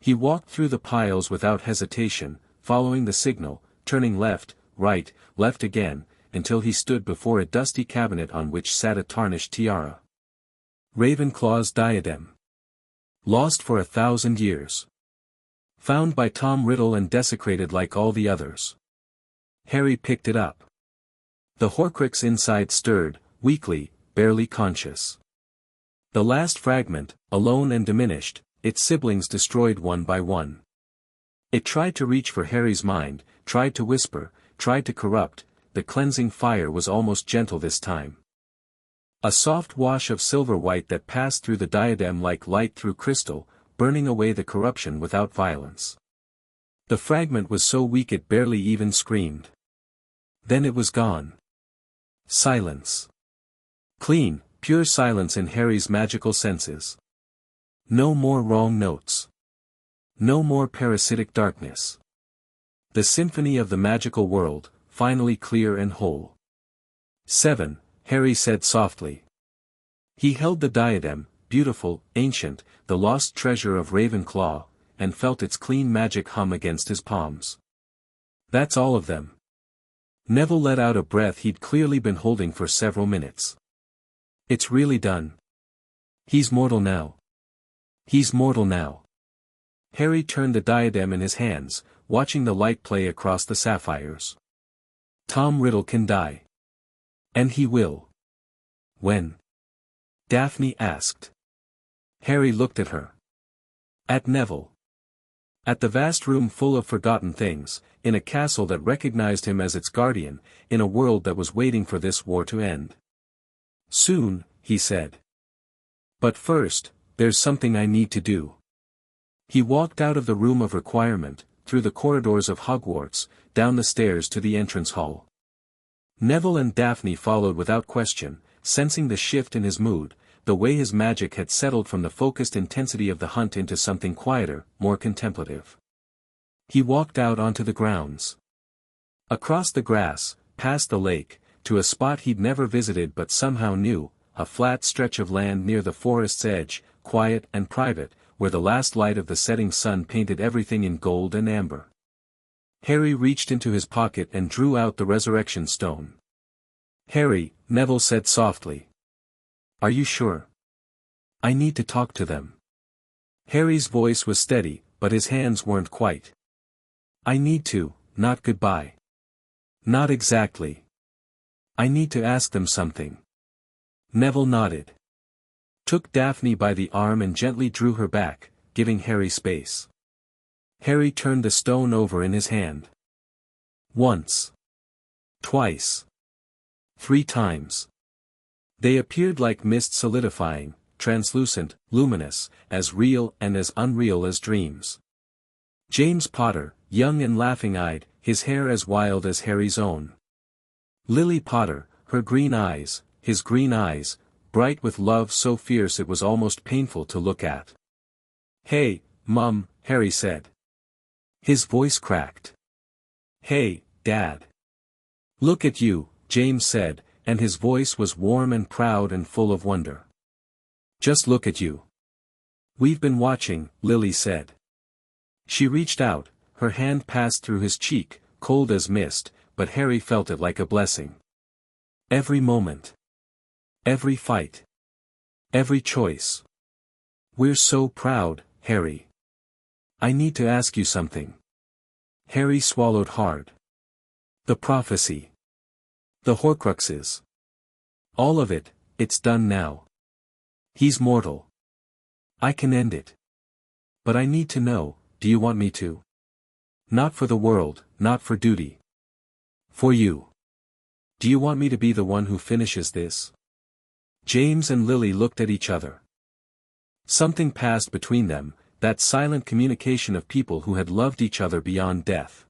He walked through the piles without hesitation, following the signal, turning left, right, left again, until he stood before a dusty cabinet on which sat a tarnished tiara. Ravenclaw's diadem. Lost for 1,000 years. Found by Tom Riddle and desecrated like all the others. Harry picked it up. The Horcrux inside stirred, weakly, barely conscious. The last fragment, alone and diminished, its siblings destroyed one by one. It tried to reach for Harry's mind, tried to whisper, tried to corrupt. The cleansing fire was almost gentle this time. A soft wash of silver white that passed through the diadem like light through crystal, burning away the corruption without violence. The fragment was so weak it barely even screamed. Then it was gone. Silence. Clean, pure silence in Harry's magical senses. No more wrong notes. No more parasitic darkness. The symphony of the magical world, finally clear and whole. 7, Harry said softly. He held the diadem, beautiful, ancient, the lost treasure of Ravenclaw, and felt its clean magic hum against his palms. That's all of them. Neville let out a breath he'd clearly been holding for several minutes. It's really done. He's mortal now. He's mortal now. Harry turned the diadem in his hands, watching the light play across the sapphires. Tom Riddle can die. And he will. When? Daphne asked. Harry looked at her. At Neville. At the vast room full of forgotten things, in a castle that recognized him as its guardian, in a world that was waiting for this war to end. Soon, he said. But first, there's something I need to do. He walked out of the room of requirement, through the corridors of Hogwarts, down the stairs to the entrance hall. Neville and Daphne followed without question, sensing the shift in his mood, the way his magic had settled from the focused intensity of the hunt into something quieter, more contemplative. He walked out onto the grounds. Across the grass, past the lake, to a spot he'd never visited but somehow knew, a flat stretch of land near the forest's edge, quiet and private, where the last light of the setting sun painted everything in gold and amber. Harry reached into his pocket and drew out the resurrection stone. Harry, Neville said softly. Are you sure? I need to talk to them. Harry's voice was steady, but his hands weren't quite. I need to, not goodbye. Not exactly. I need to ask them something. Neville nodded. Took Daphne by the arm and gently drew her back, giving Harry space. Harry turned the stone over in his hand. Once. Twice. 3 times. They appeared like mist solidifying, translucent, luminous, as real and as unreal as dreams. James Potter, young and laughing-eyed, his hair as wild as Harry's own. Lily Potter, her green eyes, his green eyes, bright with love so fierce it was almost painful to look at. Hey, Mum, Harry said. His voice cracked. Hey, Dad. Look at you, James said, and his voice was warm and proud and full of wonder. Just look at you. We've been watching, Lily said. She reached out, her hand passed through his cheek, cold as mist, but Harry felt it like a blessing. Every moment. Every fight. Every choice. We're so proud, Harry. I need to ask you something. Harry swallowed hard. The prophecy. The Horcruxes. All of it, it's done now. He's mortal. I can end it. But I need to know, do you want me to? Not for the world, not for duty. For you. Do you want me to be the one who finishes this? James and Lily looked at each other. Something passed between them, that silent communication of people who had loved each other beyond death.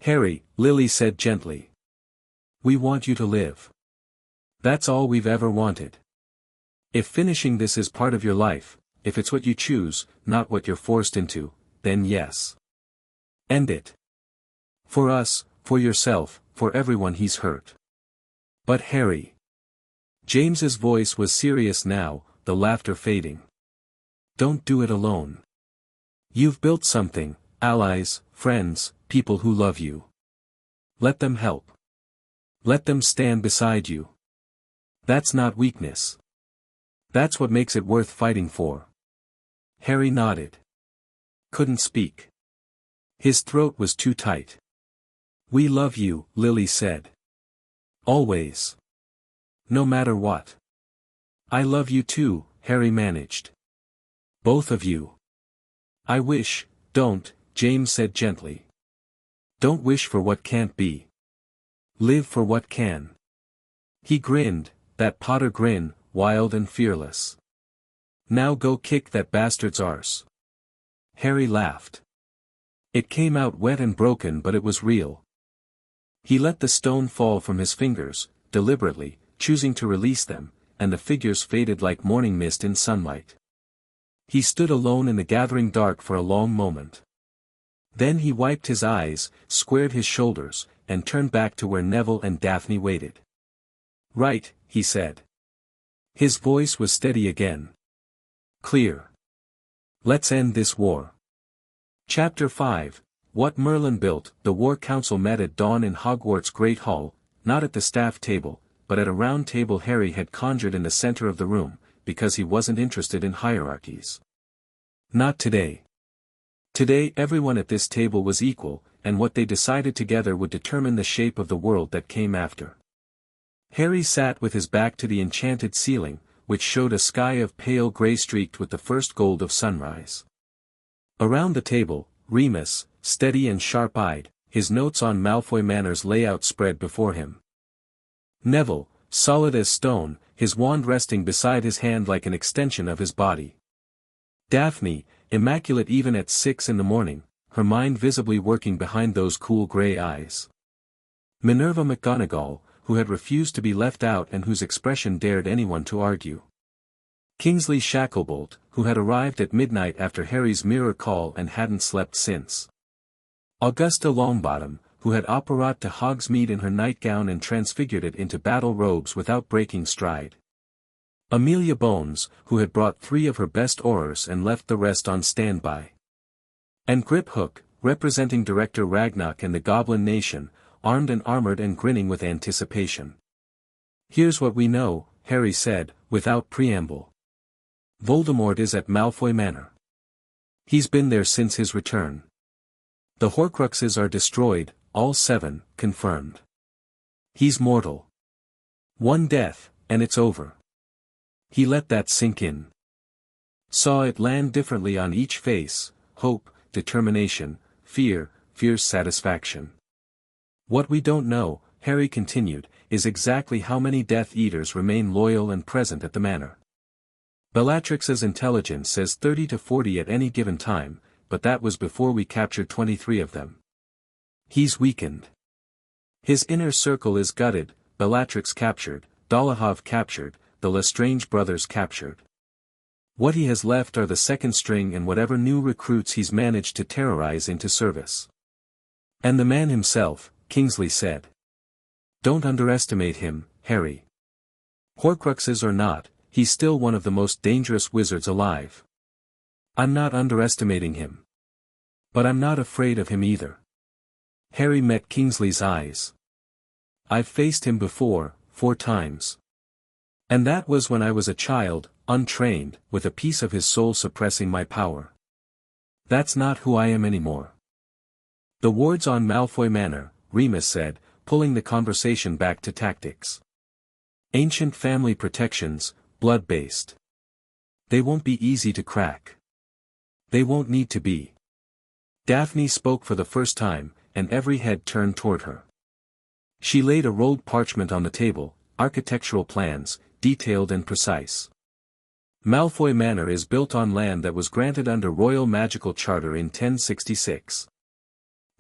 Harry, Lily said gently. We want you to live. That's all we've ever wanted. If finishing this is part of your life, if it's what you choose, not what you're forced into, then yes. End it. For us, for yourself, for everyone he's hurt. But Harry. James's voice was serious now, the laughter fading. Don't do it alone. You've built something, allies, friends, people who love you. Let them help. Let them stand beside you. That's not weakness. That's what makes it worth fighting for. Harry nodded. Couldn't speak. His throat was too tight. We love you, Lily said. Always. No matter what. I love you too, Harry managed. Both of you. I wish, don't, James said gently. Don't wish for what can't be. Live for what can. He grinned, that Potter grin, wild and fearless. Now go kick that bastard's arse. Harry laughed. It came out wet and broken, but it was real. He let the stone fall from his fingers, deliberately, choosing to release them, and the figures faded like morning mist in sunlight. He stood alone in the gathering dark for a long moment. Then he wiped his eyes, squared his shoulders, and turned back to where Neville and Daphne waited. Right, he said. His voice was steady again. Clear. Let's end this war. Chapter 5, What Merlin Built. The War Council met at dawn in Hogwarts' Great Hall, not at the staff table, but at a round table Harry had conjured in the center of the room, because he wasn't interested in hierarchies. Not today. Today everyone at this table was equal, and what they decided together would determine the shape of the world that came after. Harry sat with his back to the enchanted ceiling, which showed a sky of pale grey streaked with the first gold of sunrise. Around the table, Remus, steady and sharp-eyed, his notes on Malfoy Manor's layout spread before him. Neville, solid as stone, his wand resting beside his hand like an extension of his body. Daphne, immaculate even at 6 in the morning, her mind visibly working behind those cool grey eyes. Minerva McGonagall, who had refused to be left out and whose expression dared anyone to argue. Kingsley Shacklebolt, who had arrived at midnight after Harry's mirror call and hadn't slept since. Augusta Longbottom, who had operated to Hogsmeade in her nightgown and transfigured it into battle robes without breaking stride. Amelia Bones, who had brought 3 of her best aurors and left the rest on standby. And Grip Hook, representing Director Ragnarok and the Goblin Nation, armed and armored and grinning with anticipation. Here's what we know, Harry said, without preamble. Voldemort is at Malfoy Manor. He's been there since his return. The Horcruxes are destroyed, all 7, confirmed. He's mortal. One death, and it's over. He let that sink in. Saw it land differently on each face, hope, determination, fear, fierce satisfaction. What we don't know, Harry continued, is exactly how many Death Eaters remain loyal and present at the manor. Bellatrix's intelligence says 30 to 40 at any given time, but that was before we captured 23 of them. He's weakened. His inner circle is gutted, Bellatrix captured, Dolohov captured, the Lestrange brothers captured. What he has left are the second string and whatever new recruits he's managed to terrorize into service. And the man himself, Kingsley said. Don't underestimate him, Harry. Horcruxes or not, he's still one of the most dangerous wizards alive. I'm not underestimating him. But I'm not afraid of him either. Harry met Kingsley's eyes. I've faced him before, 4 times. And that was when I was a child, untrained, with a piece of his soul suppressing my power. That's not who I am anymore. The wards on Malfoy Manor, Remus said, pulling the conversation back to tactics. Ancient family protections, blood-based. They won't be easy to crack. They won't need to be. Daphne spoke for the first time, and every head turned toward her. She laid a rolled parchment on the table, architectural plans, detailed and precise. Malfoy Manor is built on land that was granted under Royal Magical Charter in 1066.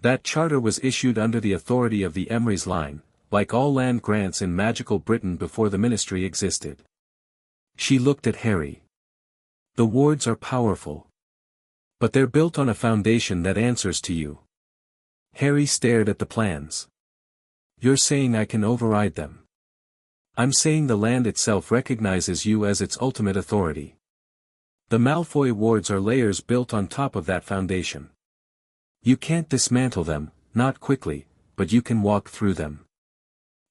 That charter was issued under the authority of the Emrys line, like all land grants in magical Britain before the ministry existed. She looked at Harry. The wards are powerful. But they're built on a foundation that answers to you. Harry stared at the plans. You're saying I can override them? I'm saying the land itself recognizes you as its ultimate authority. The Malfoy wards are layers built on top of that foundation. You can't dismantle them, not quickly, but you can walk through them.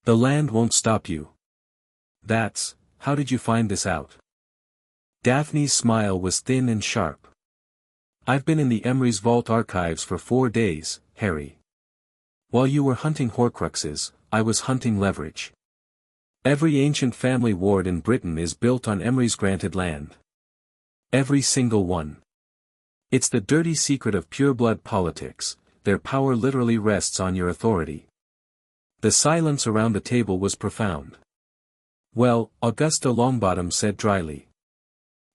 The land won't stop you. How did you find this out? Daphne's smile was thin and sharp. I've been in the Emery's Vault archives for 4 days, Harry. While you were hunting Horcruxes, I was hunting leverage. Every ancient family ward in Britain is built on Emery's granted land. Every single one. It's the dirty secret of pureblood politics, their power literally rests on your authority. The silence around the table was profound. Well, Augusta Longbottom said dryly.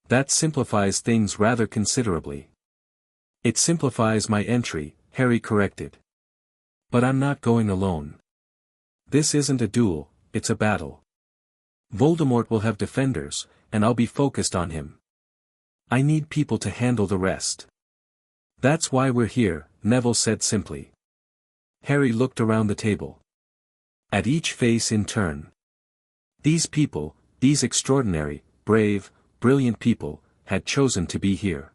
That simplifies things rather considerably. It simplifies my entry, Harry corrected. But I'm not going alone. This isn't a duel, it's a battle. Voldemort will have defenders, and I'll be focused on him. I need people to handle the rest. That's why we're here, Neville said simply. Harry looked around the table. At each face in turn. These people, these extraordinary, brave, brilliant people, had chosen to be here.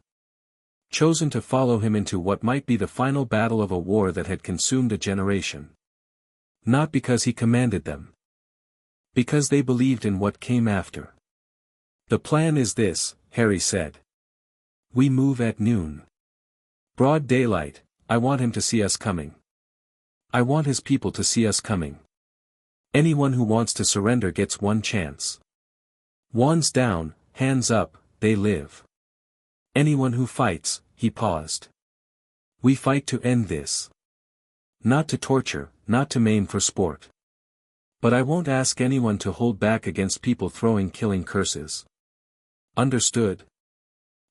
Chosen to follow him into what might be the final battle of a war that had consumed a generation. Not because he commanded them. Because they believed in what came after. The plan is this, Harry said. We move at noon. Broad daylight, I want him to see us coming. I want his people to see us coming. Anyone who wants to surrender gets one chance. Wands down, hands up, they live. Anyone who fights, he paused. We fight to end this. Not to torture, not to maim for sport. But I won't ask anyone to hold back against people throwing killing curses. Understood?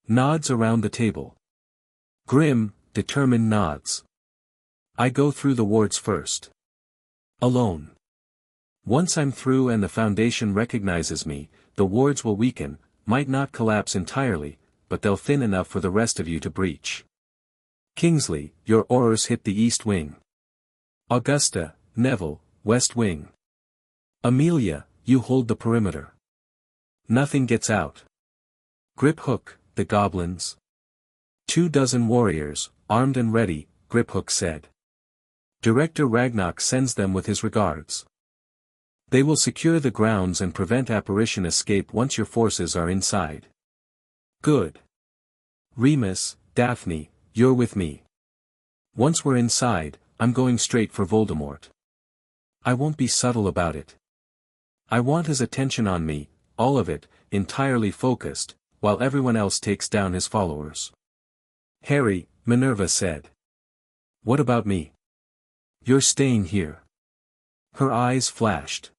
Nods around the table. Grim, determined nods. I go through the wards first. Alone. Once I'm through and the Foundation recognizes me, the wards will weaken, might not collapse entirely, but they'll thin enough for the rest of you to breach. Kingsley, your orders hit the East Wing. Augusta, Neville, West Wing. Amelia, you hold the perimeter. Nothing gets out. Griphook, the Goblins. 24 warriors, armed and ready, Griphook said. Director Ragnarok sends them with his regards. They will secure the grounds and prevent apparition escape once your forces are inside. Good. Remus, Daphne, you're with me. Once we're inside, I'm going straight for Voldemort. I won't be subtle about it. I want his attention on me, all of it, entirely focused, while everyone else takes down his followers. Harry, Minerva said. What about me? You're staying here. Her eyes flashed.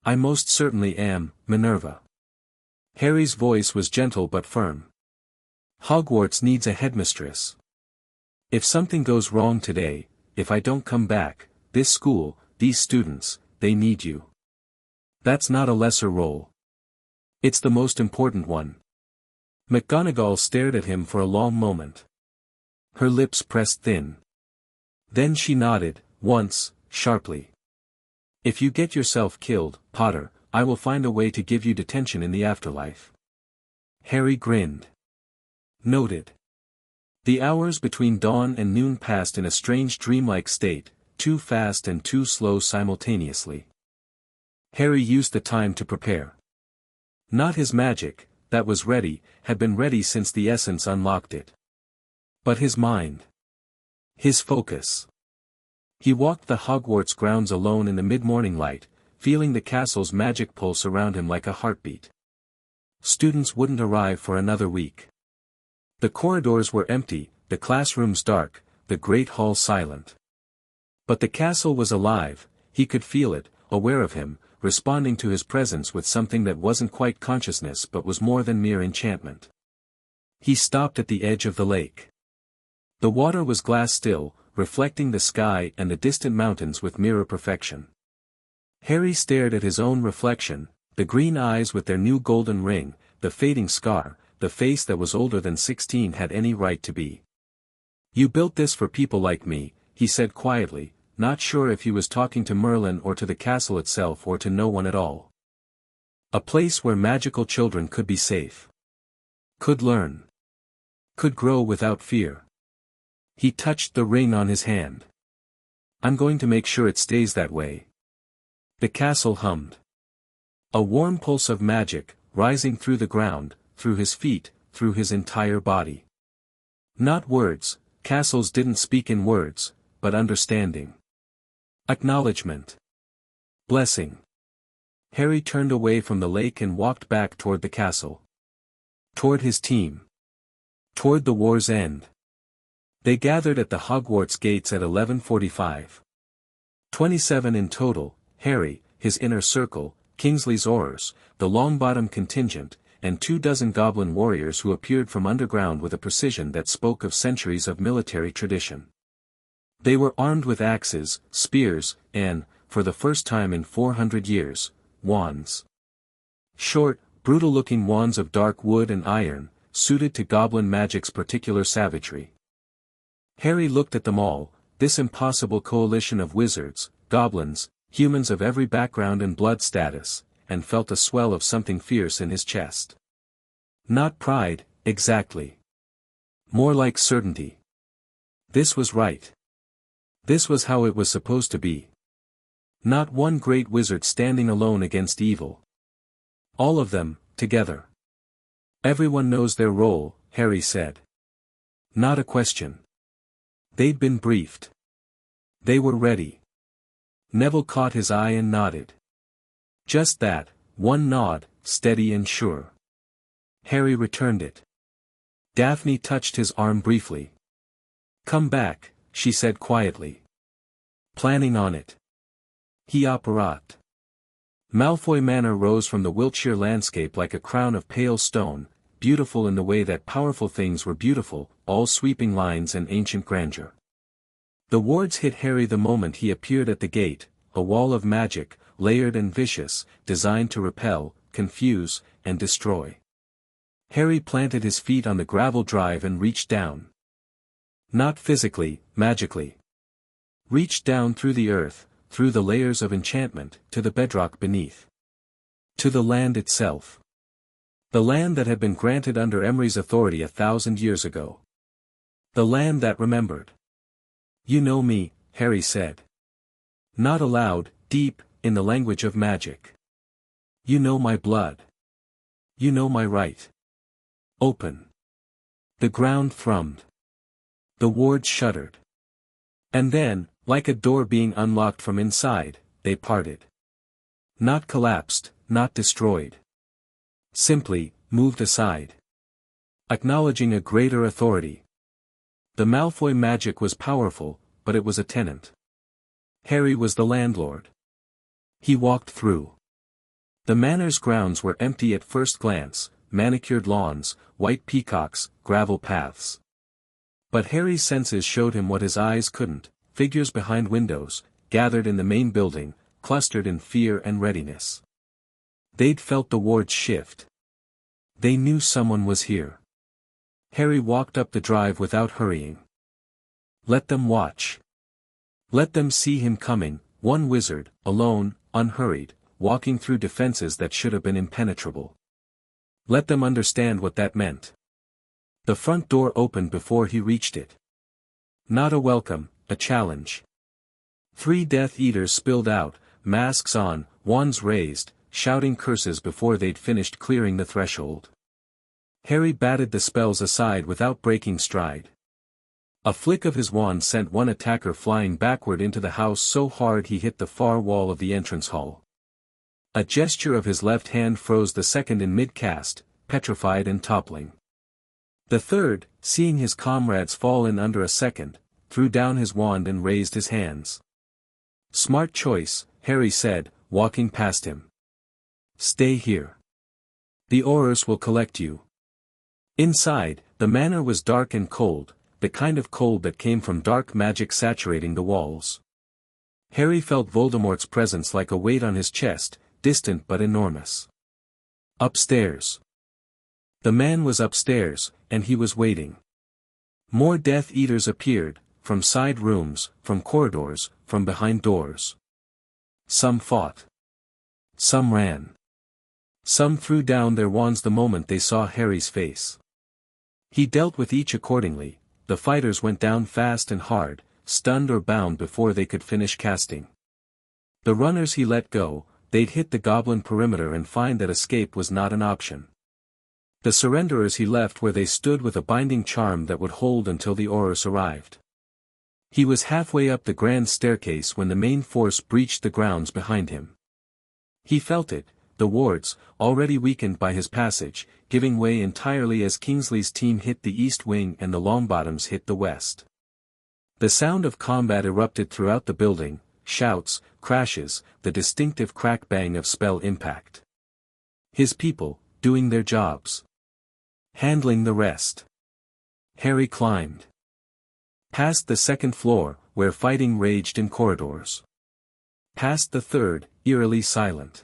I most certainly am, Minerva. Harry's voice was gentle but firm. Hogwarts needs a headmistress. If something goes wrong today, if I don't come back, this school, these students, they need you. That's not a lesser role. It's the most important one. McGonagall stared at him for a long moment. Her lips pressed thin. Then she nodded, once, sharply. If you get yourself killed, Potter, I will find a way to give you detention in the afterlife. Harry grinned. Noted. The hours between dawn and noon passed in a strange dreamlike state, too fast and too slow simultaneously. Harry used the time to prepare. Not his magic, that was ready, had been ready since the essence unlocked it. But his mind. His focus. He walked the Hogwarts grounds alone in the mid-morning light, feeling the castle's magic pulse around him like a heartbeat. Students wouldn't arrive for another week. The corridors were empty, the classrooms dark, the great hall silent. But the castle was alive, he could feel it, aware of him, responding to his presence with something that wasn't quite consciousness but was more than mere enchantment. He stopped at the edge of the lake. The water was glass still, reflecting the sky and the distant mountains with mirror perfection. Harry stared at his own reflection, the green eyes with their new golden ring, the fading scar, the face that was older than 16 had any right to be. You built this for people like me, he said quietly, not sure if he was talking to Merlin or to the castle itself or to no one at all. A place where magical children could be safe. Could learn. Could grow without fear. He touched the ring on his hand. I'm going to make sure it stays that way. The castle hummed. A warm pulse of magic, rising through the ground, through his feet, through his entire body. Not words, castles didn't speak in words, but understanding. Acknowledgement. Blessing. Harry turned away from the lake and walked back toward the castle. Toward his team. Toward the war's end. They gathered at the Hogwarts gates at 11:45. 27 in total, Harry, his inner circle, Kingsley's Aurors, the Longbottom contingent, and 24 goblin warriors who appeared from underground with a precision that spoke of centuries of military tradition. They were armed with axes, spears, and, for the first time in 400 years, wands. Short, brutal-looking wands of dark wood and iron, suited to goblin magic's particular savagery. Harry looked at them all, this impossible coalition of wizards, goblins, humans of every background and blood status, and felt a swell of something fierce in his chest. Not pride, exactly. More like certainty. This was right. This was how it was supposed to be. Not one great wizard standing alone against evil. All of them, together. Everyone knows their role, Harry said. Not a question. They'd been briefed. They were ready. Neville caught his eye and nodded. Just that, one nod, steady and sure. Harry returned it. Daphne touched his arm briefly. Come back, she said quietly. Planning on it. He operat. Malfoy Manor rose from the Wiltshire landscape like a crown of pale stone, beautiful in the way that powerful things were beautiful, all sweeping lines and ancient grandeur. The wards hit Harry the moment he appeared at the gate, a wall of magic, layered and vicious, designed to repel, confuse, and destroy. Harry planted his feet on the gravel drive and reached down. Not physically, magically. Reached down through the earth, through the layers of enchantment, to the bedrock beneath. To the land itself. The land that had been granted under Emery's authority 1,000 years ago. The land that remembered. You know me, Harry said. Not aloud, deep, in the language of magic. You know my blood. You know my right. Open. The ground thrummed. The wards shuddered. And then, like a door being unlocked from inside, they parted. Not collapsed, not destroyed. Simply, moved aside. Acknowledging a greater authority. The Malfoy magic was powerful, but it was a tenant. Harry was the landlord. He walked through. The manor's grounds were empty at first glance, manicured lawns, white peacocks, gravel paths. But Harry's senses showed him what his eyes couldn't, figures behind windows, gathered in the main building, clustered in fear and readiness. They'd felt the wards shift. They knew someone was here. Harry walked up the drive without hurrying. Let them watch. Let them see him coming, one wizard, alone, unhurried, walking through defenses that should have been impenetrable. Let them understand what that meant. The front door opened before he reached it. Not a welcome, a challenge. 3 Death Eaters spilled out, masks on, wands raised, shouting curses before they'd finished clearing the threshold. Harry batted the spells aside without breaking stride. A flick of his wand sent one attacker flying backward into the house so hard he hit the far wall of the entrance hall. A gesture of his left hand froze the second in mid-cast, petrified and toppling. The third, seeing his comrades fall in under a second, threw down his wand and raised his hands. Smart choice, Harry said, walking past him. Stay here. The Aurors will collect you. Inside, the manor was dark and cold, the kind of cold that came from dark magic saturating the walls. Harry felt Voldemort's presence like a weight on his chest, distant but enormous. Upstairs. The man was upstairs, and he was waiting. More Death Eaters appeared, from side rooms, from corridors, from behind doors. Some fought. Some ran. Some threw down their wands the moment they saw Harry's face. He dealt with each accordingly. The fighters went down fast and hard, stunned or bound before they could finish casting. The runners he let go, they'd hit the goblin perimeter and find that escape was not an option. The surrenderers he left where they stood with a binding charm that would hold until the Aurors arrived. He was halfway up the grand staircase when the main force breached the grounds behind him. He felt it, the wards, already weakened by his passage, giving way entirely as Kingsley's team hit the east wing and the Longbottoms hit the west. The sound of combat erupted throughout the building, shouts, crashes, the distinctive crack-bang of spell impact. His people, doing their jobs. Handling the rest. Harry climbed. Past the second floor, where fighting raged in corridors. Past the third, eerily silent.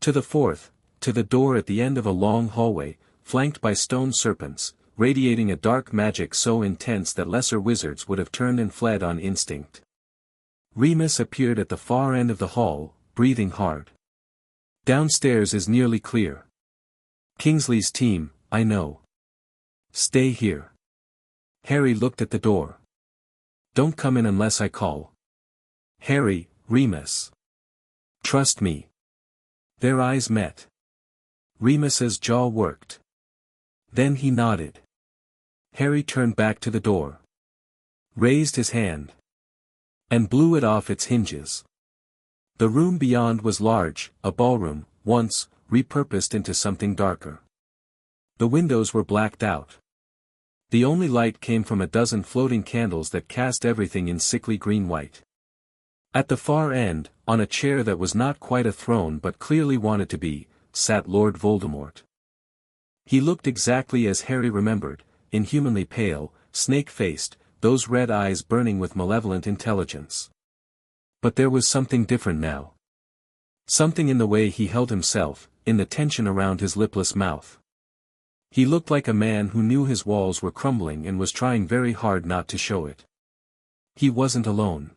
To the fourth, to the door at the end of a long hallway, flanked by stone serpents, radiating a dark magic so intense that lesser wizards would have turned and fled on instinct. Remus appeared at the far end of the hall, breathing hard. Downstairs is nearly clear. Kingsley's team, I know. Stay here. Harry looked at the door. Don't come in unless I call. Harry, Remus. Trust me. Their eyes met. Remus's jaw worked. Then he nodded. Harry turned back to the door. Raised his hand. And blew it off its hinges. The room beyond was large, a ballroom, once, repurposed into something darker. The windows were blacked out. The only light came from a dozen floating candles that cast everything in sickly green-white. At the far end, on a chair that was not quite a throne but clearly wanted to be, sat Lord Voldemort. He looked exactly as Harry remembered, inhumanly pale, snake-faced, those red eyes burning with malevolent intelligence. But there was something different now. Something in the way he held himself, in the tension around his lipless mouth. He looked like a man who knew his walls were crumbling and was trying very hard not to show it. He wasn't alone.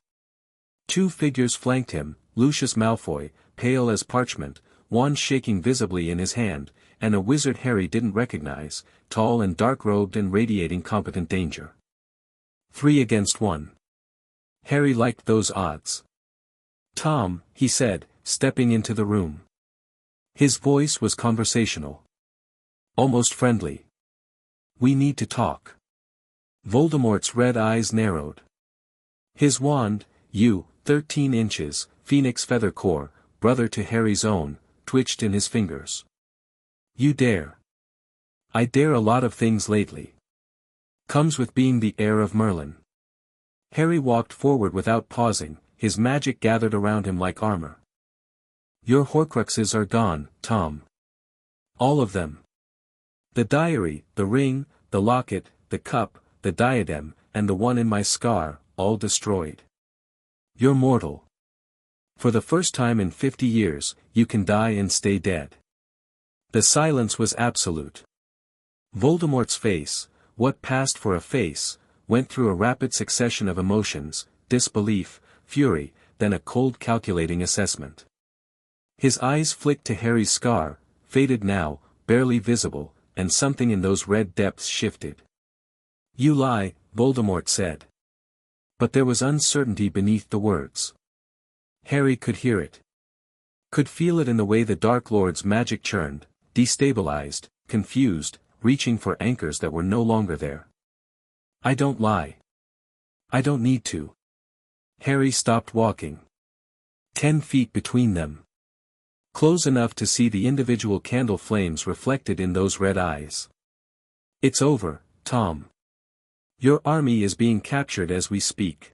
Two figures flanked him, Lucius Malfoy, pale as parchment, wand shaking visibly in his hand, and a wizard Harry didn't recognize, tall and dark-robed and radiating competent danger. 3 against 1. Harry liked those odds. Tom, he said, stepping into the room. His voice was conversational. Almost friendly. We need to talk. Voldemort's red eyes narrowed. His wand, 13 inches, phoenix feather core, brother to Harry's own, twitched in his fingers. You dare. I dare a lot of things lately. Comes with being the heir of Merlin. Harry walked forward without pausing, his magic gathered around him like armor. Your Horcruxes are gone, Tom. All of them. The diary, the ring, the locket, the cup, the diadem, and the one in my scar, all destroyed. You're mortal. For the first time in 50 years, you can die and stay dead. The silence was absolute. Voldemort's face, what passed for a face, went through a rapid succession of emotions, disbelief, fury, then a cold calculating assessment. His eyes flicked to Harry's scar, faded now, barely visible, and something in those red depths shifted. You lie, Voldemort said. But there was uncertainty beneath the words. Harry could hear it. Could feel it in the way the Dark Lord's magic churned, destabilized, confused, reaching for anchors that were no longer there. I don't lie. I don't need to. Harry stopped walking. 10 feet between them. Close enough to see the individual candle flames reflected in those red eyes. It's over, Tom. Your army is being captured as we speak.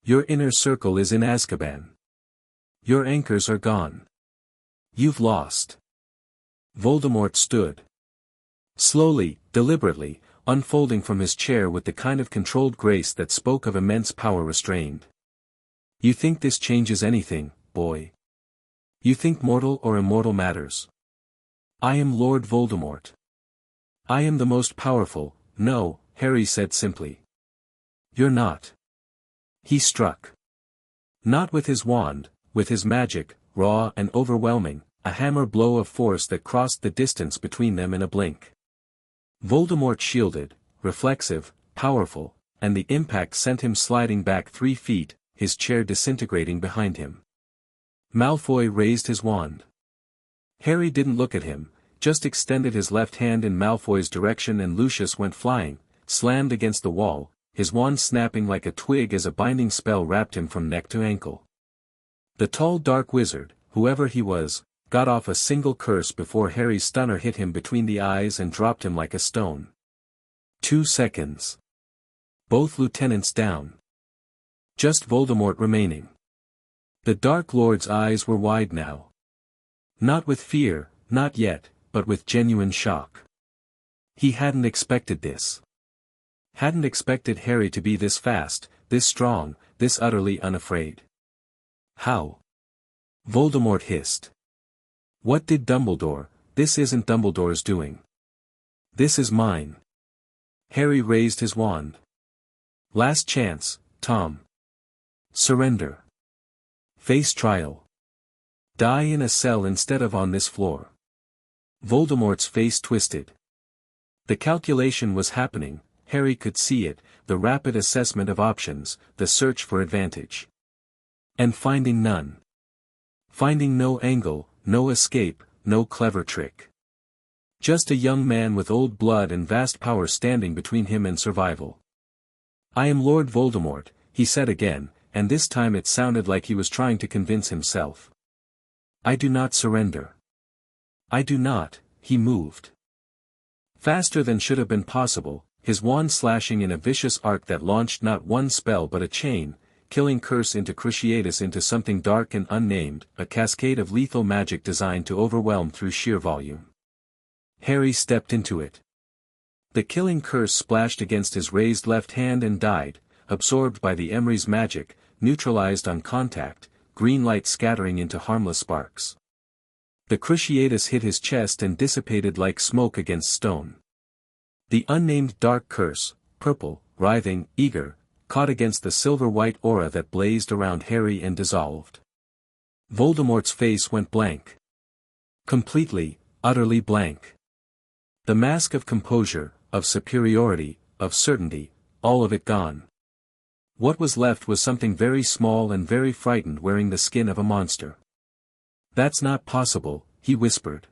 Your inner circle is in Azkaban. Your anchors are gone. You've lost. Voldemort stood. Slowly, deliberately, unfolding from his chair with the kind of controlled grace that spoke of immense power restrained. You think this changes anything, boy? You think mortal or immortal matters? I am Lord Voldemort. I am the most powerful. No, Harry said simply. You're not. He struck. Not with his wand, with his magic, raw and overwhelming, a hammer blow of force that crossed the distance between them in a blink. Voldemort shielded, reflexive, powerful, and the impact sent him sliding back 3 feet, his chair disintegrating behind him. Malfoy raised his wand. Harry didn't look at him, just extended his left hand in Malfoy's direction and Lucius went flying, slammed against the wall, his wand snapping like a twig as a binding spell wrapped him from neck to ankle. The tall dark wizard, whoever he was, got off a single curse before Harry's stunner hit him between the eyes and dropped him like a stone. 2 seconds. Both lieutenants down. Just Voldemort remaining. The Dark Lord's eyes were wide now. Not with fear, not yet, but with genuine shock. He hadn't expected this. Hadn't expected Harry to be this fast, this strong, this utterly unafraid. How? Voldemort hissed. What did Dumbledore? This isn't Dumbledore's doing. This is mine. Harry raised his wand. Last chance, Tom. Surrender. Face trial. Die in a cell instead of on this floor. Voldemort's face twisted. The calculation was happening, Harry could see it, the rapid assessment of options, the search for advantage. And finding none. Finding no angle, no escape, no clever trick. Just a young man with old blood and vast power standing between him and survival. I am Lord Voldemort, he said again, and this time it sounded like he was trying to convince himself. I do not surrender. I do not. He moved. Faster than should have been possible, his wand slashing in a vicious arc that launched not one spell but a chain, killing curse into cruciatus into something dark and unnamed, a cascade of lethal magic designed to overwhelm through sheer volume. Harry stepped into it. The killing curse splashed against his raised left hand and died, absorbed by the Emery's magic, neutralized on contact, green light scattering into harmless sparks. The cruciatus hit his chest and dissipated like smoke against stone. The unnamed dark curse, purple, writhing, eager, caught against the silver-white aura that blazed around Harry and dissolved. Voldemort's face went blank. Completely, utterly blank. The mask of composure, of superiority, of certainty, all of it gone. What was left was something very small and very frightened wearing the skin of a monster. That's not possible, he whispered.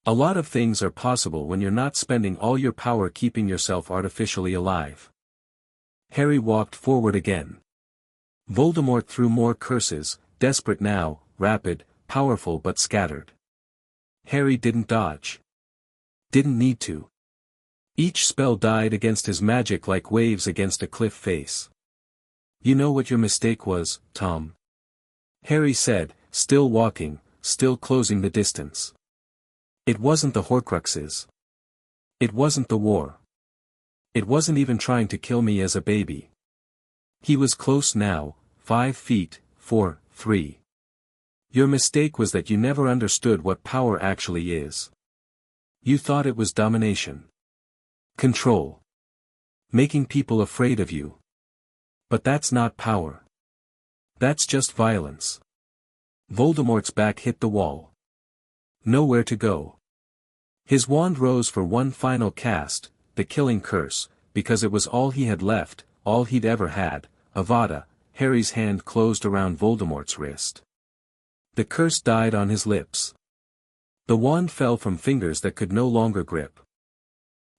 A lot of things are possible when you're not spending all your power keeping yourself artificially alive. Harry walked forward again. Voldemort threw more curses, desperate now, rapid, powerful but scattered. Harry didn't dodge. Didn't need to. Each spell died against his magic like waves against a cliff face. You know what your mistake was, Tom? Harry said, still walking, still closing the distance. It wasn't the Horcruxes. It wasn't the war. It wasn't even trying to kill me as a baby. He was close now, 5 feet, 4, 3. Your mistake was that you never understood what power actually is. You thought it was domination. Control. Making people afraid of you. But that's not power. That's just violence. Voldemort's back hit the wall. Nowhere to go. His wand rose for one final cast, the killing curse, because it was all he had left, all he'd ever had, Avada. Harry's hand closed around Voldemort's wrist. The curse died on his lips. The wand fell from fingers that could no longer grip.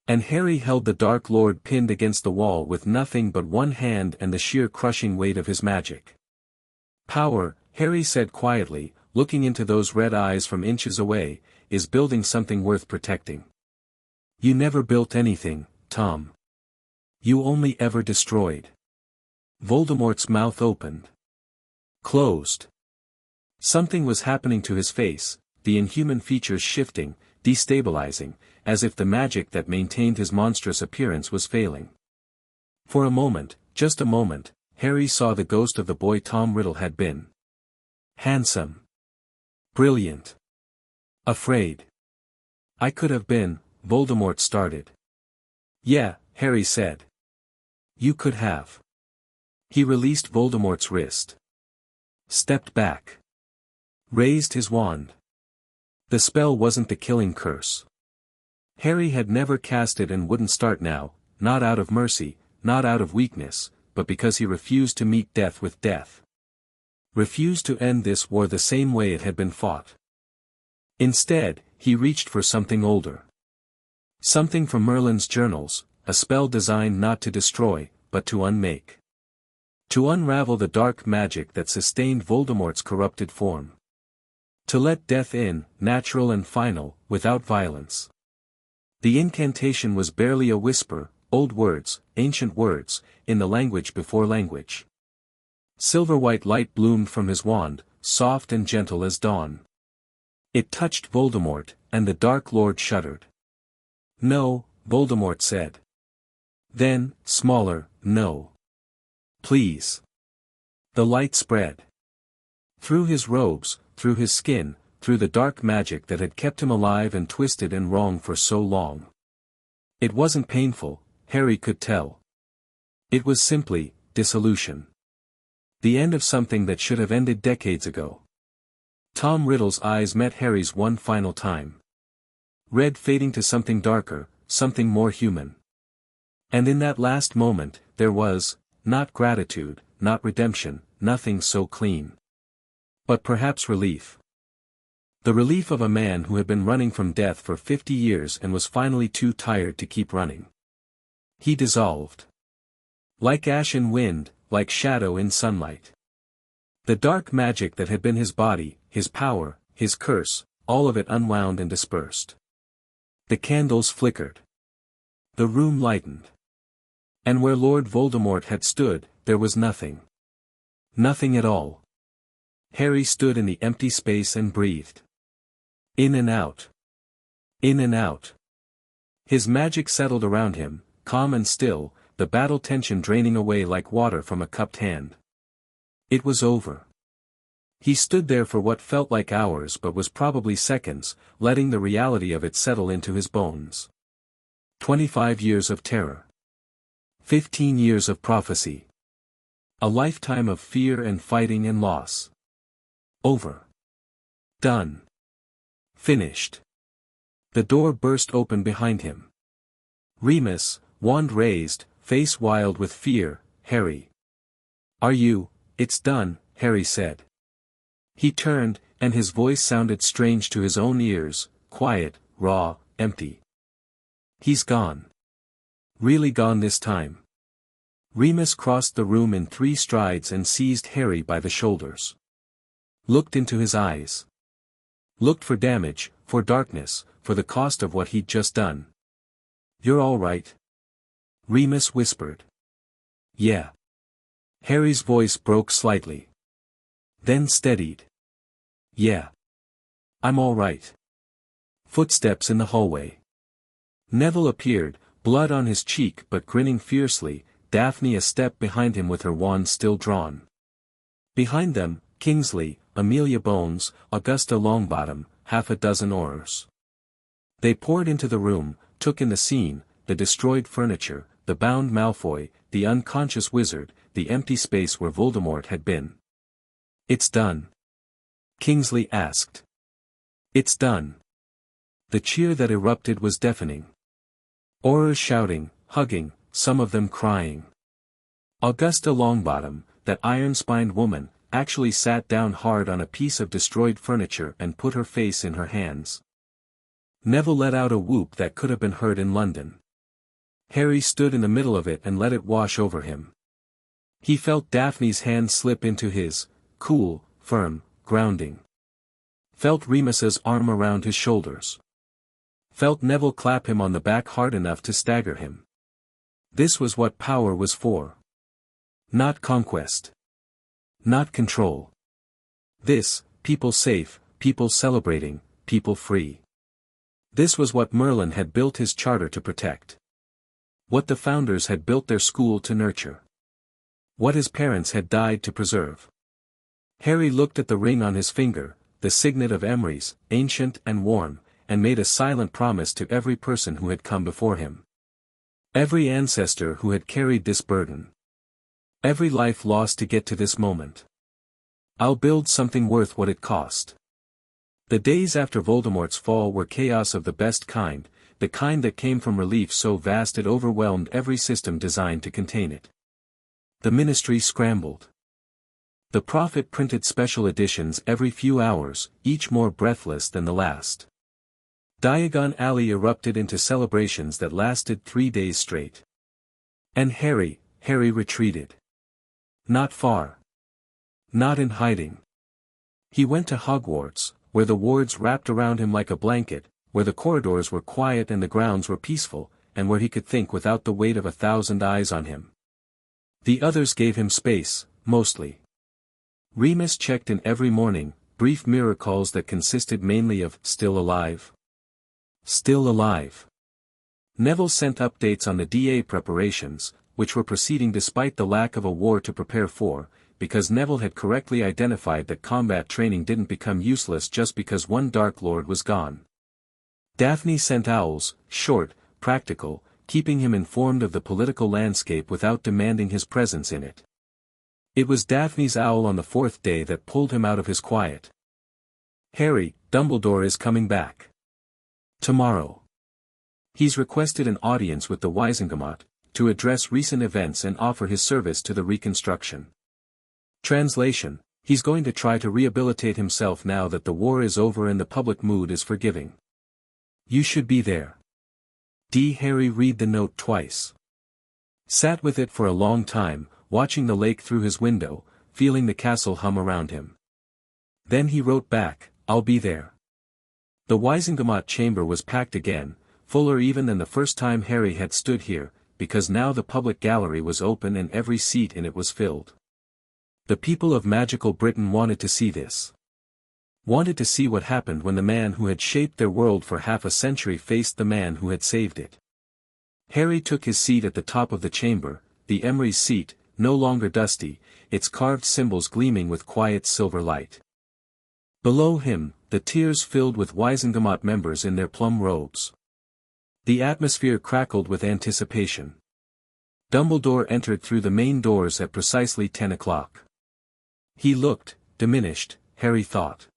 And Harry held the Dark Lord pinned against the wall with nothing but one hand and the sheer crushing weight of his magic. Power, Harry said quietly, looking into those red eyes from inches away, is building something worth protecting. You never built anything, Tom. You only ever destroyed. Voldemort's mouth opened. Closed. Something was happening to his face, the inhuman features shifting, destabilizing, as if the magic that maintained his monstrous appearance was failing. For a moment, just a moment, Harry saw the ghost of the boy Tom Riddle had been. Handsome. Brilliant. Afraid. I could have been, Voldemort started. Yeah, Harry said. You could have. He released Voldemort's wrist. Stepped back. Raised his wand. The spell wasn't the killing curse. Harry had never cast it and wouldn't start now, not out of mercy, not out of weakness, but because he refused to meet death with death. Refused to end this war the same way it had been fought. Instead, he reached for something older. Something from Merlin's journals, a spell designed not to destroy, but to unmake. To unravel the dark magic that sustained Voldemort's corrupted form. To let death in, natural and final, without violence. The incantation was barely a whisper, old words, ancient words, in the language before language. Silver-white light bloomed from his wand, soft and gentle as dawn. It touched Voldemort, and the Dark Lord shuddered. "No," Voldemort said. Then, smaller, "No. Please." The light spread. Through his robes, through his skin, through the dark magic that had kept him alive and twisted and wrong for so long. It wasn't painful, Harry could tell. It was simply, dissolution. The end of something that should have ended decades ago. Tom Riddle's eyes met Harry's one final time. Red fading to something darker, something more human. And in that last moment, there was, not gratitude, not redemption, nothing so clean. But perhaps relief. The relief of a man who had been running from death for 50 years and was finally too tired to keep running. He dissolved. Like ash in wind, like shadow in sunlight. The dark magic that had been his body, his power, his curse, all of it unwound and dispersed. The candles flickered. The room lightened. And where Lord Voldemort had stood, there was nothing. Nothing at all. Harry stood in the empty space and breathed. In and out. In and out. His magic settled around him, calm and still, the battle tension draining away like water from a cupped hand. It was over. He stood there for what felt like hours but was probably seconds, letting the reality of it settle into his bones. 25 years of terror. 15 years of prophecy. A lifetime of fear and fighting and loss. Over. Done. Finished. The door burst open behind him. Remus, wand raised, face wild with fear, "Harry. Are you?" "It's done," Harry said. He turned, and his voice sounded strange to his own ears, quiet, raw, empty. "He's gone. Really gone this time." Remus crossed the room in 3 strides and seized Harry by the shoulders. Looked into his eyes. Looked for damage, for darkness, for the cost of what he'd just done. "You're all right?" Remus whispered. "Yeah." Harry's voice broke slightly. Then steadied. "Yeah. I'm all right." Footsteps in the hallway. Neville appeared, blood on his cheek but grinning fiercely, Daphne a step behind him with her wand still drawn. Behind them, Kingsley, Amelia Bones, Augusta Longbottom, half a dozen Aurors. They poured into the room, took in the scene, the destroyed furniture, the bound Malfoy, the unconscious wizard, the empty space where Voldemort had been. "It's done?" Kingsley asked. "It's done." The cheer that erupted was deafening. Aurors shouting, hugging, some of them crying. Augusta Longbottom, that iron-spined woman, actually sat down hard on a piece of destroyed furniture and put her face in her hands. Neville let out a whoop that could have been heard in London. Harry stood in the middle of it and let it wash over him. He felt Daphne's hand slip into his, cool, firm, grounding. Felt Remus's arm around his shoulders. Felt Neville clap him on the back hard enough to stagger him. This was what power was for. Not conquest. Not control. This, people safe, people celebrating, people free. This was what Merlin had built his charter to protect. What the founders had built their school to nurture. What his parents had died to preserve. Harry looked at the ring on his finger, the signet of Emrys, ancient and warm, and made a silent promise to every person who had come before him. Every ancestor who had carried this burden. Every life lost to get to this moment. "I'll build something worth what it cost. The days after Voldemort's fall were chaos of the best kind, the kind that came from relief so vast it overwhelmed every system designed to contain it. The Ministry scrambled. The Prophet printed special editions every few hours, each more breathless than the last. Diagon Alley erupted into celebrations that lasted 3 days straight. And Harry retreated. Not far. Not in hiding. He went to Hogwarts, where the wards wrapped around him like a blanket, where the corridors were quiet and the grounds were peaceful, and where he could think without the weight of 1,000 eyes on him. The others gave him space, mostly. Remus checked in every morning, brief mirror calls that consisted mainly of "still alive? Still alive?" Neville sent updates on the DA preparations, which were proceeding despite the lack of a war to prepare for, because Neville had correctly identified that combat training didn't become useless just because one Dark Lord was gone. Daphne sent owls, short, practical, keeping him informed of the political landscape without demanding his presence in it. It was Daphne's owl on the 4th day that pulled him out of his quiet. "Harry, Dumbledore is coming back. Tomorrow. He's requested an audience with the Wizengamot, to address recent events and offer his service to the reconstruction." Translation: he's going to try to rehabilitate himself now that the war is over and the public mood is forgiving. You should be there. Harry read the note twice. Sat with it for a long time, watching the lake through his window, feeling the castle hum around him. Then he wrote back, "I'll be there." The Wizengamot chamber was packed again, fuller even than the first time Harry had stood here, because now the public gallery was open and every seat in it was filled. The people of magical Britain wanted to see this. Wanted to see what happened when the man who had shaped their world for half a century faced the man who had saved it. Harry took his seat at the top of the chamber, the Emery's seat, no longer dusty, its carved symbols gleaming with quiet silver light. Below him, the tiers filled with Wizengamot members in their plum robes. The atmosphere crackled with anticipation. Dumbledore entered through the main doors at precisely 10 o'clock. He looked, diminished, Harry thought.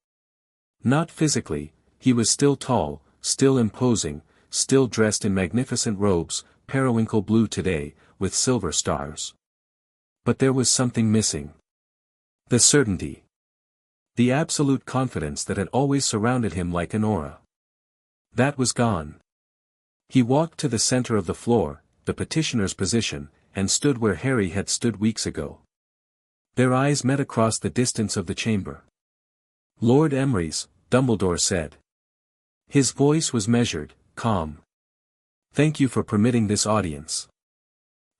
Not physically, he was still tall, still imposing, still dressed in magnificent robes, periwinkle blue today, with silver stars. But there was something missing. The certainty. The absolute confidence that had always surrounded him like an aura. That was gone. He walked to the center of the floor, the petitioner's position, and stood where Harry had stood weeks ago. Their eyes met across the distance of the chamber. "Lord Emery's," Dumbledore said. His voice was measured, calm. "Thank you for permitting this audience.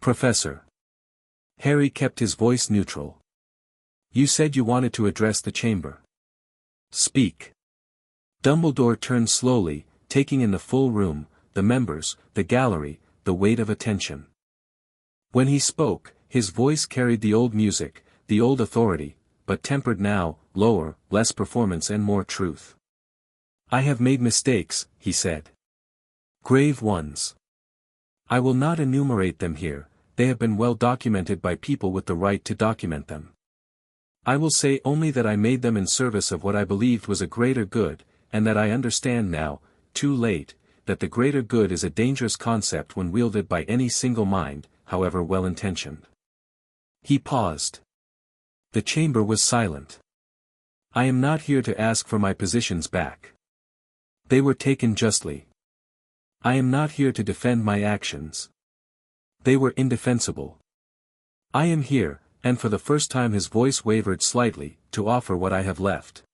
Professor." Harry kept his voice neutral. "You said you wanted to address the chamber. Speak." Dumbledore turned slowly, taking in the full room, the members, the gallery, the weight of attention. When he spoke, his voice carried the old music, the old authority, but tempered now, lower, less performance and more truth. "I have made mistakes," he said. "Grave ones. I will not enumerate them here, they have been well documented by people with the right to document them. I will say only that I made them in service of what I believed was a greater good, and that I understand now, too late, that the greater good is a dangerous concept when wielded by any single mind, however well-intentioned." He paused. The chamber was silent. "I am not here to ask for my positions back. They were taken justly. I am not here to defend my actions. They were indefensible. I am here, and for the first time his voice wavered slightly, to offer what I have left.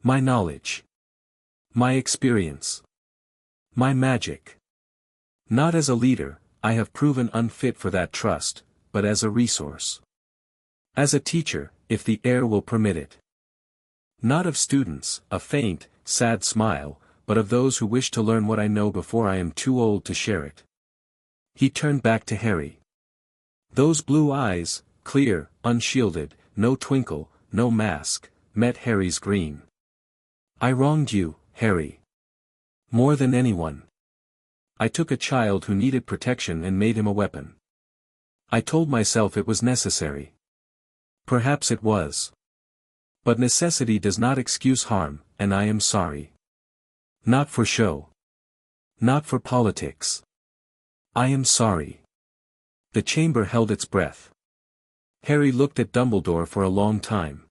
My knowledge. My experience. My magic. Not as a leader, I have proven unfit for that trust, but as a resource. As a teacher, if the Heir will permit it. Not of students, a faint, sad smile, but of those who wish to learn what I know before I am too old to share it." He turned back to Harry. Those blue eyes, clear, unshielded, no twinkle, no mask, met Harry's green. "I wronged you, Harry. More than anyone. I took a child who needed protection and made him a weapon. I told myself it was necessary. Perhaps it was. But necessity does not excuse harm, and I am sorry. Not for show. Not for politics. I am sorry. The chamber held its breath. Harry looked at Dumbledore for a long time.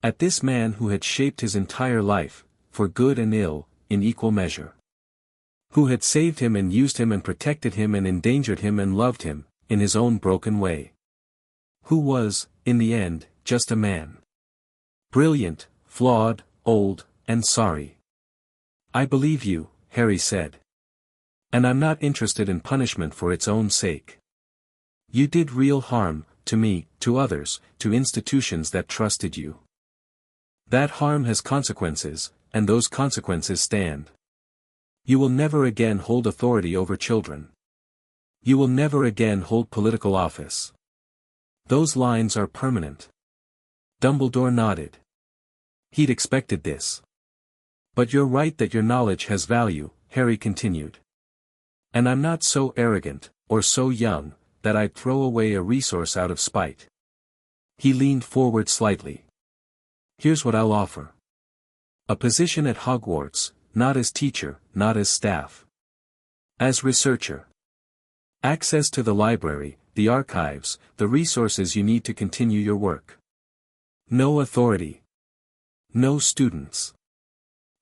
At this man who had shaped his entire life, for good and ill, in equal measure. Who had saved him and used him and protected him and endangered him and loved him, in his own broken way. Who was, in the end, just a man. Brilliant, flawed, old, and sorry. I believe you, Harry said. And I'm not interested in punishment for its own sake. You did real harm, to me, to others, to institutions that trusted you. That harm has consequences, and those consequences stand. You will never again hold authority over children. You will never again hold political office. Those lines are permanent. Dumbledore nodded. He'd expected this. But you're right that your knowledge has value, Harry continued. And I'm not so arrogant, or so young, that I'd throw away a resource out of spite. He leaned forward slightly. Here's what I'll offer. A position at Hogwarts, not as teacher, not as staff. As researcher. Access to the library, the archives, the resources you need to continue your work. No authority. No students.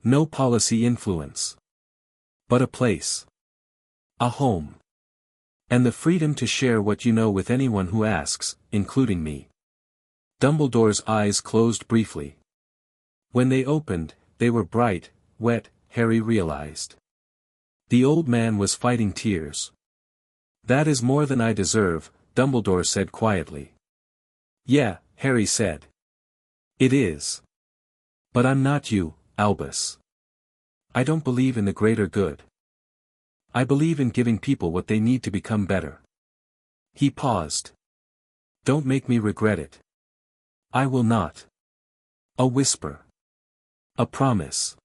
No policy influence. But a place. A home. And the freedom to share what you know with anyone who asks, including me. Dumbledore's eyes closed briefly. When they opened, they were bright, wet, Harry realized. The old man was fighting tears. That is more than I deserve, Dumbledore said quietly. Yeah, Harry said. It is. But I'm not you, Albus. I don't believe in the greater good. I believe in giving people what they need to become better. He paused. Don't make me regret it. I will not. A whisper. A promise.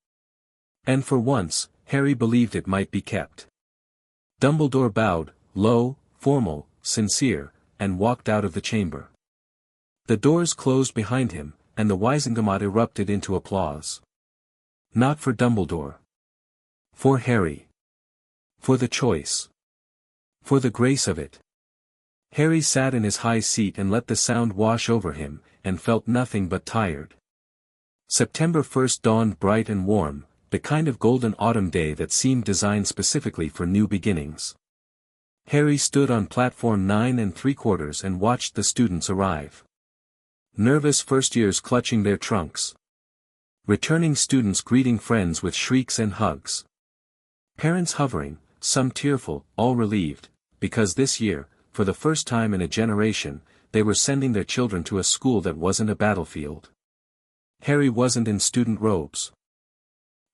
And for once, Harry believed it might be kept. Dumbledore bowed, low, formal, sincere, and walked out of the chamber. The doors closed behind him, and the Wizengamot erupted into applause. Not for Dumbledore. For Harry. For the choice. For the grace of it. Harry sat in his high seat and let the sound wash over him, and felt nothing but tired. September 1st dawned bright and warm, the kind of golden autumn day that seemed designed specifically for new beginnings. Harry stood on platform 9 3/4 and watched the students arrive. Nervous first-years clutching their trunks. Returning students greeting friends with shrieks and hugs. Parents hovering, some tearful, all relieved, because this year, for the first time in a generation, they were sending their children to a school that wasn't a battlefield. Harry wasn't in student robes.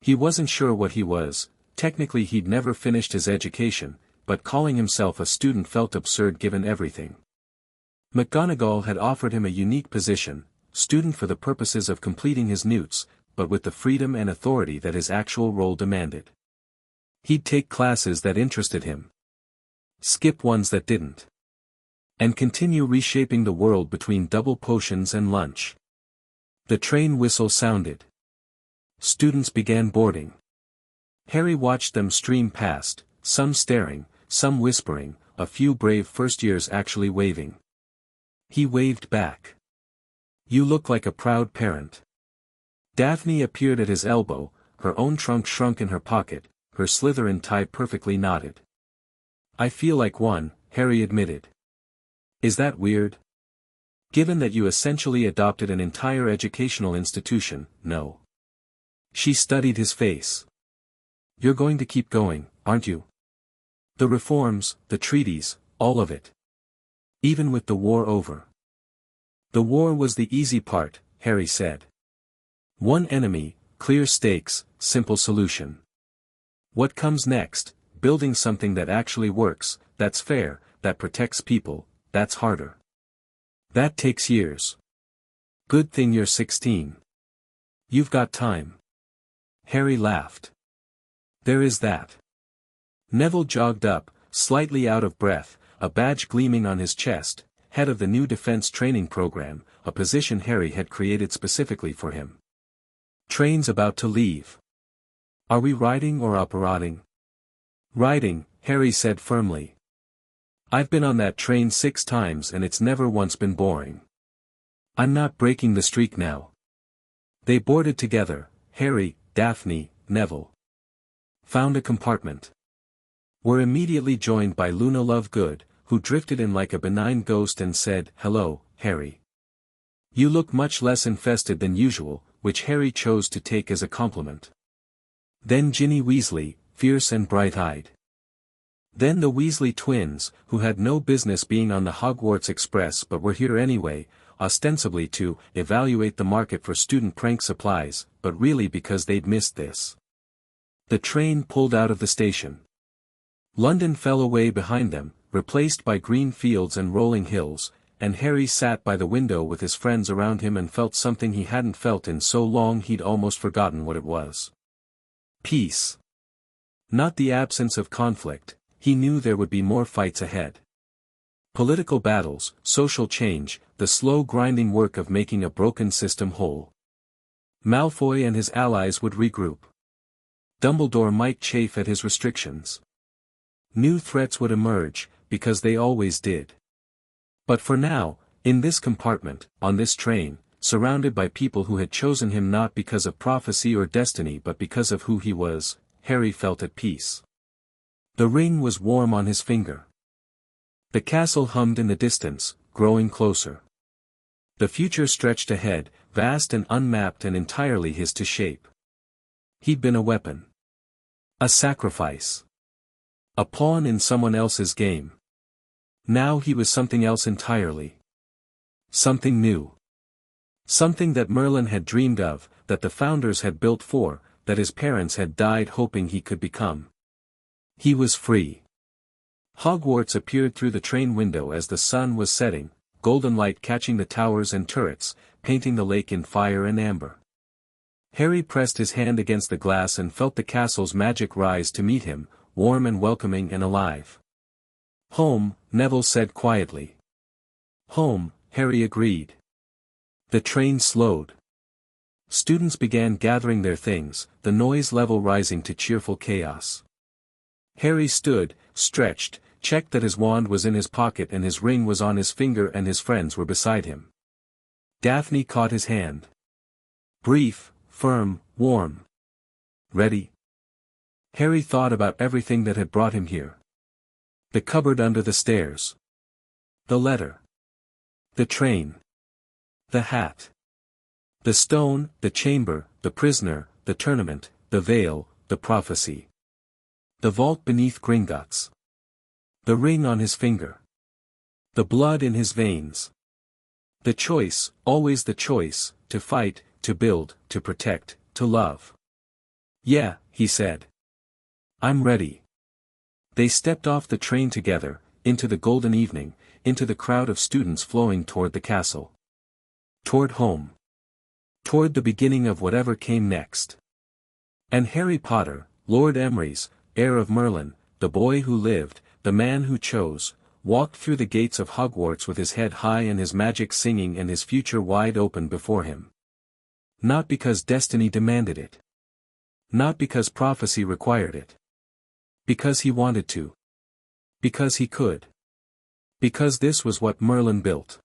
He wasn't sure what he was. Technically he'd never finished his education, but calling himself a student felt absurd given everything. McGonagall had offered him a unique position, student for the purposes of completing his newts, but with the freedom and authority that his actual role demanded. He'd take classes that interested him. Skip ones that didn't. And continue reshaping the world between double potions and lunch. The train whistle sounded. Students began boarding. Harry watched them stream past, some staring, some whispering, a few brave first-years actually waving. He waved back. You look like a proud parent. Daphne appeared at his elbow, her own trunk shrunk in her pocket, her Slytherin tie perfectly knotted. I feel like one, Harry admitted. Is that weird? Given that you essentially adopted an entire educational institution, no. She studied his face. You're going to keep going, aren't you? The reforms, the treaties, all of it. Even with the war over. The war was the easy part, Harry said. One enemy, clear stakes, simple solution. What comes next? Building something that actually works, that's fair, that protects people, that's harder. That takes years. Good thing you're 16. You've got time. Harry laughed. There is that. Neville jogged up, slightly out of breath, a badge gleaming on his chest, head of the new defense training program, a position Harry had created specifically for him. Train's about to leave. Are we riding or operating? Riding, Harry said firmly. I've been on that train 6 times and it's never once been boring. I'm not breaking the streak now. They boarded together, Harry, Daphne, Neville. Found a compartment. Were immediately joined by Luna Lovegood, who drifted in like a benign ghost and said, "Hello, Harry. You look much less infested than usual," which Harry chose to take as a compliment. Then Ginny Weasley, fierce and bright-eyed. Then the Weasley twins, who had no business being on the Hogwarts Express but were here anyway, ostensibly to evaluate the market for student prank supplies, but really because they'd missed this. The train pulled out of the station. London fell away behind them, replaced by green fields and rolling hills, and Harry sat by the window with his friends around him and felt something he hadn't felt in so long he'd almost forgotten what it was. Peace. Not the absence of conflict, he knew there would be more fights ahead. Political battles, social change, the slow grinding work of making a broken system whole. Malfoy and his allies would regroup. Dumbledore might chafe at his restrictions. New threats would emerge, because they always did. But for now, in this compartment, on this train, surrounded by people who had chosen him not because of prophecy or destiny but because of who he was, Harry felt at peace. The ring was warm on his finger. The castle hummed in the distance, growing closer. The future stretched ahead, vast and unmapped and entirely his to shape. He'd been a weapon. A sacrifice. A pawn in someone else's game. Now he was something else entirely. Something new. Something that Merlin had dreamed of, that the founders had built for, that his parents had died hoping he could become. He was free. Hogwarts appeared through the train window as the sun was setting, golden light catching the towers and turrets, painting the lake in fire and amber. Harry pressed his hand against the glass and felt the castle's magic rise to meet him, warm and welcoming and alive. "Home," Neville said quietly. "Home," Harry agreed. The train slowed. Students began gathering their things, the noise level rising to cheerful chaos. Harry stood, stretched, checked that his wand was in his pocket and his ring was on his finger and his friends were beside him. Daphne caught his hand. Brief, firm, warm. Ready? Harry thought about everything that had brought him here. The cupboard under the stairs. The letter. The train. The hat. The stone, the chamber, the prisoner, the tournament, the veil, the prophecy. The vault beneath Gringotts. The ring on his finger. The blood in his veins. The choice, always the choice, to fight, to build, to protect, to love. "Yeah," he said. "I'm ready." They stepped off the train together, into the golden evening, into the crowd of students flowing toward the castle. Toward home. Toward the beginning of whatever came next. And Harry Potter, Lord Emery's, heir of Merlin, the boy who lived, the man who chose, walked through the gates of Hogwarts with his head high and his magic singing and his future wide open before him. Not because destiny demanded it. Not because prophecy required it. Because he wanted to. Because he could. Because this was what Merlin built.